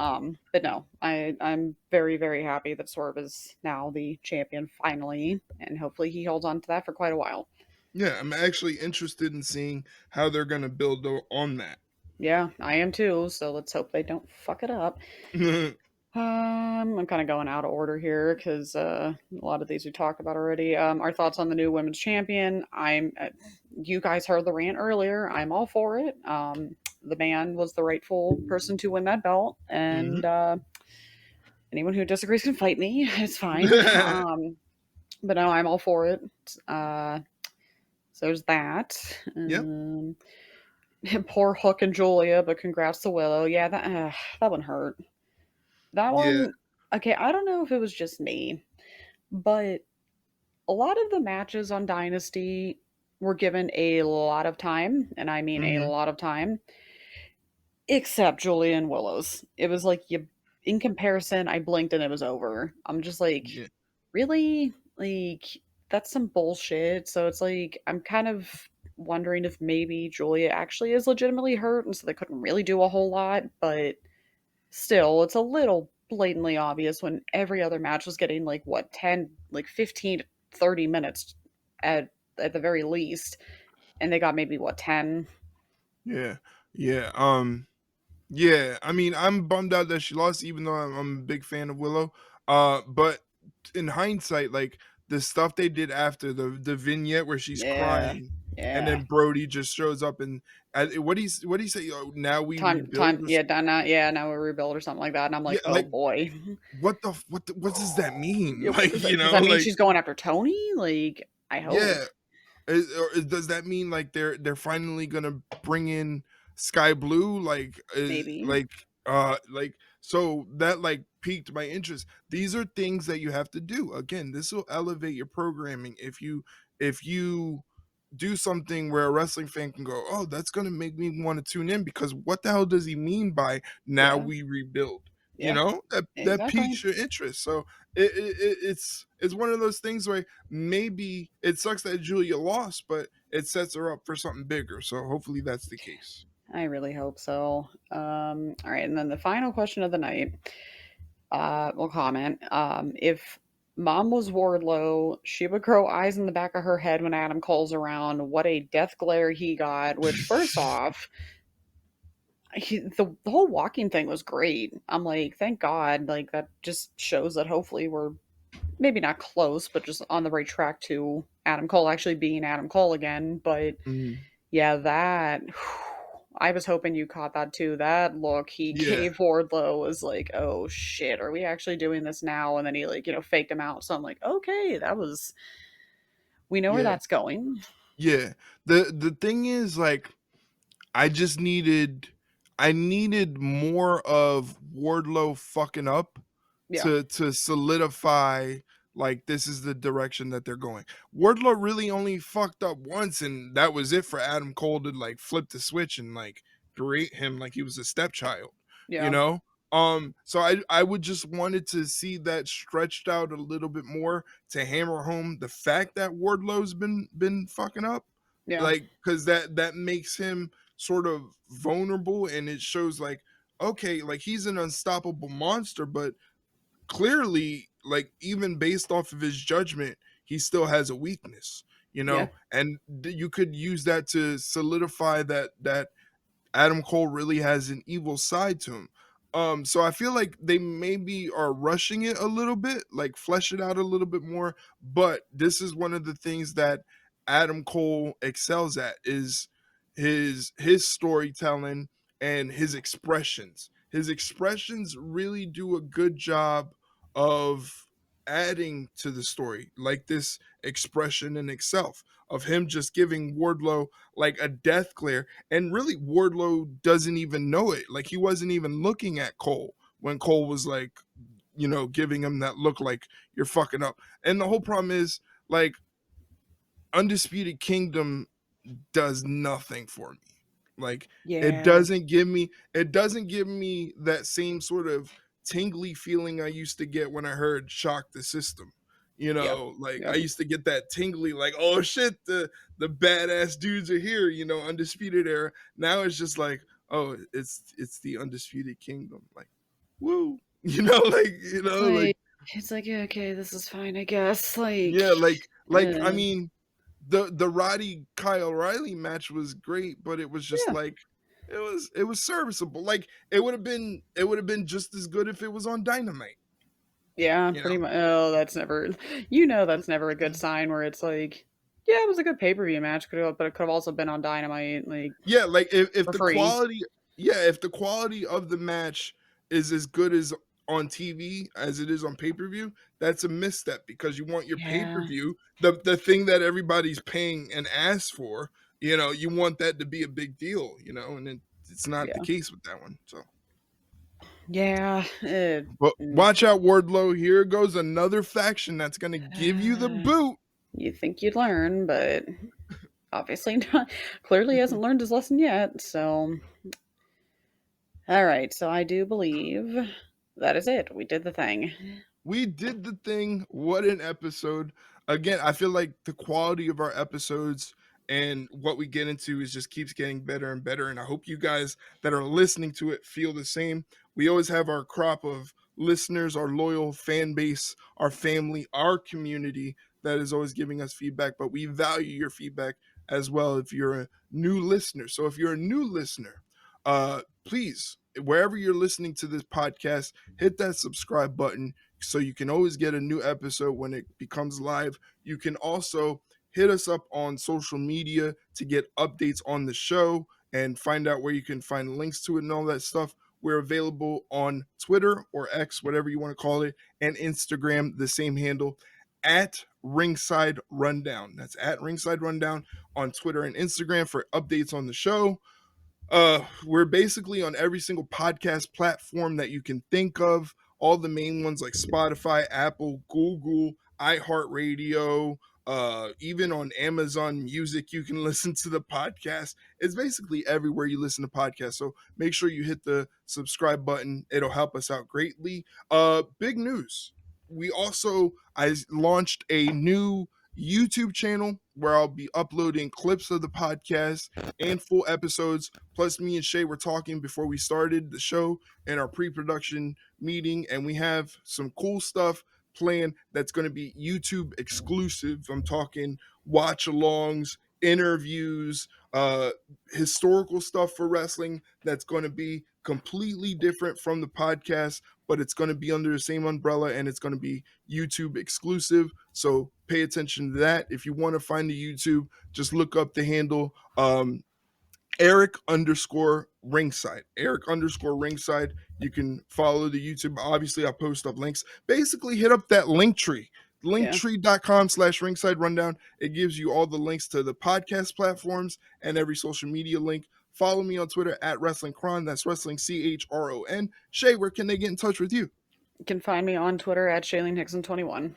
S2: But no, I'm very, very happy that Swerve is now the champion finally. And hopefully he holds on to that for quite a while.
S1: Yeah, I'm actually interested in seeing how they're going to build on that.
S2: Yeah, I am too. So let's hope they don't fuck it up. I'm kind of going out of order here because a lot of these we talked about already. Our thoughts on the new women's champion. You guys heard the rant earlier. I'm all for it. The man was the rightful person to win that belt, and
S1: Mhm.
S2: anyone who disagrees can fight me. It's fine. But no, I'm all for it. Uh, so there's that.
S1: Yep.
S2: Poor Hook and Julia, but congrats to Willow. Yeah, that one hurt. That
S1: Yeah.
S2: one, okay, I don't know if it was just me, but a lot of the matches on Dynasty were given a lot of time, and I mean a
S1: Hmm.
S2: lot of time, except Julia and Willow's. It was like in comparison, I blinked and it was over. I'm just like,
S1: Yeah.
S2: really? Like, that's some bullshit. So it's like, I'm kind of wondering if maybe Julia actually is legitimately hurt, and so they couldn't really do a whole lot, but still, it's a little blatantly obvious when every other match was getting like what 10, like 15 to 30 minutes at the very least, and they got maybe what 10.
S1: Yeah. Yeah. Yeah, I mean, I'm bummed out that she lost, even though I'm a big fan of Willow. But in hindsight, like the stuff they did after the vignette where she's
S2: Yeah.
S1: crying, and
S2: Yeah.
S1: then Brody just shows up and what do you say? Oh, now we rebuild.
S2: Time yeah, done that. Yeah, now we rebuild or something like that, and I'm
S1: Yeah,
S2: like, "Oh
S1: like
S2: boy."
S1: what does that mean?
S2: Yeah, what
S1: Like
S2: does that does that mean she's going after Tony? Like, I hope.
S1: yeah, does that mean like they're finally gonna bring in Sky Blue?
S2: Maybe.
S1: Like so that like piqued my interest. These are things that you have to do. Again, this will elevate your programming if you do something where a wrestling fan can go, oh, that's gonna make me want to tune in because what the hell does he mean by now
S2: Yeah.
S1: we rebuild? You
S2: Yeah.
S1: know that
S2: Exactly.
S1: piques your interest. So it's one of those things where maybe it sucks that Julia lost, but it sets her up for something bigger. So hopefully that's the case.
S2: I really hope so. All right, and then the final question of the night. Will comment. If Mom was Wardlow, she would grow eyes in the back of her head when Adam Cole's around. What a death glare he got. Which, first off, the whole walking thing was great. I'm like, thank God. Like that just shows that hopefully we're maybe not close, but just on the right track to Adam Cole actually being Adam Cole again. But
S1: Mhm.
S2: yeah, that I was hoping you caught that too. That look he
S1: Yeah,
S2: gave Wardlow was like, "Oh shit, are we actually doing this now?" And then he like, faked him out. So I'm like, "Okay, that was we know where
S1: yeah,
S2: that's going."
S1: yeah. The thing is like I just needed more of Wardlow fucking up
S2: Yeah.
S1: to solidify like this is the direction that they're going. Wardlow really only fucked up once and that was it for Adam Cole to like flip the switch and like berate him like he was a stepchild, you
S2: Yeah.
S1: know? So I would just wanted to see that stretched out a little bit more to hammer home the fact that Wardlow's been fucking up,
S2: Yeah.
S1: like because that makes him sort of vulnerable and it shows like okay like he's an unstoppable monster but clearly like even based off of his judgment he still has a weakness,
S2: Yeah.
S1: and you could use that to solidify that Adam Cole really has an evil side to him. So I feel like they maybe are rushing it a little bit, like flesh it out a little bit more. But this is one of the things that Adam Cole excels at is his storytelling and his expressions. His expressions really do a good job of adding to the story, like this expression in itself of him just giving Wardlow like a death glare and really, Wardlow doesn't even know it. Like he wasn't even looking at Cole when Cole was like, giving him that look like you're fucking up. And the whole problem is like Undisputed Kingdom does nothing for me. Like
S2: Yeah.
S1: it doesn't give me that same sort of tingly feeling I used to get when I heard Shock the System.
S2: Yep.
S1: Like I
S2: Yep.
S1: used to get that tingly, like, oh shit, the badass dudes are here, Undisputed Era. Now it's just like, oh, it's the Undisputed Kingdom. Like, woo. Like,
S2: It's like, yeah, okay, this is fine, I guess.
S1: yeah, like I
S2: Uh,
S1: mean, the Roddy Kyle O'Reilly match was great, but it was just
S2: yeah,
S1: like it was serviceable. Like it would have been just as good if it was on Dynamite.
S2: yeah,
S1: You
S2: pretty
S1: know?
S2: much. Oh, that's never a good sign where it's like, yeah, it was a good pay per view match, but it could have also been on Dynamite, like
S1: Yeah, like if
S2: for
S1: the
S2: free.
S1: quality, yeah, if the quality of the match is as good as on TV as it is on pay per view, that's a misstep because you want your pay per
S2: Yeah,
S1: view, the thing that everybody's paying an ass for. You want that to be a big deal. And it's not the
S2: yeah,
S1: case with that one. So.
S2: yeah.
S1: But
S2: Mm,
S1: watch out, Wardlow. Here goes another faction that's going to give you the
S2: uh,
S1: boot.
S2: you think you'd learn, but obviously not. Clearly hasn't learned his lesson yet. So, all right. So I do believe that is it. We did the thing.
S1: We did the thing. What an episode. Again, I feel like the quality of our episodes and what we get into is just keeps getting better and better. And I hope you guys that are listening to it feel the same. We always have our crop of listeners, our loyal fan base, our family, our community that is always giving us feedback, but we value your feedback as well if you're a new listener. So if you're a new listener, please, wherever you're listening to this podcast, hit that subscribe button so you can always get a new episode when it becomes live. You can also hit us up on social media to get updates on the show and find out where you can find links to it and all that stuff. We're available on Twitter or X, whatever you want to call it, and Instagram, the same handle, at Ringside Rundown. That's at Ringside Rundown on Twitter and Instagram for updates on the show. We're basically on every single podcast platform that you can think of, all the main ones like Spotify, Apple, Google, iHeartRadio, even on Amazon Music you can listen to the podcast. It's basically everywhere you listen to podcasts, so make sure you hit the subscribe button. It'll help us out greatly. Big news, I launched a new YouTube channel where I'll be uploading clips of the podcast and full episodes. Plus, me and Shay were talking before we started the show in our pre-production meeting, and we have some cool stuff planned that's going to be YouTube exclusive. I'm talking watch-alongs, interviews, historical stuff for wrestling that's going to be completely different from the podcast, but it's going to be under the same umbrella and it's going to be YouTube exclusive. So pay attention to that. If you want to find the YouTube, just look up the handle Erik_ringside. Erik_ringside. You can follow the YouTube. Obviously, I'll post up links. Basically, hit up that link tree.
S2: Yeah.
S1: Linktree.com/ringside rundown. It gives you all the links to the podcast platforms and every social media link. Follow me on Twitter at WrestlingCron. That's Wrestling CHRON. Shay, where can they get in touch with you?
S2: You can find me on Twitter at ShaileneHickson21.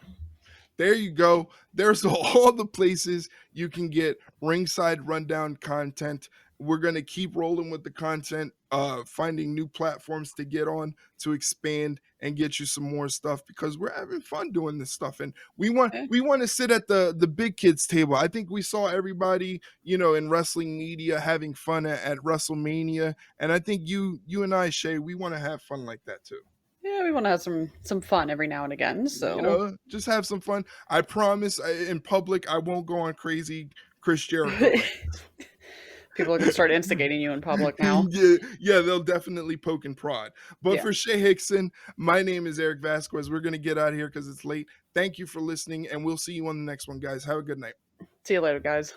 S1: There you go. There's all the places you can get Ringside Rundown content. We're going to keep rolling with the content, finding new platforms to get on to expand and get you some more stuff because we're having fun doing this stuff. And we want
S2: Yeah.
S1: we want to sit at the big kids table. I think we saw everybody, in wrestling media having fun at WrestleMania. And I think you and I, Shay, we want to have fun like that too.
S2: Yeah, we want to have some fun every now and again. So
S1: Just have some fun. I promise in public, I won't go on crazy Chris Jericho like
S2: people are gonna start instigating you in public now.
S1: yeah, they'll definitely poke and prod. But
S2: Yeah.
S1: for Shay Hickson, my name is Erik Vasquez. We're going to get out of here because it's late. Thank you for listening, and we'll see you on the next one, guys. Have a good night.
S2: See you later, guys.